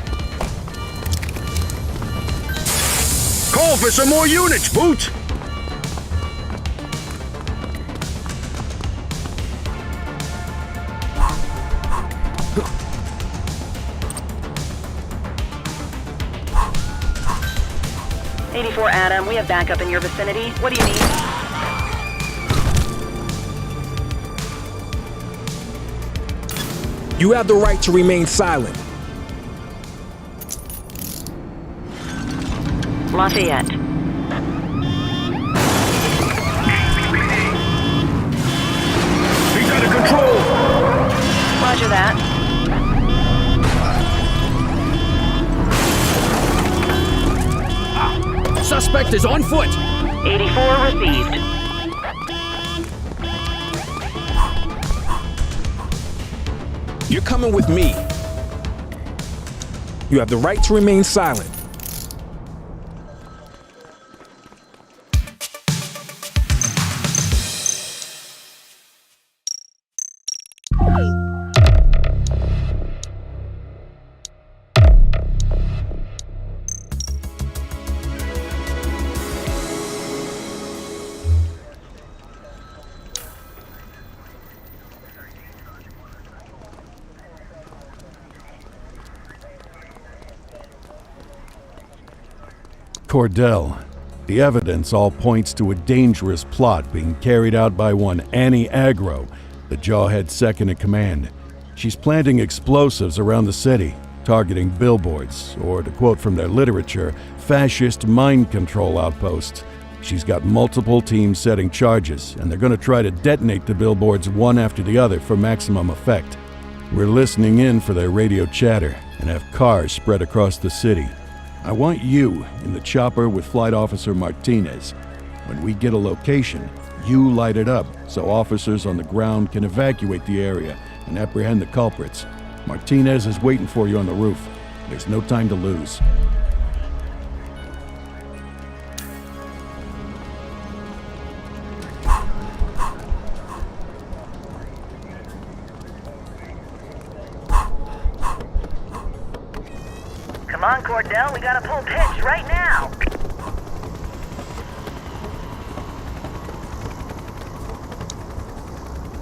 Call for some more units, Boot! Adam, we have backup in your vicinity. What do you need? You have the right to remain silent. Lafayette. He's out of control! Roger that. Suspect is on foot. 84 received. You're coming with me. You have the right to remain silent. Cordell. The evidence all points to a dangerous plot being carried out by one Annie Agro, the Jawhead second in command. She's planting explosives around the city, targeting billboards, or to quote from their literature, fascist mind control outposts. She's got multiple teams setting charges, and they're going to try to detonate the billboards one after the other for maximum effect. We're listening in for their radio chatter and have cars spread across the city. I want you in the chopper with Flight Officer Martinez. When we get a location, you light it up so officers on the ground can evacuate the area and apprehend the culprits. Martinez is waiting for you on the roof. There's no time to lose. Come on, Cordell, we gotta pull pitch right now.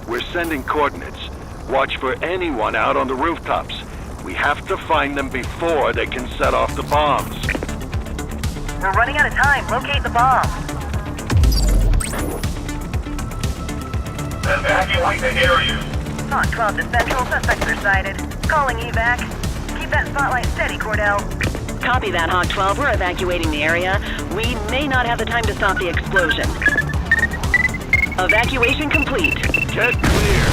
We're sending coordinates. Watch for anyone out on the rooftops. We have to find them before they can set off the bombs. We're running out of time. Locate the bomb. Evacuate the area. Hawk 12 to Central. Suspects are sighted. Calling evac. Keep that spotlight steady, Cordell. Copy that, Hawk 12. We're evacuating the area. We may not have the time to stop the explosion. Evacuation complete. Get clear.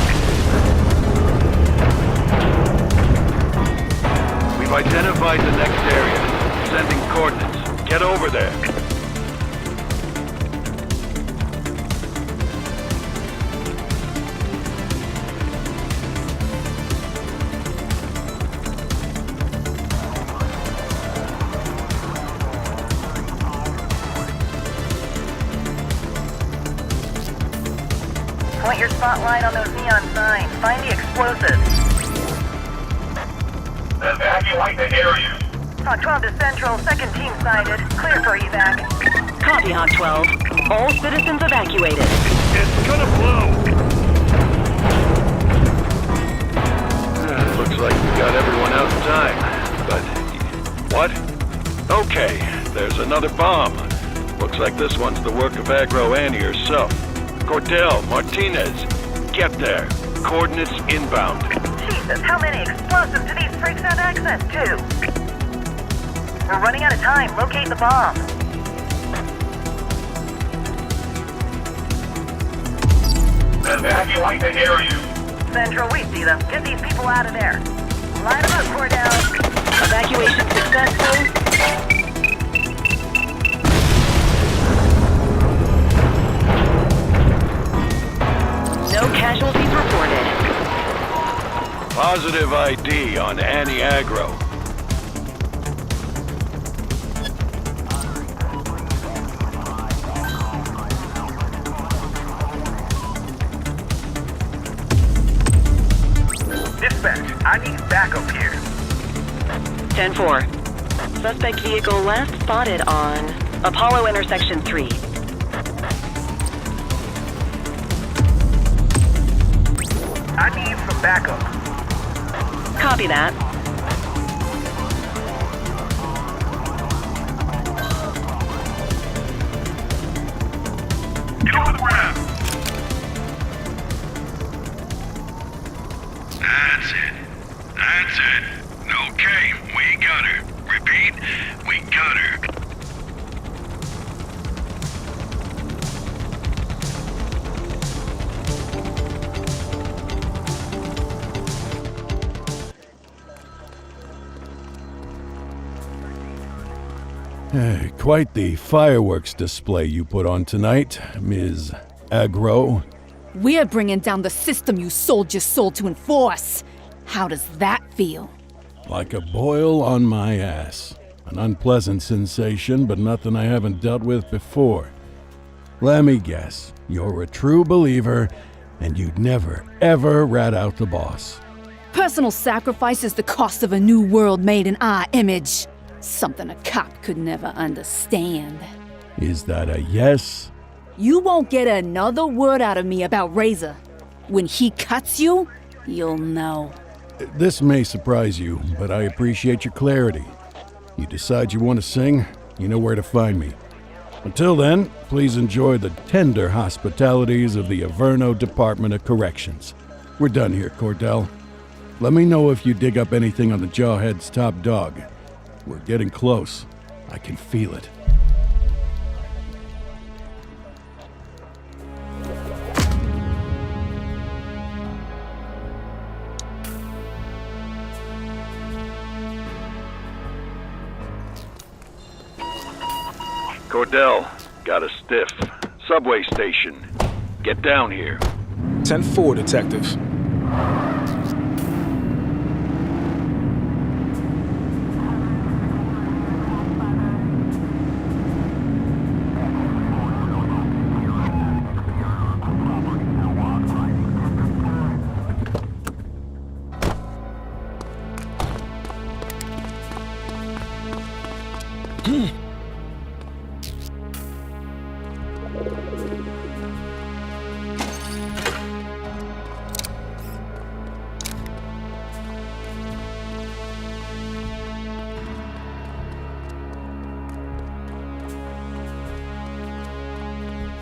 We've identified the next area. Sending coordinates. Get over there. Point your spotlight on those neon signs. Find the explosives. Evacuate the area. Hawk 12 to Central. Second team sighted. Clear for evac. Copy, Hawk 12. All citizens evacuated. It's gonna blow. Looks like we got everyone out in time. another bomb. Looks like this one's the work of Aggro Annie herself. Cordell, Martinez, get there. Coordinates inbound. Jesus, how many explosives do these freaks have access to? We're running out of time. Locate the bomb. Evacuate the area. Central, we see them. Get these people out of there. Line them up, Cordell. Evacuation successful. No casualties reported. Positive ID on Annie Aggro. Dispatch, I need backup here. 10-4. Suspect vehicle last spotted on Apollo intersection 3. I need some backup. Copy that. Get on the ground. That's it. That's it. Okay, we got her. Repeat, we got her. Quite the fireworks display you put on tonight, Ms. Aggro. We're bringing down the system you sold your soul to enforce. How does that feel? Like a boil on my ass. An unpleasant sensation, but nothing I haven't dealt with before. Let me guess, you're a true believer, and you'd never, ever rat out the boss. Personal sacrifice is the cost of a new world made in our image. Something a cop could never understand. Is that a yes? You won't get another word out of me about Razor. When he cuts you, you'll know. This may surprise you, but I appreciate your clarity. You decide you want to sing, you know where to find me. Until then, please enjoy the tender hospitalities of the Averno Department of Corrections. We're done here, Cordell. Let me know if you dig up anything on the Jawhead's top dog. We're getting close. I can feel it. Cordell, got a stiff. Subway station. Get down here. 10-4, detective.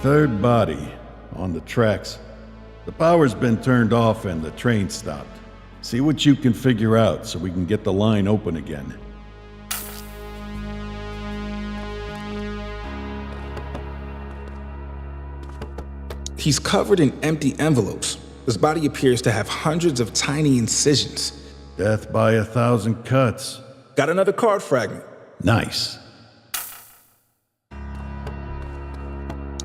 Third body on the tracks. The power's been turned off and the train stopped. See what you can figure out so we can get the line open again. He's covered in empty envelopes. His body appears to have hundreds of tiny incisions. Death by 1,000 cuts. Got another card fragment. Nice.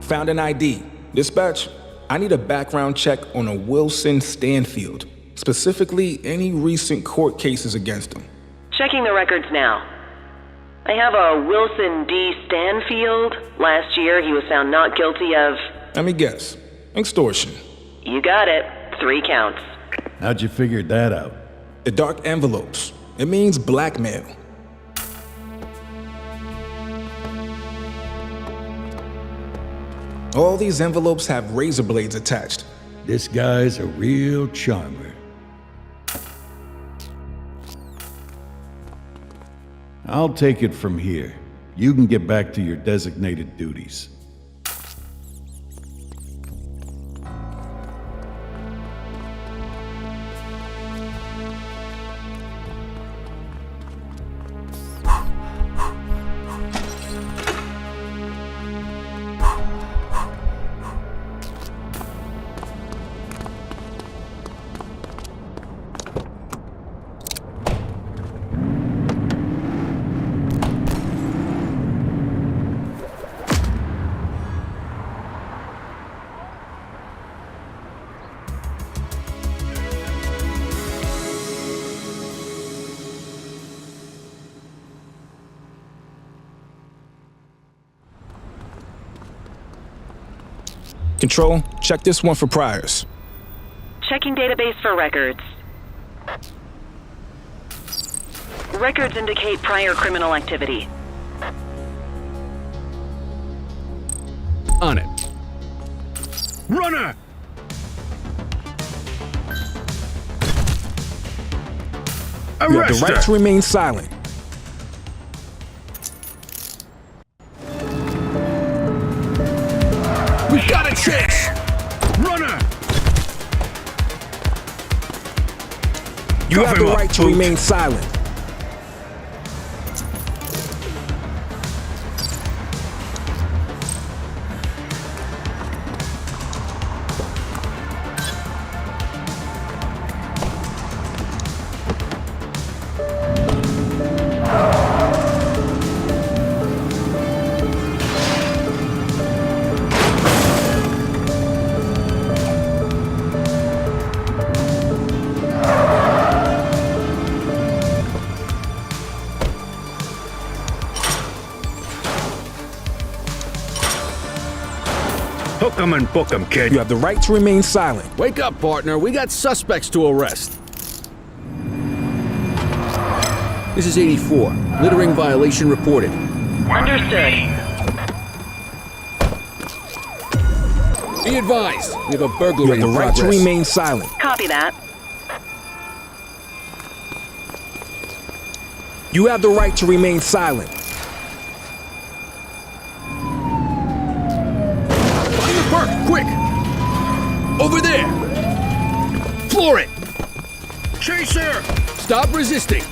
Found an ID. Dispatch, I need a background check on a Wilson Stanfield. Specifically, any recent court cases against him. Checking the records now. I have a Wilson D. Stanfield. Last year, he was found not guilty of... Let me guess. Extortion. You got it. 3 counts. How'd you figure that out? The dark envelopes. It means blackmail. All these envelopes have razor blades attached. This guy's a real charmer. I'll take it from here. You can get back to your designated duties. Control, check this one for priors. Checking database for records. Records indicate prior criminal activity. On it. Runner! You have the right to remain silent. We got a chase! Runner! You have the right to remain silent. Hook 'em and book 'em, kid. You have the right to remain silent. Wake up, partner. We got suspects to arrest. This is 84. Littering violation reported. Understood. Be advised, we have a burglary You have the in right to progress. remain silent. Copy that. You have the right to remain silent. Find the perk, quick! Over there! Floor it! Chaser! Stop resisting!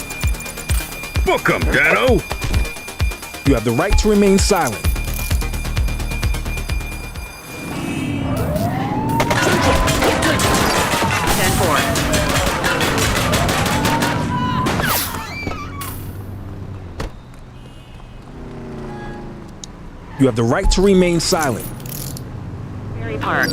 Book 'em, Dano! You have the right to remain silent. You have the right to remain silent. Mary Park.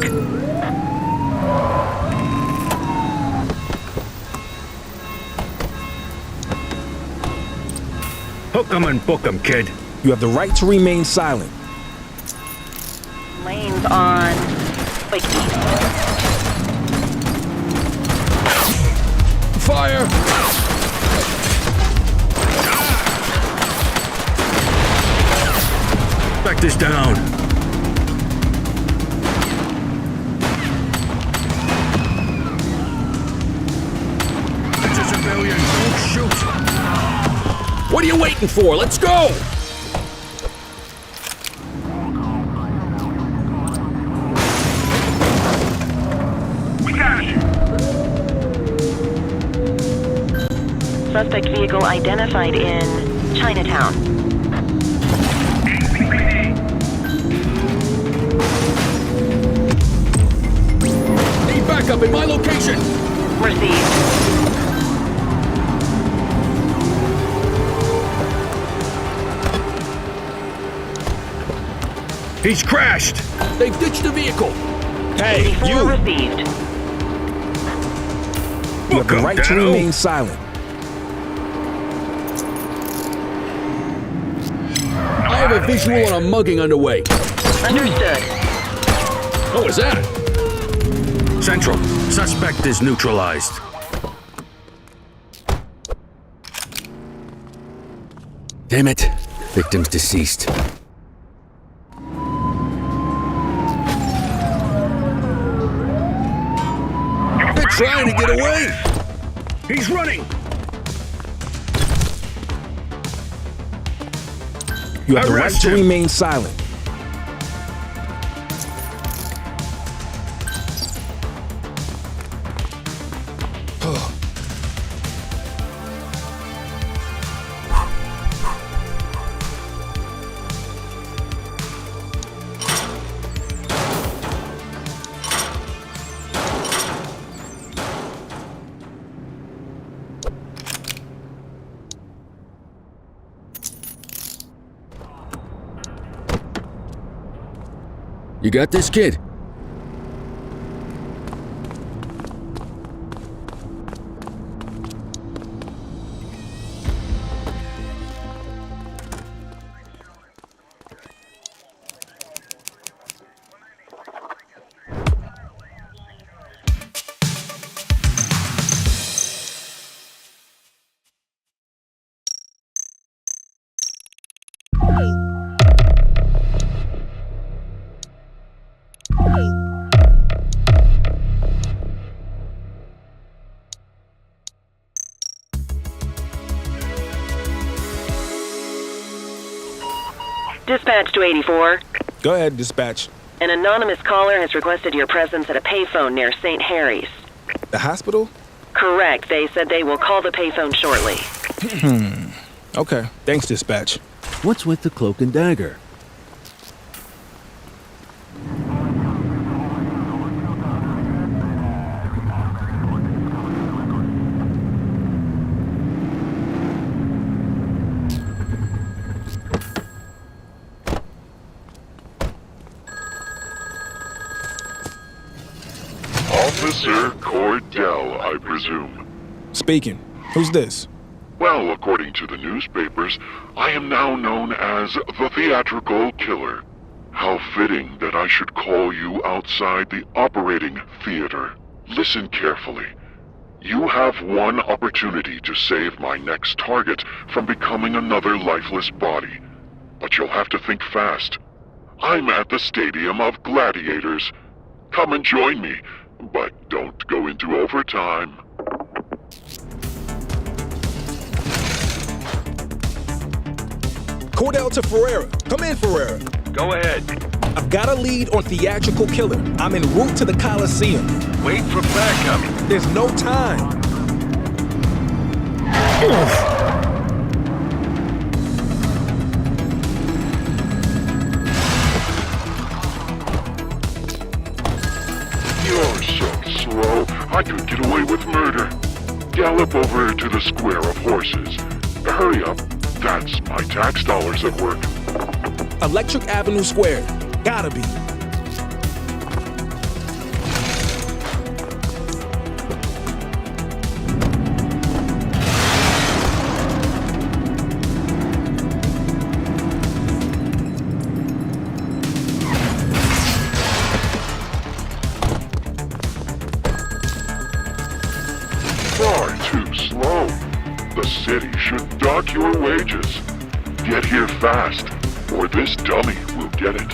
Hook 'em and book 'em, kid. You have the right to remain silent. Lanes on. Wait. Fire! Back this down. It's a civilian. Don't shoot. What are you waiting for? Let's go! We got you. Suspect vehicle identified in Chinatown. Need backup in my location! Received. He's crashed. They've ditched the vehicle. Hey, you! Received. You have the right to remain silent. I have a visual on a mugging underway. Understood. What was that? Central. Suspect is neutralized. Damn it. Victim's deceased. They're trying to get away! He's You have the right Arrest to him. remain silent. You got this, kid? Dispatch to 84. Go ahead, dispatch. An anonymous caller has requested your presence at a payphone near St. Harry's. The hospital? Correct. They said they will call the payphone shortly. Okay, thanks, dispatch. What's with the cloak and dagger? Officer Cordell, I presume. Speaking. Who's this? Well, according to the newspapers, I am now known as the theatrical killer. How fitting that I should call you outside the operating theater. Listen carefully. You have one opportunity to save my next target from becoming another lifeless body. But you'll have to think fast. I'm at the Stadium of Gladiators. Come and join me, but don't go into overtime. Cordell to Ferreira. Come in, Ferreira. Go ahead. I've got a lead on theatrical killer. I'm en route to the Coliseum. Wait for backup. There's no time. You're so slow, I could get away with murder. Gallop over to the square of horses. Hurry up. That's my tax dollars at work. Electric Avenue Square. Gotta be. Far too slow. The city should dock your wages. Get here fast, or this dummy will get it.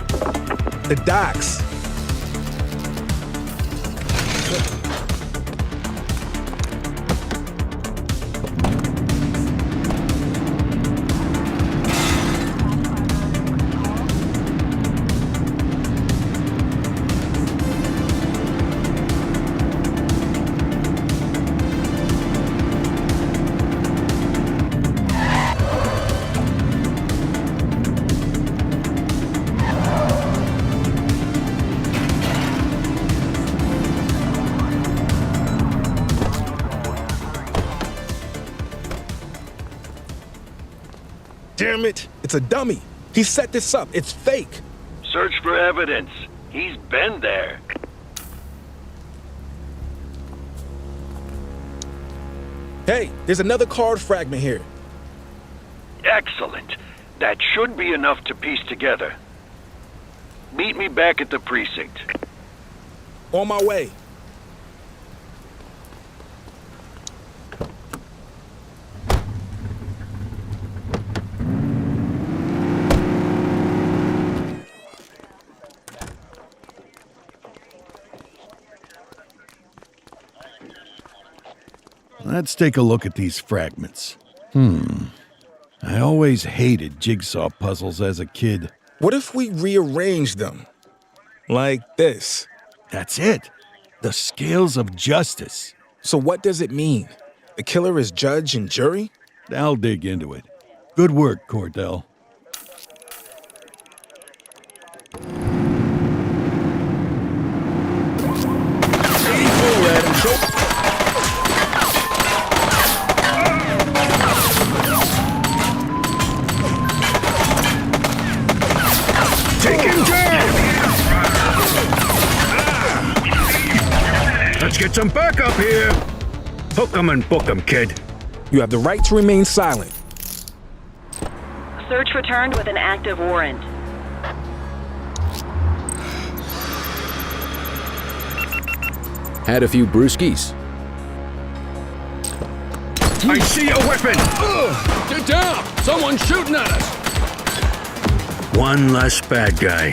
The docks. Damn it! It's a dummy. He set this up. It's fake. Search for evidence. He's been there. Hey, there's another card fragment here. Excellent. That should be enough to piece together. Meet me back at the precinct. On my way. Let's take a look at these fragments. I always hated jigsaw puzzles as a kid. What if we rearrange them? Like this. That's it. The scales of justice. So what does it mean? The killer is judge and jury? I'll dig into it. Good work, Cordell. Take him down! Let's get some backup here. Hook 'em and book 'em, kid. You have the right to remain silent. Search returned with an active warrant. Had a few brewskis. I see a weapon! Get down! Someone's shooting at us! One less bad guy.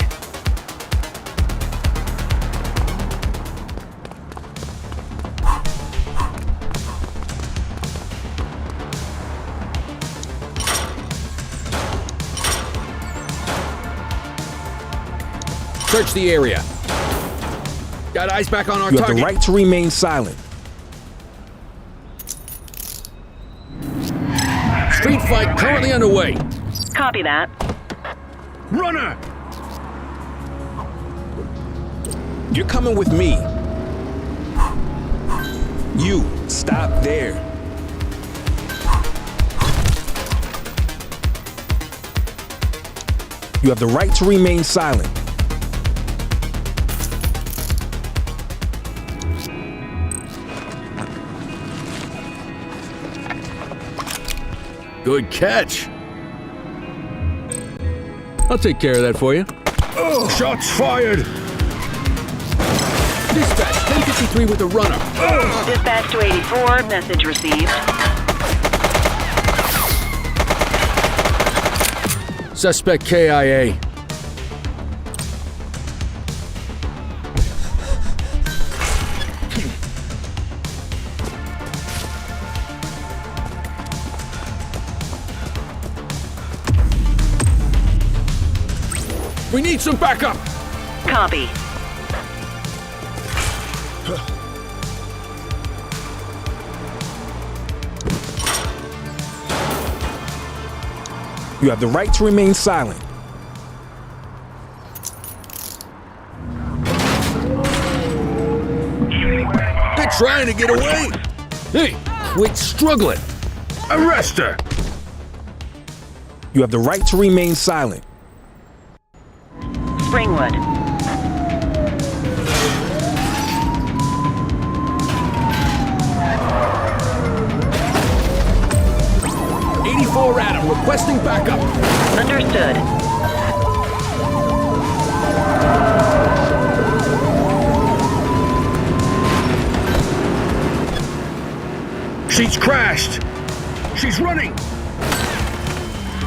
Search the area. Got eyes back on our You target. have the right to remain silent. Street fight currently underway. Copy that. Runner! You're coming with me. You, stop there. You have the right to remain silent. Good catch. I'll take care of that for you. Oh, shots fired! Dispatch, 1053 with the runner. Dispatch to 84, message received. Suspect KIA. We need some backup! Copy. You have the right to remain silent. They're trying to get away! Hey, quit struggling! Arrest her! You have the right to remain silent. Springwood. Adam, requesting backup. Understood. She's crashed. She's running.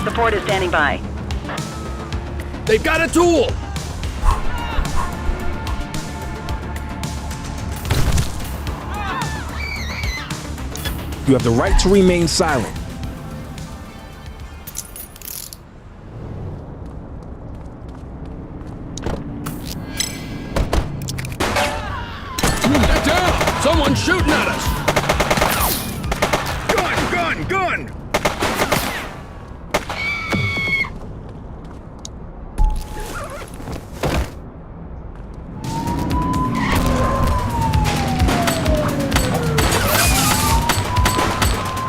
Support is standing by. They've got a tool. You have the right to remain silent. Get down! Someone's shooting at us! Gun!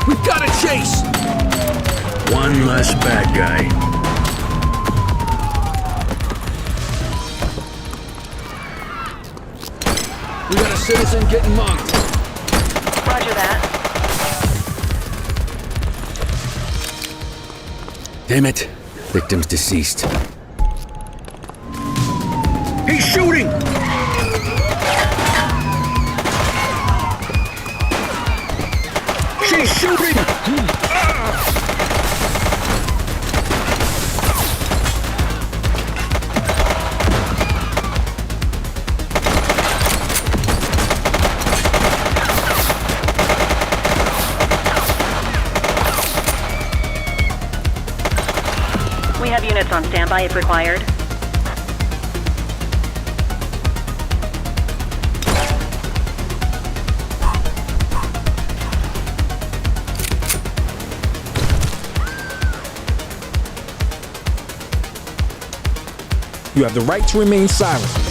We've got to chase! One less bad guy. We got a citizen getting mugged. Roger that. Damn it. Victim's deceased. He's shooting! She's shooting! On standby if required. You have the right to remain silent.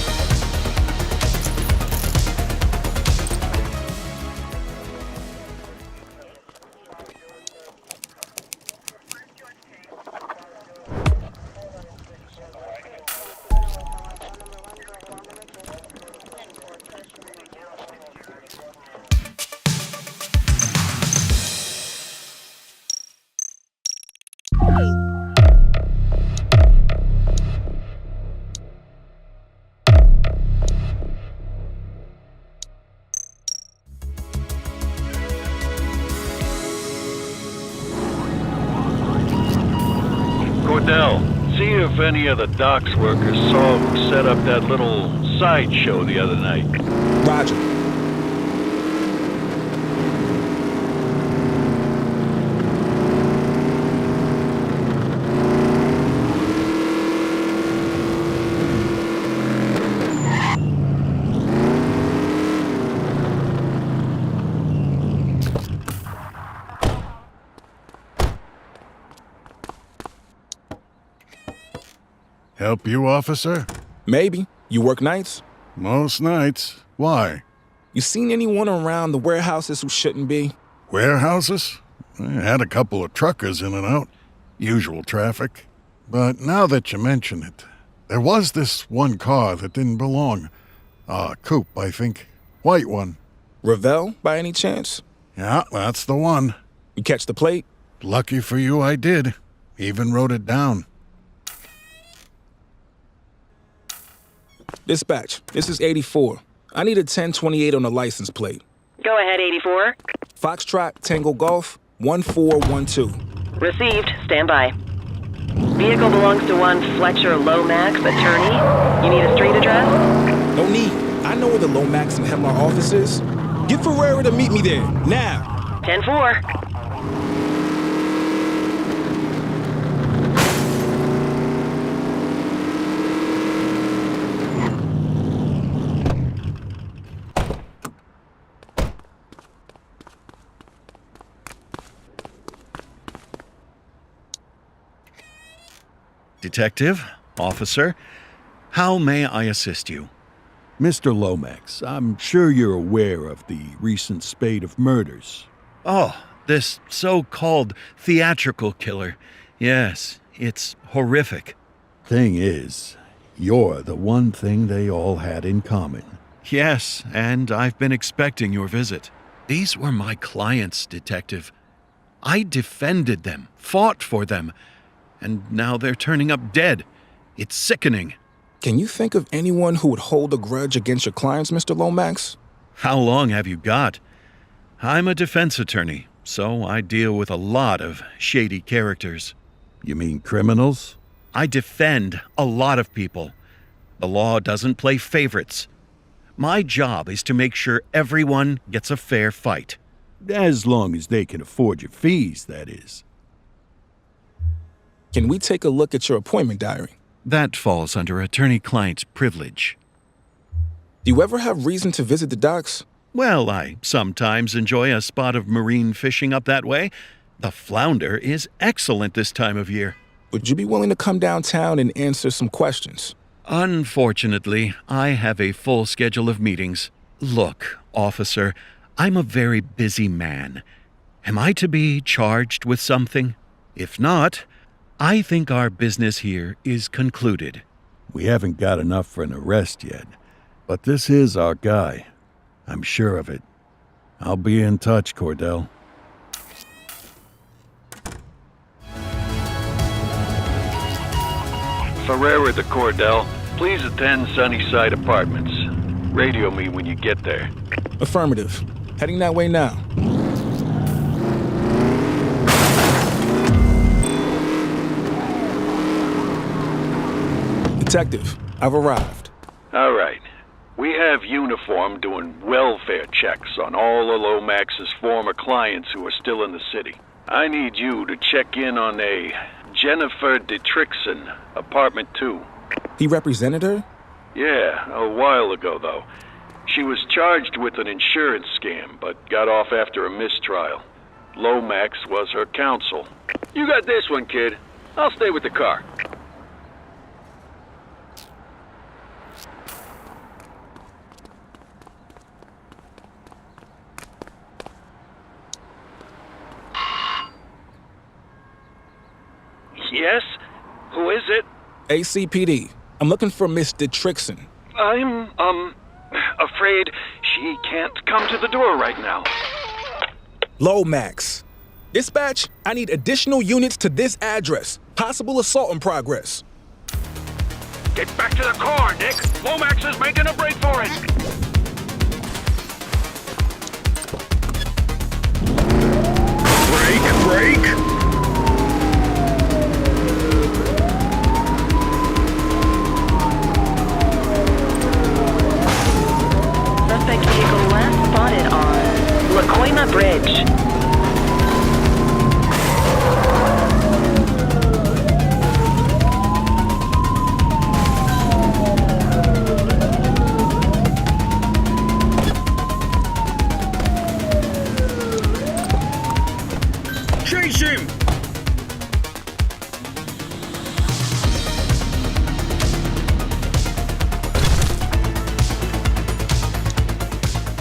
Cordell, see if any of the docks workers saw who set up that little sideshow the other night. Roger. Help you, officer? Maybe. You work nights? Most nights. Why? You seen anyone around the warehouses who shouldn't be? Warehouses? I had a couple of truckers in and out. Usual traffic. But now that you mention it, there was this one car that didn't belong. Coupe, I think. White one. Ravel, by any chance? Yeah, that's the one. You catch the plate? Lucky for you, I did. Even wrote it down. Dispatch, this is 84. I need a 1028 on the license plate. Go ahead, 84. Foxtrot, Tango Golf, 1412. Received. Stand by. Vehicle belongs to one Fletcher Lomax, attorney. You need a street address? No need. I know where the Lomax and Hemlar office is. Get Ferreira to meet me there, now. 10-4. Detective, officer, how may I assist you? Mr. Lomax, I'm sure you're aware of the recent spate of murders. Oh, this so-called theatrical killer. Yes, it's horrific. Thing is, you're the one thing they all had in common. Yes, and I've been expecting your visit. These were my clients, Detective. I defended them, fought for them, and now they're turning up dead. It's sickening. Can you think of anyone who would hold a grudge against your clients, Mr. Lomax? How long have you got? I'm a defense attorney, so I deal with a lot of shady characters. You mean criminals? I defend a lot of people. The law doesn't play favorites. My job is to make sure everyone gets a fair fight. As long as they can afford your fees, that is. Can we take a look at your appointment diary? That falls under attorney-client privilege. Do you ever have reason to visit the docks? Well, I sometimes enjoy a spot of marine fishing up that way. The flounder is excellent this time of year. Would you be willing to come downtown and answer some questions? Unfortunately, I have a full schedule of meetings. Look, officer, I'm a very busy man. Am I to be charged with something? If not, I think our business here is concluded. We haven't got enough for an arrest yet, but this is our guy. I'm sure of it. I'll be in touch, Cordell. Ferreira to Cordell, please attend Sunnyside Apartments. Radio me when you get there. Affirmative. Heading that way now. Detective, I've arrived. All right. We have Uniform doing welfare checks on all of Lomax's former clients who are still in the city. I need you to check in on a Jennifer Dietrichson, apartment 2. He represented her? Yeah, a while ago, though. She was charged with an insurance scam, but got off after a mistrial. Lomax was her counsel. You got this one, kid. I'll stay with the car. Yes? Who is it? ACPD. I'm looking for Miss Dietrichson. I'm, afraid she can't come to the door right now. Lomax. Dispatch, I need additional units to this address. Possible assault in progress. Get back to the car, Nick! Lomax is making a break for it! Break! Suspect vehicle last spotted on Lacoima Bridge. Chase him!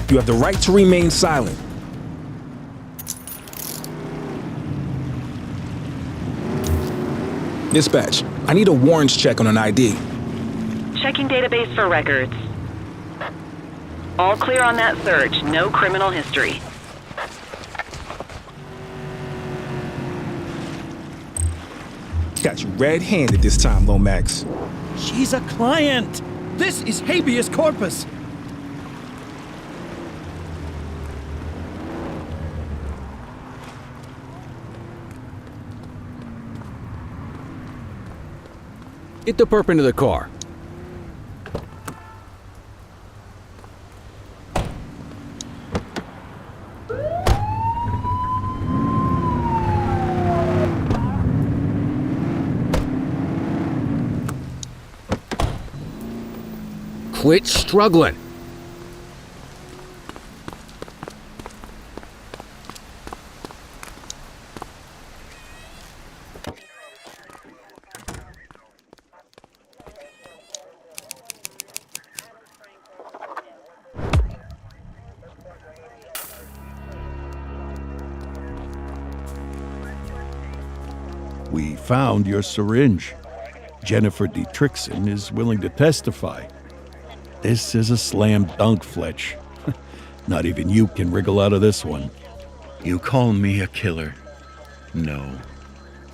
You have the right to remain silent. Dispatch, I need a warrants check on an ID. Checking database for records. All clear on that search. No criminal history. Got you red-handed this time, Lomax. She's a client. This is habeas corpus. Get the perp into the car. Quit struggling. We found your syringe. Jennifer Dietrichson is willing to testify. This is a slam dunk, Fletch. Not even you can wriggle out of this one. You call me a killer? No.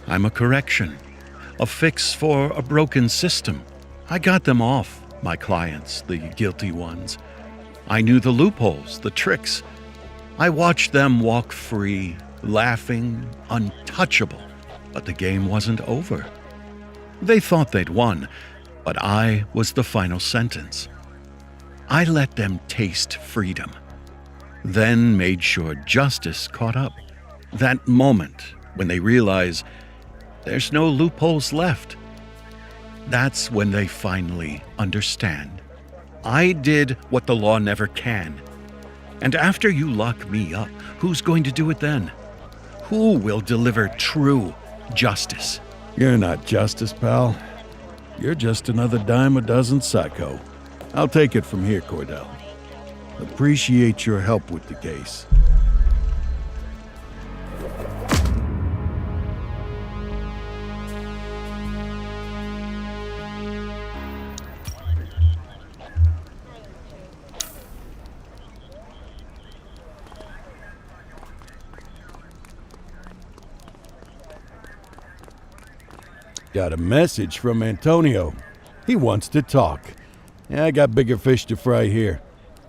I'm a correction. A fix for a broken system. I got them off, my clients, the guilty ones. I knew the loopholes, the tricks. I watched them walk free, laughing, untouchable. But the game wasn't over. They thought they'd won, but I was the final sentence. I let them taste freedom, then made sure justice caught up. That moment when they realize there's no loopholes left, that's when they finally understand. I did what the law never can. And after you lock me up, who's going to do it then? Who will deliver true justice? You're not justice, pal. You're just another dime a dozen psycho. I'll take it from here, Cordell. Appreciate your help with the case. Got a message from Antonio. He wants to talk. Yeah, I got bigger fish to fry here.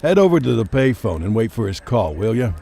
Head over to the payphone and wait for his call, will ya?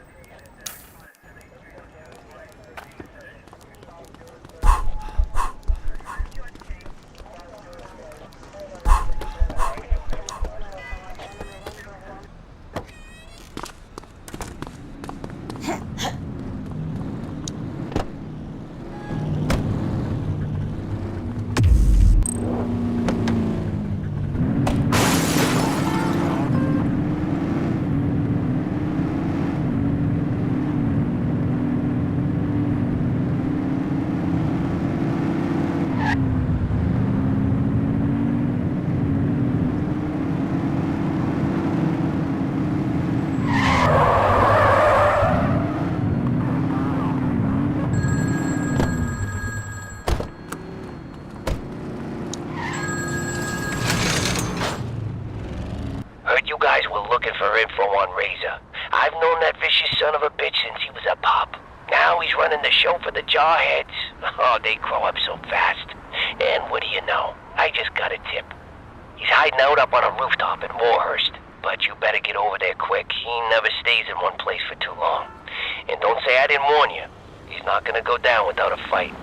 bitch since he was a pup. Now he's running the show for the Jarheads. Oh, they grow up so fast. And what do you know? I just got a tip. He's hiding out up on a rooftop in Warhurst. But you better get over there quick. He never stays in one place for too long. And don't say I didn't warn you. He's not gonna go down without a fight.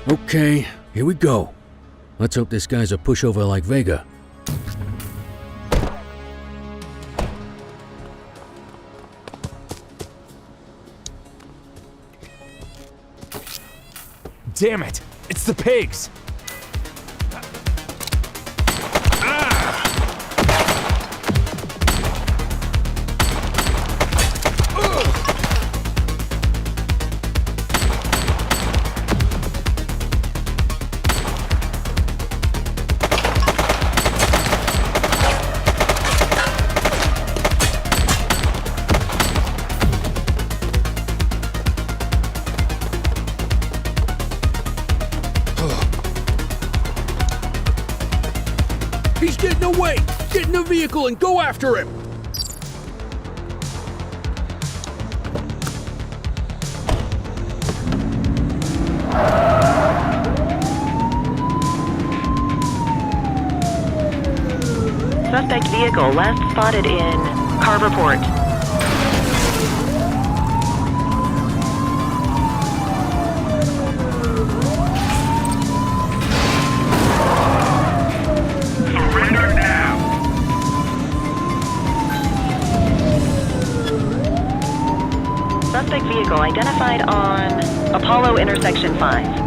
Okay, here we go. Let's hope this guy's a pushover like Vega. Damn it! It's the pigs! He's getting away! Get in the vehicle and go after him! Suspect vehicle last spotted in Carverport. Surrender now! Suspect vehicle identified on Apollo intersection 5.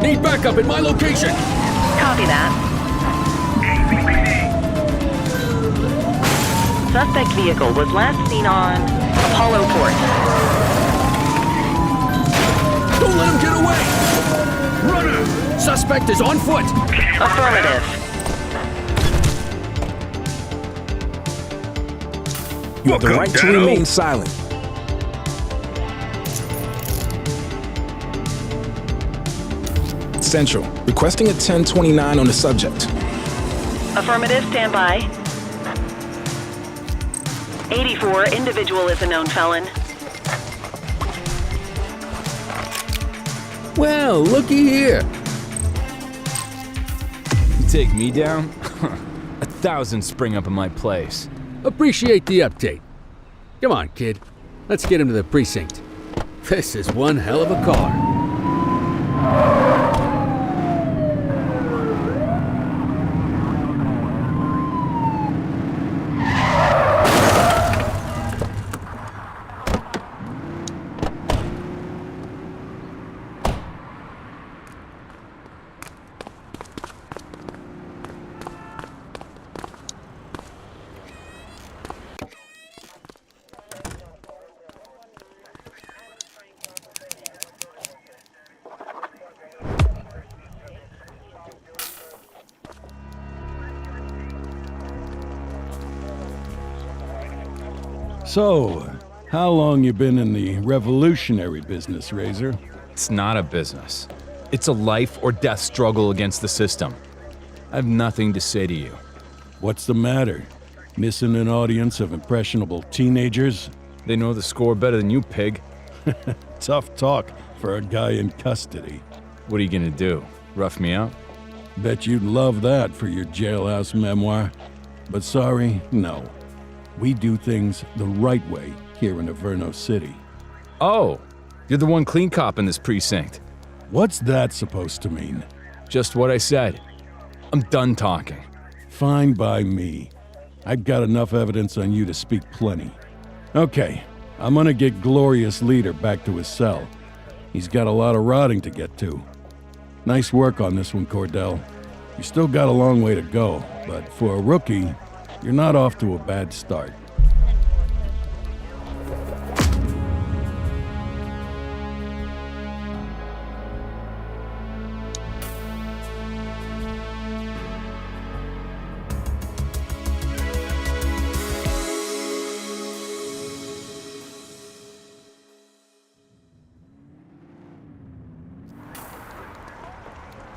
Need backup in my location! Copy that. Suspect vehicle was last seen on Apollo Port. Don't let him get away! Runner! Suspect is on foot! Affirmative. You have the right to remain silent. Central, requesting a 1029 on the subject. Affirmative, stand by. 84, individual is a known felon. Well, looky here. You take me down? 1,000 spring up in my place. Appreciate the update. Come on, kid. Let's get him to the precinct. This is one hell of a car. So, how long you been in the revolutionary business, Razor? It's not a business. It's a life or death struggle against the system. I have nothing to say to you. What's the matter? Missing an audience of impressionable teenagers? They know the score better than you, pig. Tough talk for a guy in custody. What are you gonna do? Rough me out? Bet you'd love that for your jailhouse memoir. But sorry, no. We do things the right way here in Averno City. Oh, you're the one clean cop in this precinct. What's that supposed to mean? Just what I said. I'm done talking. Fine by me. I've got enough evidence on you to speak plenty. Okay, I'm gonna get Glorious Leader back to his cell. He's got a lot of rotting to get to. Nice work on this one, Cordell. You still got a long way to go, but for a rookie, you're not off to a bad start.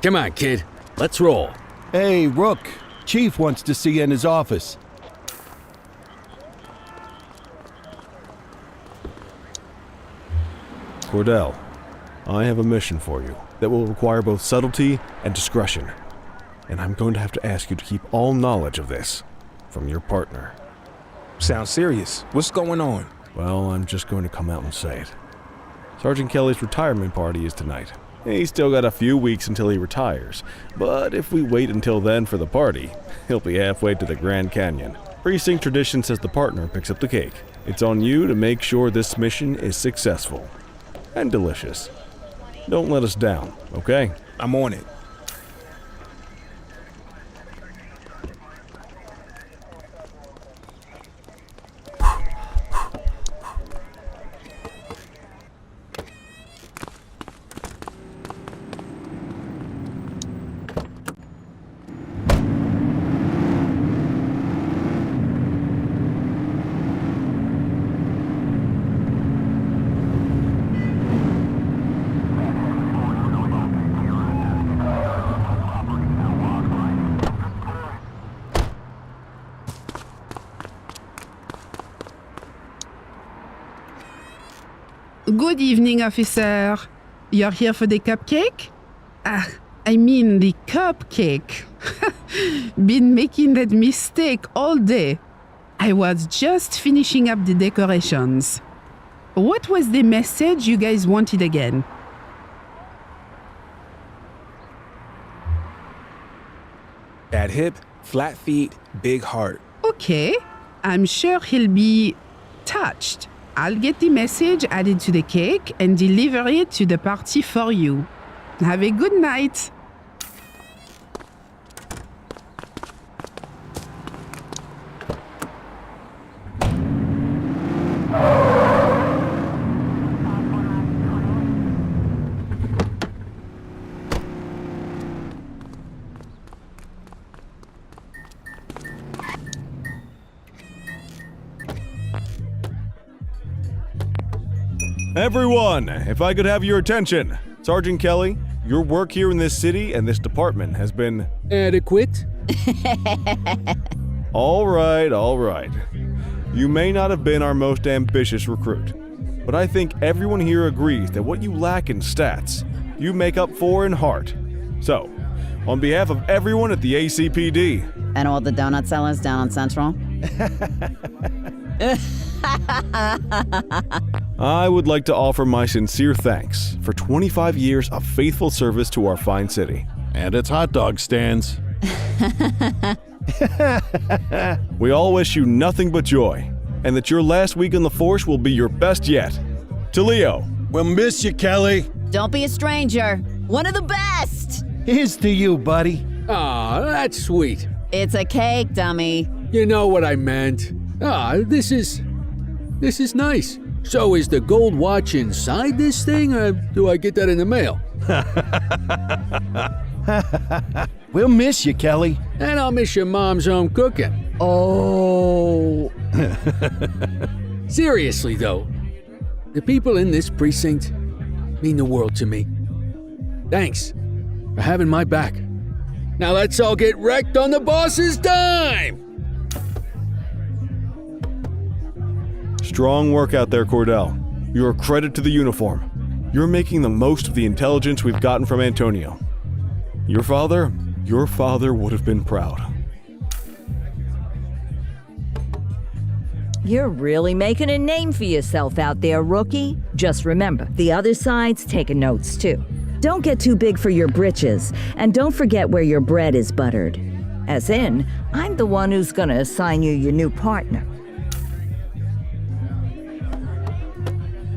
Come on, kid. Let's roll. Hey, Rook. Chief wants to see you in his office. Cordell, I have a mission for you that will require both subtlety and discretion. And I'm going to have to ask you to keep all knowledge of this from your partner. Sounds serious. What's going on? Well, I'm just going to come out and say it. Sergeant Kelly's retirement party is tonight. He's still got a few weeks until he retires, but if we wait until then for the party, he'll be halfway to the Grand Canyon. Precinct tradition says the partner picks up the cake. It's on you to make sure this mission is successful and delicious. Don't let us down, okay? I'm on it. Good evening, officer. You're here for the cupcake? I mean the cupcake. Been making that mistake all day. I was just finishing up the decorations. What was the message you guys wanted again? Bad hip, flat feet, big heart. Okay, I'm sure he'll be touched. I'll get the message added to the cake and deliver it to the party for you. Have a good night. Everyone, if I could have your attention. Sergeant Kelly, your work here in this city and this department has been... adequate? All right. You may not have been our most ambitious recruit, but I think everyone here agrees that what you lack in stats, you make up for in heart. So, on behalf of everyone at the ACPD... And all the donut sellers down on Central? I would like to offer my sincere thanks for 25 years of faithful service to our fine city. And its hot dog stands. We all wish you nothing but joy, and that your last week on the force will be your best yet. To Leo. We'll miss you, Kelly. Don't be a stranger. One of the best. Here's to you, buddy. Aw, that's sweet. It's a cake, dummy. You know what I meant. This is nice. So is the gold watch inside this thing, or do I get that in the mail? We'll miss you, Kelly. And I'll miss your mom's home cooking. Oh. Seriously, though, the people in this precinct mean the world to me. Thanks for having my back. Now let's all get wrecked on the boss's dime! Strong work out there, Cordell. You're a credit to the uniform. You're making the most of the intelligence we've gotten from Antonio. Your father would have been proud. You're really making a name for yourself out there, rookie. Just remember, the other side's taking notes too. Don't get too big for your britches, and don't forget where your bread is buttered. As in, I'm the one who's gonna assign you your new partner.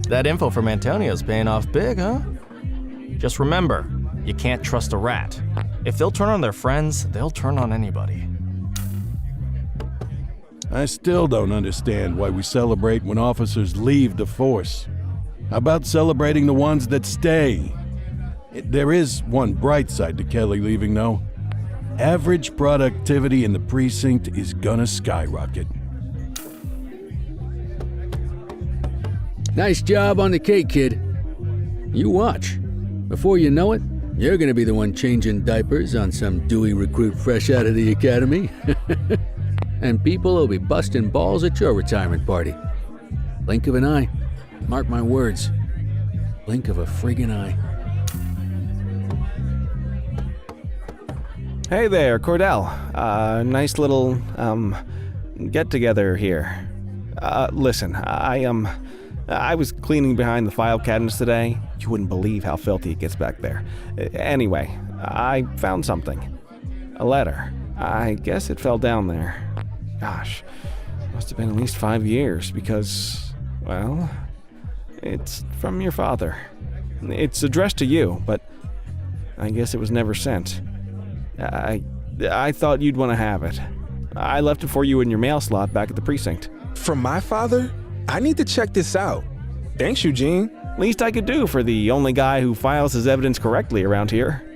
That info from Antonio's paying off big, huh? Just remember, you can't trust a rat. If they'll turn on their friends, they'll turn on anybody. I still don't understand why we celebrate when officers leave the force. How about celebrating the ones that stay? There is one bright side to Kelly leaving, though. Average productivity in the precinct is gonna skyrocket. Nice job on the cake, kid. You watch. Before you know it, you're gonna be the one changing diapers on some dewy recruit fresh out of the academy. And people will be busting balls at your retirement party. Blink of an eye. Mark my words. Blink of a friggin' eye. Hey there, Cordell. Nice little, get-together here. Listen, I was cleaning behind the file cabinets today. You wouldn't believe how filthy it gets back there. Anyway, I found something. A letter. I guess it fell down there. Gosh, must have been at least 5 years because, well, it's from your father. It's addressed to you, but I guess it was never sent. I thought you'd want to have it. I left it for you in your mail slot back at the precinct. From my father? I need to check this out. Thanks, Eugene. Least I could do for the only guy who files his evidence correctly around here.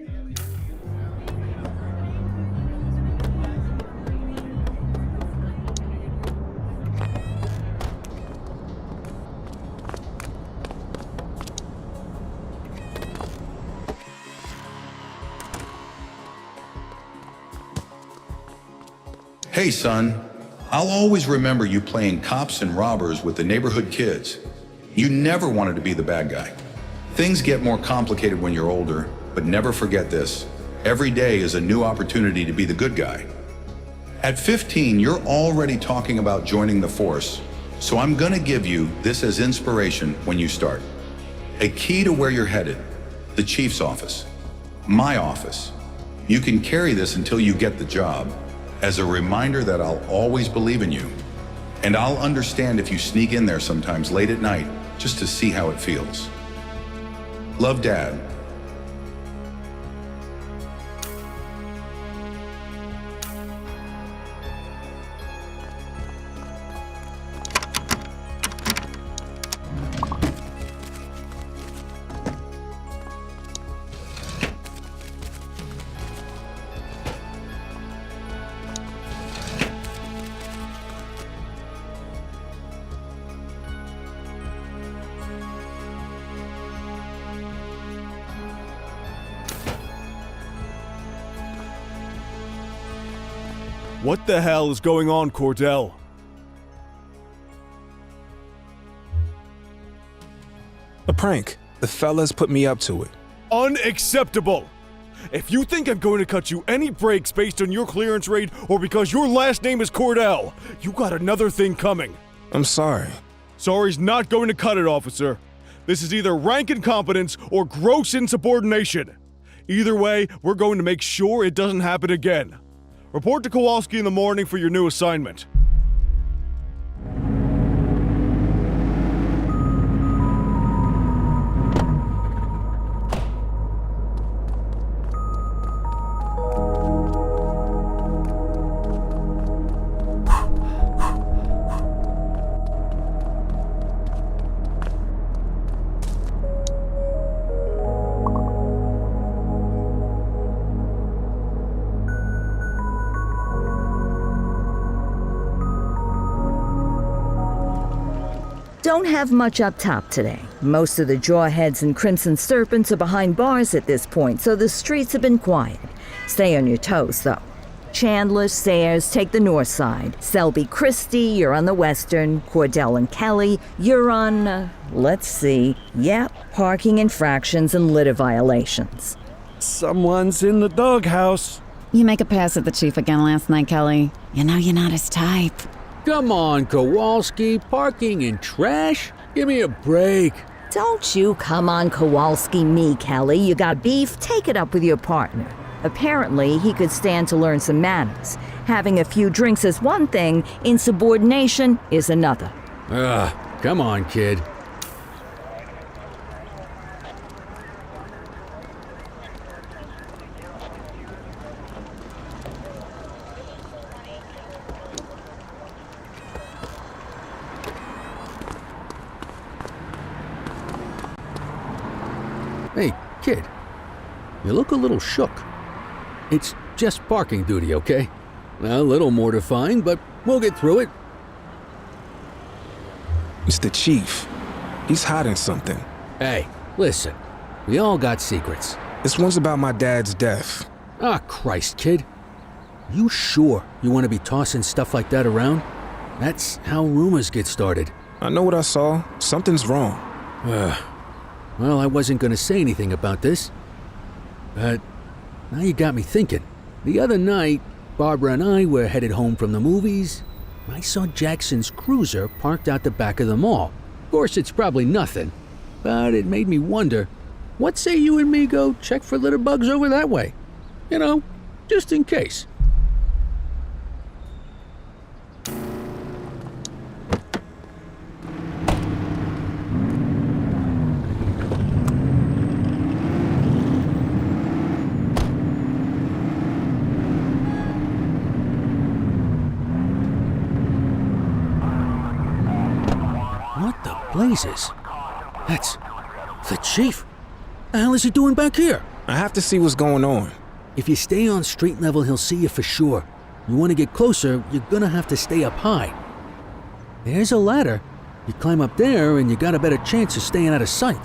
Hey, son. I'll always remember you playing cops and robbers with the neighborhood kids. You never wanted to be the bad guy. Things get more complicated when you're older, but never forget this. Every day is a new opportunity to be the good guy. At 15, you're already talking about joining the force, so I'm gonna give you this as inspiration when you start. A key to where you're headed, the chief's office, my office. You can carry this until you get the job, as a reminder that I'll always believe in you. And I'll understand if you sneak in there sometimes late at night, just to see how it feels. Love, Dad. What the hell is going on, Cordell? A prank. The fellas put me up to it. Unacceptable! If you think I'm going to cut you any breaks based on your clearance rate or because your last name is Cordell, you got another thing coming. I'm sorry. Sorry's not going to cut it, officer. This is either rank incompetence or gross insubordination. Either way, we're going to make sure it doesn't happen again. Report to Kowalski in the morning for your new assignment. Don't have much up top today. Most of the Jawheads and Crimson Serpents are behind bars at this point, so the streets have been quiet. Stay on your toes, though. Chandler, Sayers take the north side. Selby, Christie, you're on the western. Cordell and Kelly, you're on, let's see. Yep, parking infractions and litter violations. Someone's in the doghouse. You make a pass at the chief again last night, Kelly. You know you're not his type. Come on, Kowalski. Parking and trash? Give me a break. Don't you come on Kowalski me, Kelly. You got beef? Take it up with your partner. Apparently, he could stand to learn some manners. Having a few drinks is one thing, insubordination is another. Come on, kid. Hey, kid. You look a little shook. It's just parking duty, okay? A little mortifying, but we'll get through it. It's the chief. He's hiding something. Hey, listen. We all got secrets. This one's about my dad's death. Ah, Christ, kid. You sure you want to be tossing stuff like that around? That's how rumors get started. I know what I saw. Something's wrong. Well, I wasn't going to say anything about this. But now you got me thinking. The other night, Barbara and I were headed home from the movies. I saw Jackson's cruiser parked out the back of the mall. Of course, it's probably nothing, but it made me wonder, what say you and me go check for litter bugs over that way? You know, just in case. Blazes. That's the chief. The hell is he doing back here? I have to see what's going on. If you stay on street level, he'll see you for sure. You want to get closer, you're gonna have to stay up high. There's a ladder. You climb up there and you got a better chance of staying out of sight.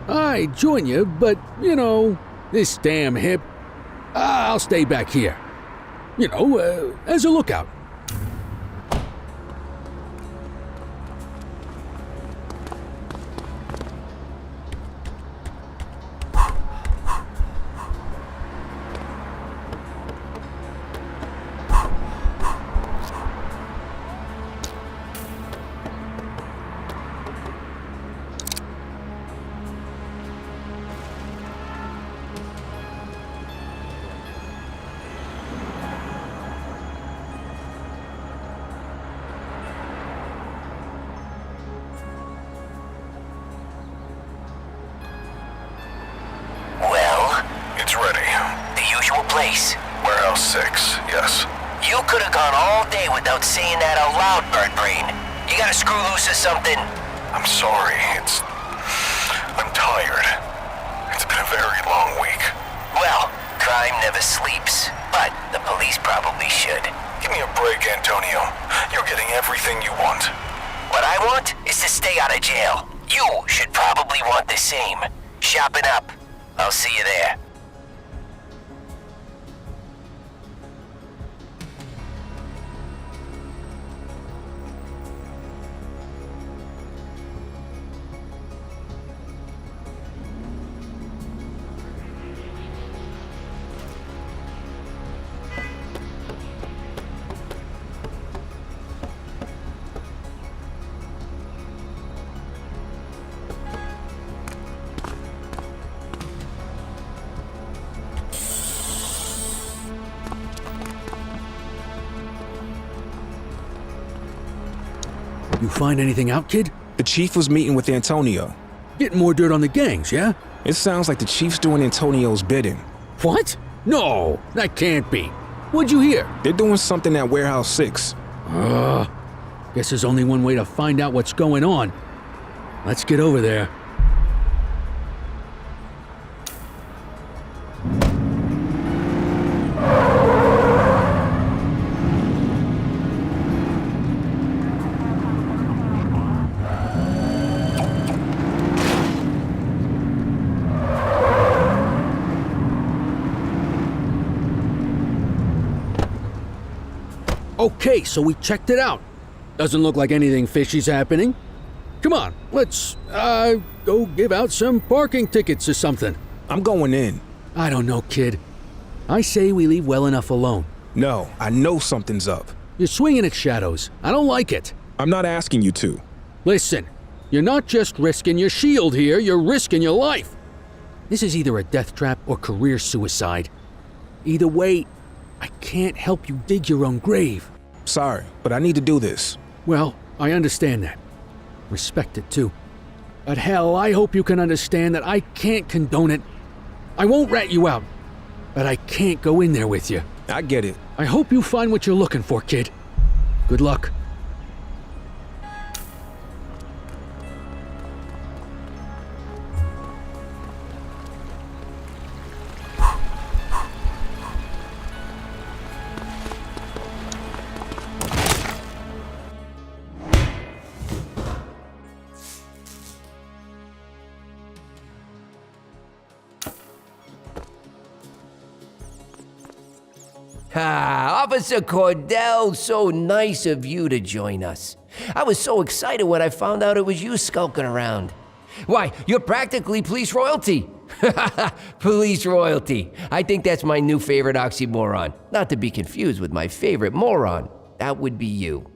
I'd join you, but, you know, this damn hip. I'll stay back here. You know, as a lookout. Place. Warehouse 6, yes. You could have gone all day without saying that out loud, Bird Brain. You gotta screw loose or something? I'm sorry, I'm tired. It's been a very long week. Well, crime never sleeps, but the police probably should. Give me a break, Antonio. You're getting everything you want. What I want is to stay out of jail. You should probably want the same. Shopping up. I'll see you there. You find anything out, kid? The chief was meeting with Antonio. Getting more dirt on the gangs, yeah? It sounds like the chief's doing Antonio's bidding. What? No, that can't be. What'd you hear? They're doing something at Warehouse 6. Guess there's only one way to find out what's going on. Let's get over there. Okay, so we checked it out. Doesn't look like anything fishy's happening. Come on, let's, go give out some parking tickets or something. I'm going in. I don't know, kid. I say we leave well enough alone. No, I know something's up. You're swinging at shadows. I don't like it. I'm not asking you to. Listen, you're not just risking your shield here, you're risking your life. This is either a death trap or career suicide. Either way, I can't help you dig your own grave. Sorry, but I need to do this. Well, I understand that. Respect it too. But hell, I hope you can understand that I can't condone it. I won't rat you out, but I can't go in there with you. I get it. I hope you find what you're looking for, kid. Good luck. Ah, Officer Cordell, so nice of you to join us. I was so excited when I found out it was you skulking around. Why, you're practically police royalty. Police royalty. I think that's my new favorite oxymoron. Not to be confused with my favorite moron. That would be you.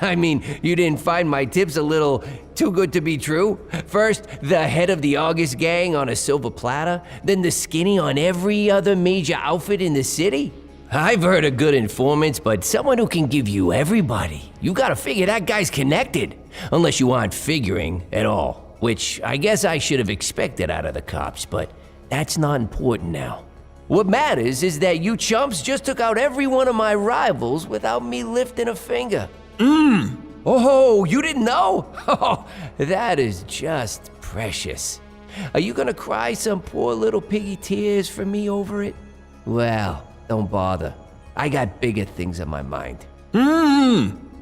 I mean, you didn't find my tips a little too good to be true? First, the head of the August gang on a silver platter, then the skinny on every other major outfit in the city? I've heard of good informants, but someone who can give you everybody. You gotta figure that guy's connected. Unless you aren't figuring at all, which I guess I should have expected out of the cops, but that's not important now. What matters is that you chumps just took out every one of my rivals without me lifting a finger. Oh, you didn't know? Oh, that is just precious. Are you gonna cry some poor little piggy tears for me over it? Well, don't bother. I got bigger things on my mind.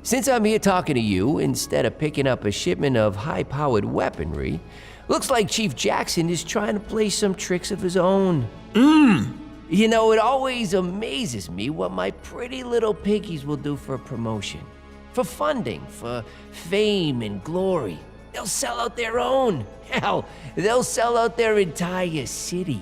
Since I'm here talking to you, instead of picking up a shipment of high-powered weaponry, looks like Chief Jackson is trying to play some tricks of his own. You know, it always amazes me what my pretty little piggies will do for a promotion. For funding, for fame and glory. They'll sell out their own. Hell, they'll sell out their entire city.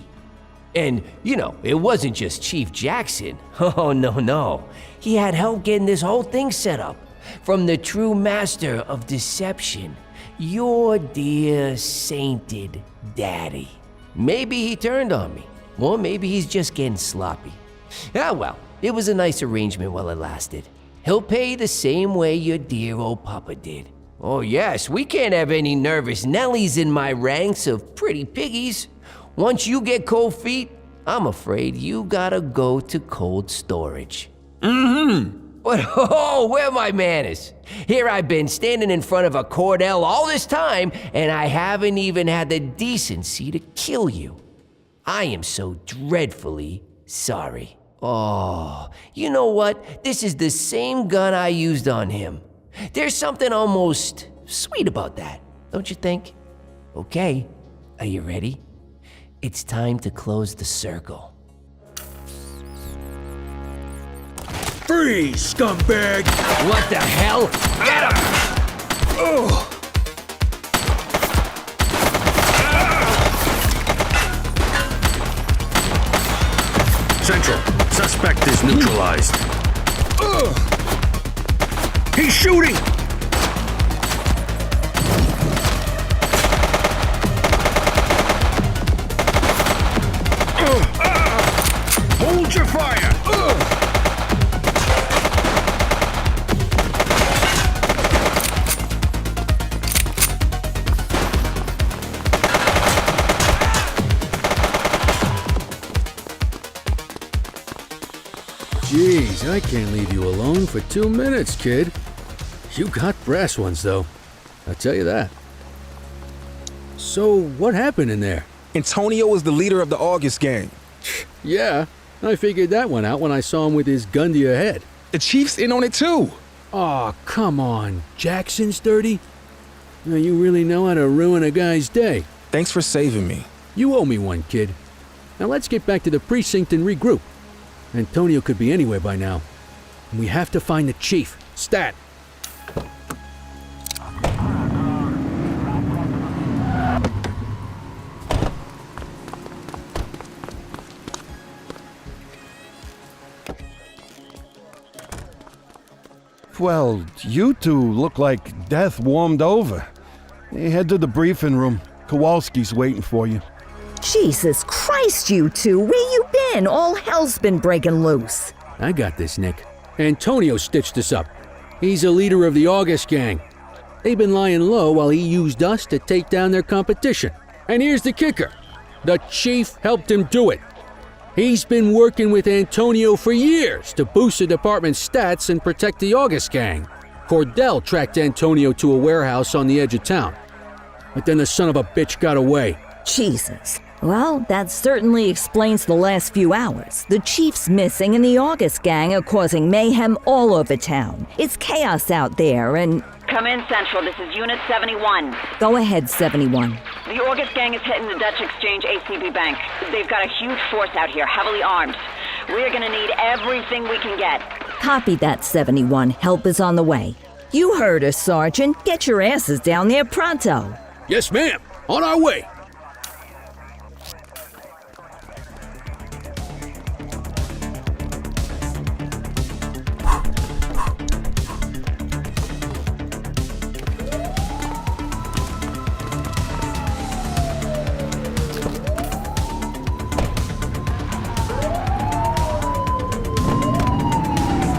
And, you know, it wasn't just Chief Jackson. Oh, no. He had help getting this whole thing set up. From the true master of deception, your dear sainted daddy. Maybe he turned on me, or maybe he's just getting sloppy. Ah, well, it was a nice arrangement while it lasted. He'll pay the same way your dear old papa did. Oh yes, we can't have any nervous Nellies in my ranks of pretty piggies. Once you get cold feet, I'm afraid you gotta go to cold storage. But oh, where are my manners? Here I've been standing in front of a Cordell all this time, and I haven't even had the decency to kill you. I am so dreadfully sorry. Oh, you know what? This is the same gun I used on him. There's something almost sweet about that, don't you think? Okay, are you ready? It's time to close the circle. Freeze, scumbag! What the hell? Get him! Central, suspect is neutralized. He's shooting! Hold your fire! Jeez, I can't leave you alone for 2 minutes, kid. You got brass ones, though. I'll tell you that. So, what happened in there? Antonio was the leader of the August gang. Yeah, I figured that one out when I saw him with his gun to your head. The chief's in on it too. Aw, come on. Jackson's dirty? Now, you really know how to ruin a guy's day. Thanks for saving me. You owe me one, kid. Now let's get back to the precinct and regroup. Antonio could be anywhere by now. And we have to find the chief. Stat! Well, you two look like death warmed over. Head to the briefing room. Kowalski's waiting for you. Jesus Christ, you two, where you in. All hell's been breaking loose. I got this, Nick. Antonio stitched us up. He's a leader of the August gang. They've been lying low while he used us to take down their competition. And here's the kicker. The chief helped him do it. He's been working with Antonio for years to boost the department's stats and protect the August gang. Cordell tracked Antonio to a warehouse on the edge of town. But then the son of a bitch got away. Jesus. Well, that certainly explains the last few hours. The chief's missing and the August gang are causing mayhem all over town. It's chaos out there and... Come in, Central. This is Unit 71. Go ahead, 71. The August gang is hitting the Dutch Exchange ACB Bank. They've got a huge force out here, heavily armed. We're gonna need everything we can get. Copy that, 71. Help is on the way. You heard us, Sergeant. Get your asses down there pronto. Yes, ma'am. On our way.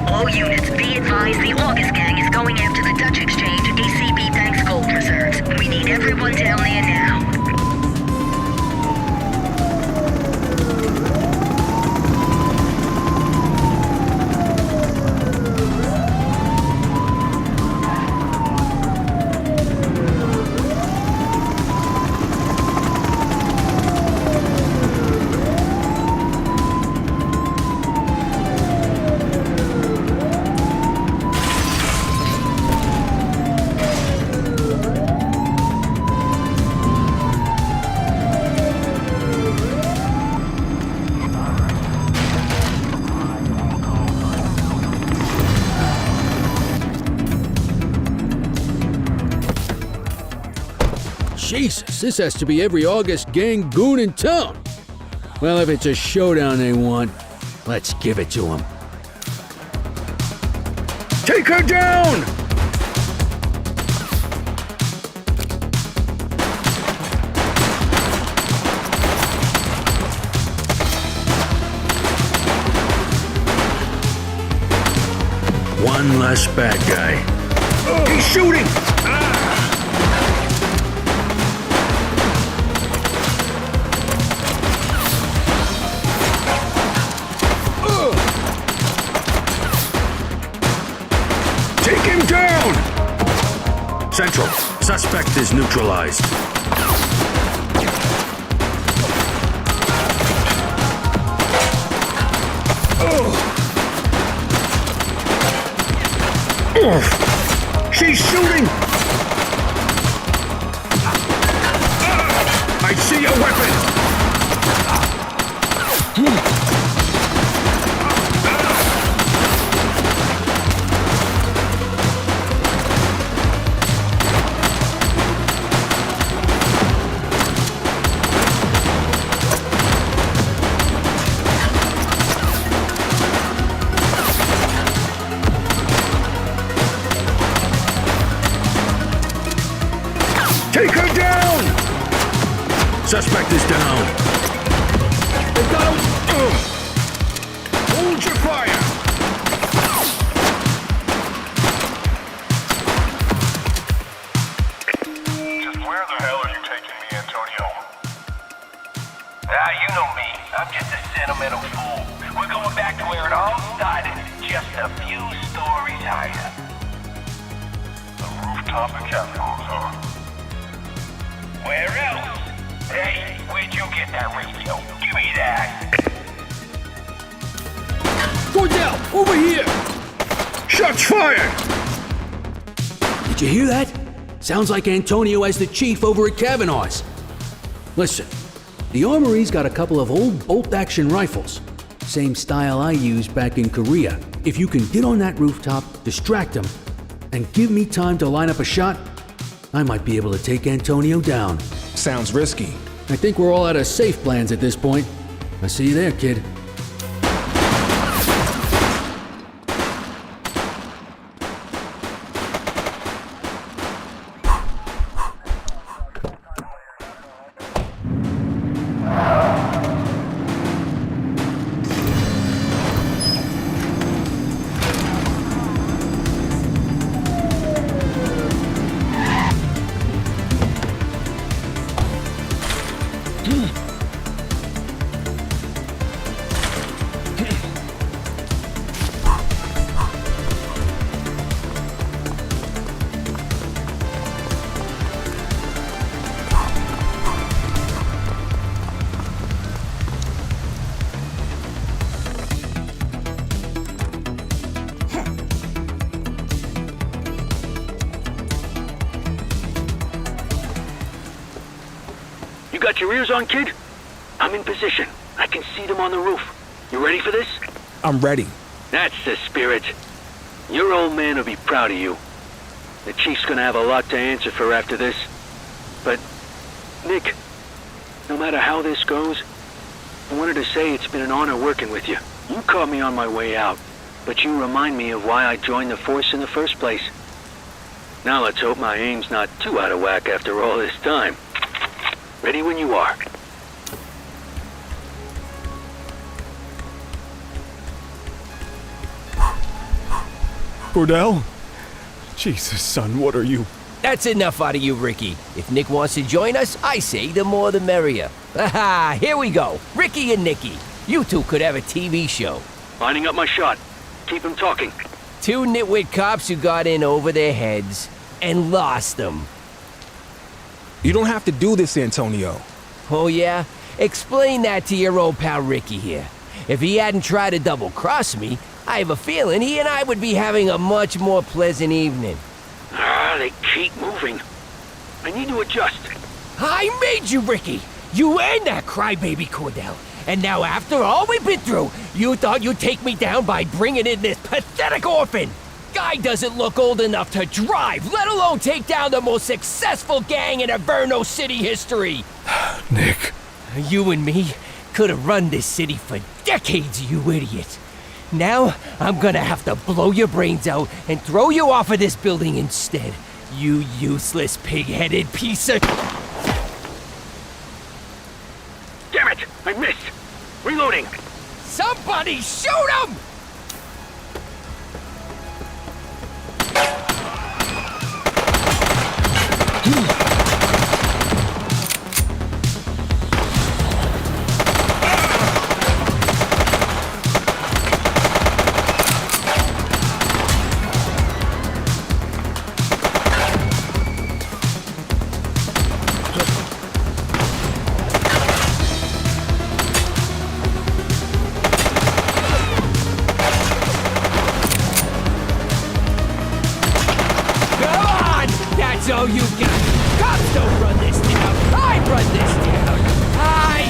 All units, be advised the August gang is going after the Dutch Exchange ACB Bank's gold reserves. We need everyone down there now. Jesus, this has to be every August gang goon in town. Well, if it's a showdown they want, let's give it to them. Take her down! One less bad guy. He's shooting! Central, suspect is neutralized. She's shooting! I see a weapon! Take her down! Suspect is down. They've got him! Hold your fire! Just where the hell are you taking me, Antonio? You know me. I'm just a sentimental fool. We're going back to where it all started, just a few stories higher. The rooftop in Capitals, huh? Where else? Hey, where'd you get that radio? Give me that! Cordell, over here! Shots fired! Did you hear that? Sounds like Antonio has the chief over at Kavanaugh's. Listen, the armory's got a couple of old bolt-action rifles. Same style I used back in Korea. If you can get on that rooftop, distract him, and give me time to line up a shot, I might be able to take Antonio down. Sounds risky. I think we're all out of safe plans at this point. I see you there, kid. got your ears on, kid? I'm in position. I can see them on the roof. You ready for this? I'm ready. That's the spirit. Your old man will be proud of you. The chief's gonna have a lot to answer for after this. But, Nick, no matter how this goes, I wanted to say it's been an honor working with you. You caught me on my way out, but you remind me of why I joined the force in the first place. Now let's hope my aim's not too out of whack after all this time. Ready when you are. Cordell? Jesus, son, what are you? That's enough out of you, Ricky. If Nick wants to join us, I say the more the merrier. Aha, here we go. Ricky and Nicky. You two could have a TV show. Lining up my shot. Keep him talking. Two nitwit cops who got in over their heads and lost them. You don't have to do this, Antonio. Oh, yeah? Explain that to your old pal Ricky here. If he hadn't tried to double-cross me, I have a feeling he and I would be having a much more pleasant evening. They keep moving. I need to adjust. I made you, Ricky! You and that crybaby Cordell. And now after all we've been through, you thought you'd take me down by bringing in this pathetic orphan! Guy doesn't look old enough to drive, let alone take down the most successful gang in Averno City history! Nick. You and me could have run this city for decades, you idiot. Now, I'm gonna have to blow your brains out and throw you off of this building instead. You useless pig-headed piece of... Damn it! I missed! Reloading! Somebody shoot him! So you got cops don't run this town. I run this town. I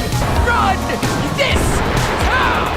run this town.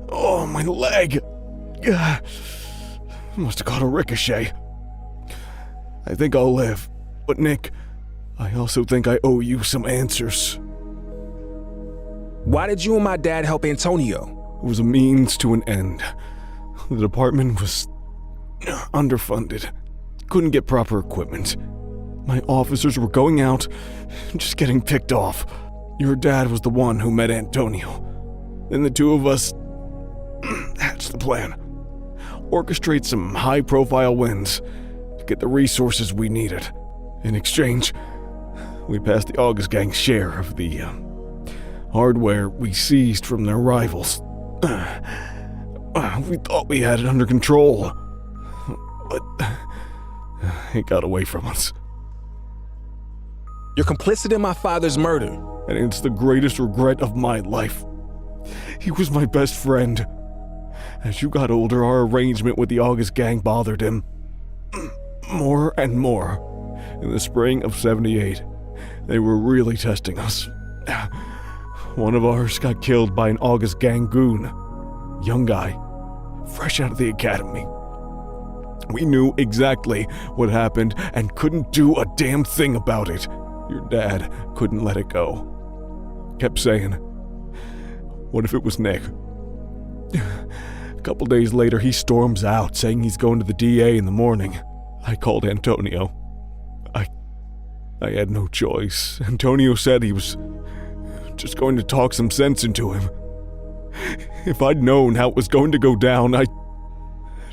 Oh, my leg. Must have caught a ricochet. I think I'll live. But Nick, I also think I owe you some answers. Why did you and my dad help Antonio? It was a means to an end. The department was underfunded. Couldn't get proper equipment. My officers were going out, just getting picked off. Your dad was the one who met Antonio. Then the two of us hatched the plan. Orchestrate some high-profile wins to get the resources we needed. In exchange, we passed the August Gang's share of the hardware we seized from their rivals. We thought we had it under control, but it got away from us. You're complicit in my father's murder. And it's the greatest regret of my life. He was my best friend. As you got older, our arrangement with the August Gang bothered him. More and more. In the spring of '78, they were really testing us. One of ours got killed by an August Gang goon. Young guy, fresh out of the academy. We knew exactly what happened and couldn't do a damn thing about it. Your dad couldn't let it go. Kept saying, what if it was Nick? A couple days later, he storms out, saying he's going to the DA in the morning. I called Antonio. I had no choice. Antonio said he was just going to talk some sense into him. If I'd known how it was going to go down, I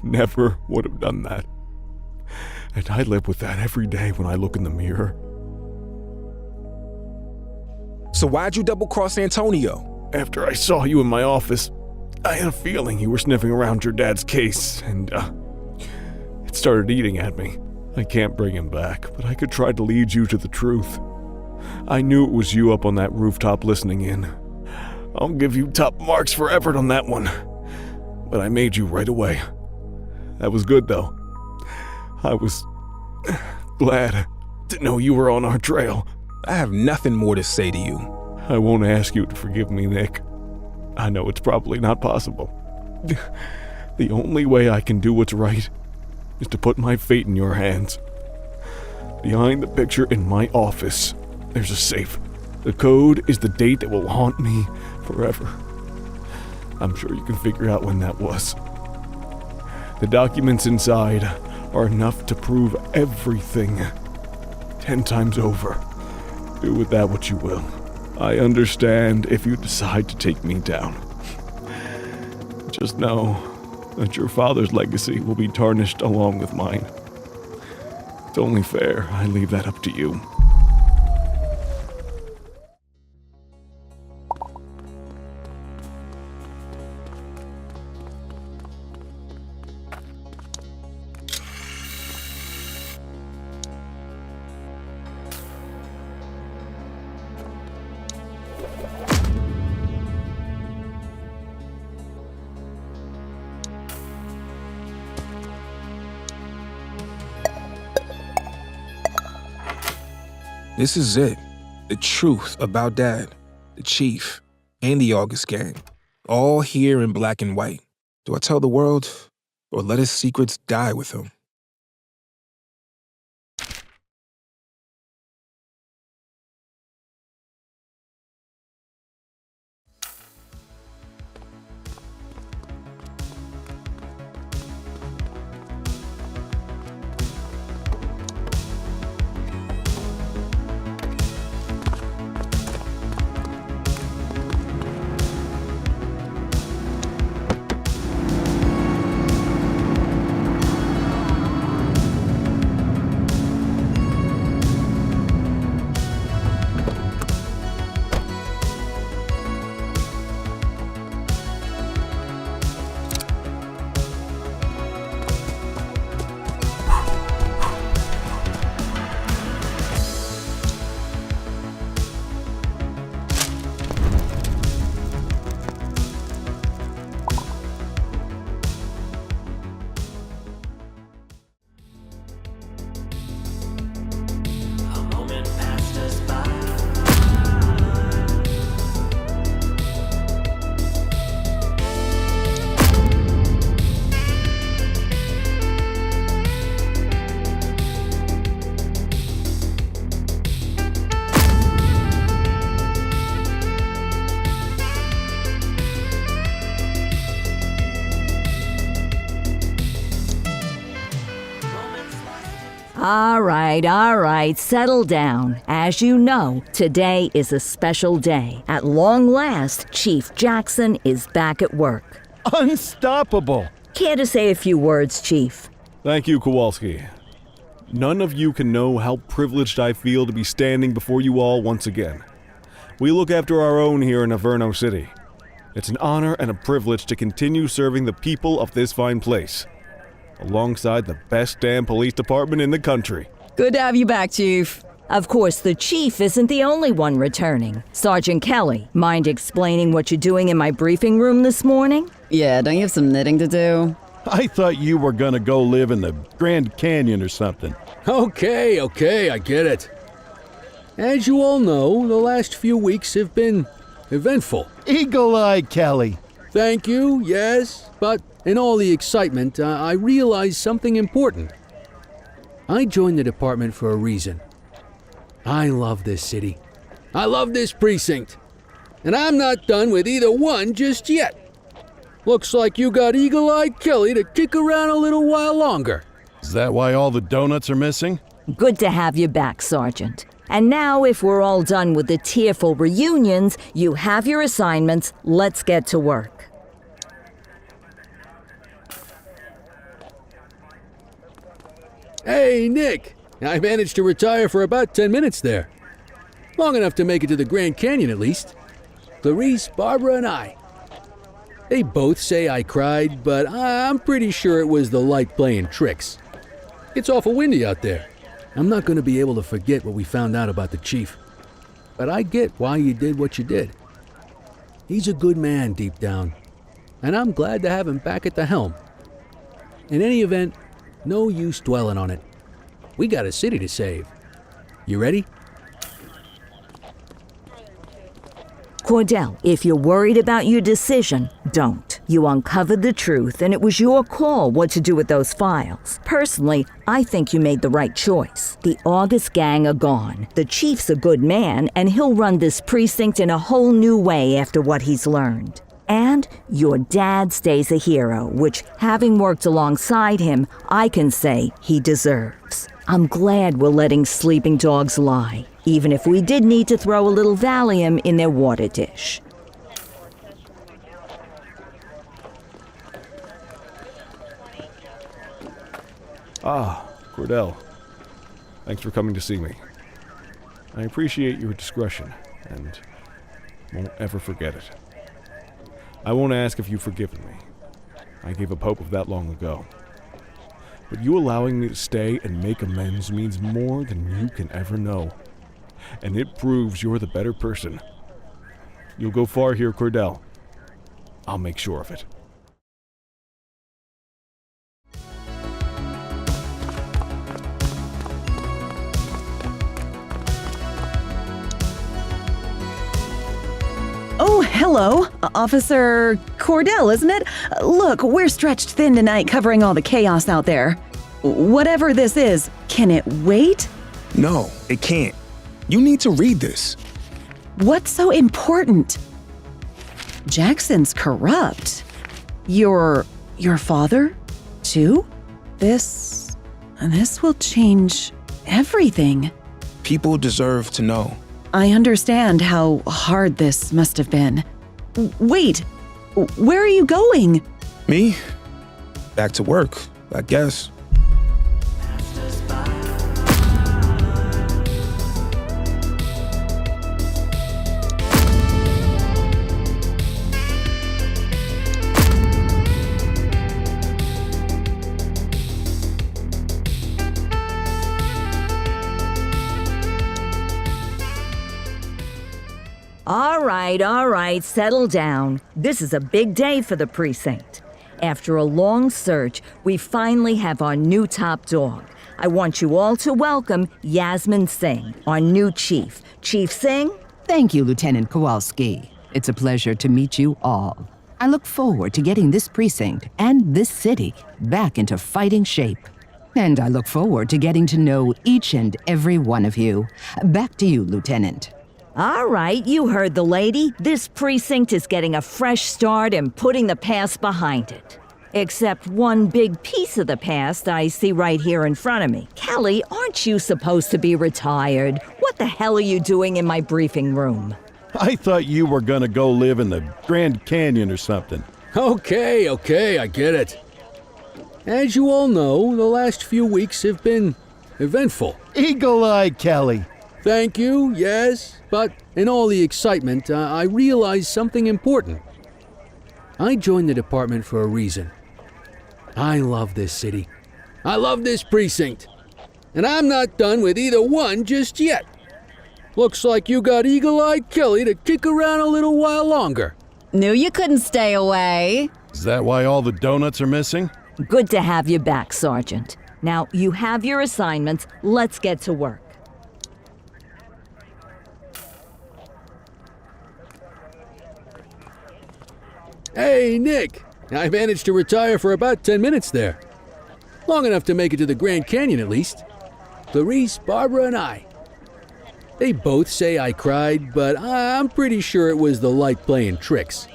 never would have done that. And I live with that every day when I look in the mirror. So why'd you double-cross Antonio? After I saw you in my office, I had a feeling you were sniffing around your dad's case, and, it started eating at me. I can't bring him back, but I could try to lead you to the truth. I knew it was you up on that rooftop listening in. I'll give you top marks for effort on that one. But I made you right away. That was good, though. I was glad to know you were on our trail. I have nothing more to say to you. I won't ask you to forgive me, Nick. I know it's probably not possible. The only way I can do what's right is to put my fate in your hands. Behind the picture in my office, there's a safe. The code is the date that will haunt me forever. I'm sure you can figure out when that was. The documents inside are enough to prove everything 10 times over. Do with that what you will. I understand if you decide to take me down. Just know that your father's legacy will be tarnished along with mine. It's only fair I leave that up to you. This is it. The truth about Dad, the Chief, and the August Gang. All here in black and white. Do I tell the world, or let his secrets die with him? All right, settle down. As you know, today is a special day. At long last, Chief Jackson is back at work. Unstoppable! Care to say a few words, Chief? Thank you, Kowalski. None of you can know how privileged I feel to be standing before you all once again. We look after our own here in Averno City. It's an honor and a privilege to continue serving the people of this fine place, alongside the best damn police department in the country. Good to have you back, Chief. Of course, the Chief isn't the only one returning. Sergeant Kelly, mind explaining what you're doing in my briefing room this morning? Yeah, don't you have some knitting to do? I thought you were gonna go live in the Grand Canyon or something. Okay, I get it. As you all know, the last few weeks have been eventful. Eagle-Eye Kelly. Thank you, yes, but in all the excitement, I realized something important. I joined the department for a reason. I love this city. I love this precinct. And I'm not done with either one just yet. Looks like you got Eagle-Eye Kelly to kick around a little while longer. Is that why all the donuts are missing? Good to have you back, Sergeant. And now, if we're all done with the tearful reunions, you have your assignments. Let's get to work. Hey, Nick! I managed to retire for about 10 minutes there. Long enough to make it to the Grand Canyon, at least. Clarice, Barbara, and I. They both say I cried, but I'm pretty sure it was the light playing tricks. It's awful windy out there. I'm not going to be able to forget what we found out about the chief. But I get why you did what you did. He's a good man deep down, and I'm glad to have him back at the helm. In any event, no use dwelling on it. We got a city to save. You ready? Cordell, if you're worried about your decision, don't. You uncovered the truth, and it was your call what to do with those files. Personally, I think you made the right choice. The August gang are gone. The chief's a good man, and he'll run this precinct in a whole new way after what he's learned. And your dad stays a hero, which, having worked alongside him, I can say he deserves. I'm glad we're letting sleeping dogs lie, even if we did need to throw a little Valium in their water dish. Ah, Cordell. Thanks for coming to see me. I appreciate your discretion, and won't ever forget it. I won't ask if you've forgiven me. I gave up hope of that long ago. But you allowing me to stay and make amends means more than you can ever know. And it proves you're the better person. You'll go far here, Cordell. I'll make sure of it. Oh, hello. Officer Cordell, isn't it? Look, we're stretched thin tonight covering all the chaos out there. Whatever this is, can it wait? No, it can't. You need to read this. What's so important? Jackson's corrupt. Your father, too? This will change everything. People deserve to know. I understand how hard this must have been. Wait, where are you going? Me? Back to work, I guess. All right, settle down. This is a big day for the precinct. After a long search, we finally have our new top dog. I want you all to welcome Yasmin Singh, our new chief. Chief Singh? Thank you, Lieutenant Kowalski. It's a pleasure to meet you all. I look forward to getting this precinct and this city back into fighting shape. And I look forward to getting to know each and every one of you. Back to you, Lieutenant. All right, you heard the lady. This precinct is getting a fresh start and putting the past behind it. Except one big piece of the past I see right here in front of me. Kelly, aren't you supposed to be retired? What the hell are you doing in my briefing room? I thought you were gonna go live in the Grand Canyon or something. Okay, I get it. As you all know, the last few weeks have been eventful. Eagle-Eye Kelly. Thank you, yes, but in all the excitement, I realized something important. I joined the department for a reason. I love this city. I love this precinct. And I'm not done with either one just yet. Looks like you got Eagle-Eye Kelly to kick around a little while longer. Knew you couldn't stay away. Is that why all the donuts are missing? Good to have you back, Sergeant. Now, you have your assignments. Let's get to work. Hey, Nick! I managed to retire for about 10 minutes there. Long enough to make it to the Grand Canyon, at least. Clarice, Barbara, and I. They both say I cried, but I'm pretty sure it was the light playing tricks.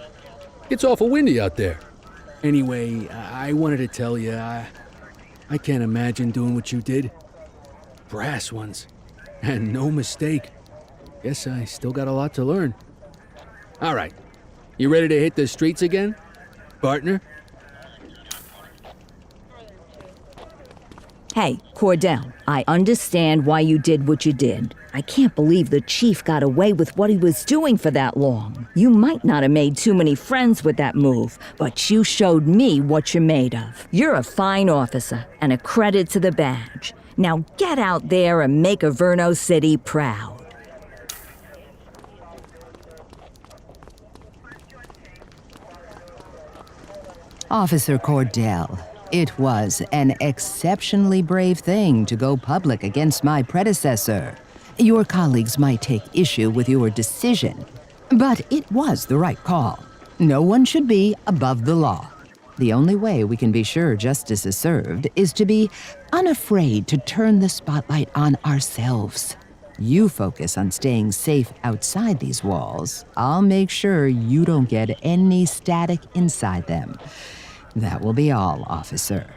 It's awful windy out there. Anyway, I wanted to tell you, I can't imagine doing what you did. Brass ones. And no mistake. Guess I still got a lot to learn. All right. You ready to hit the streets again, partner? Hey, Cordell, I understand why you did what you did. I can't believe the chief got away with what he was doing for that long. You might not have made too many friends with that move, but you showed me what you're made of. You're a fine officer and a credit to the badge. Now get out there and make Averno City proud. Officer Cordell, it was an exceptionally brave thing to go public against my predecessor. Your colleagues might take issue with your decision, but it was the right call. No one should be above the law. The only way we can be sure justice is served is to be unafraid to turn the spotlight on ourselves. You focus on staying safe outside these walls. I'll make sure you don't get any static inside them. That will be all, officer.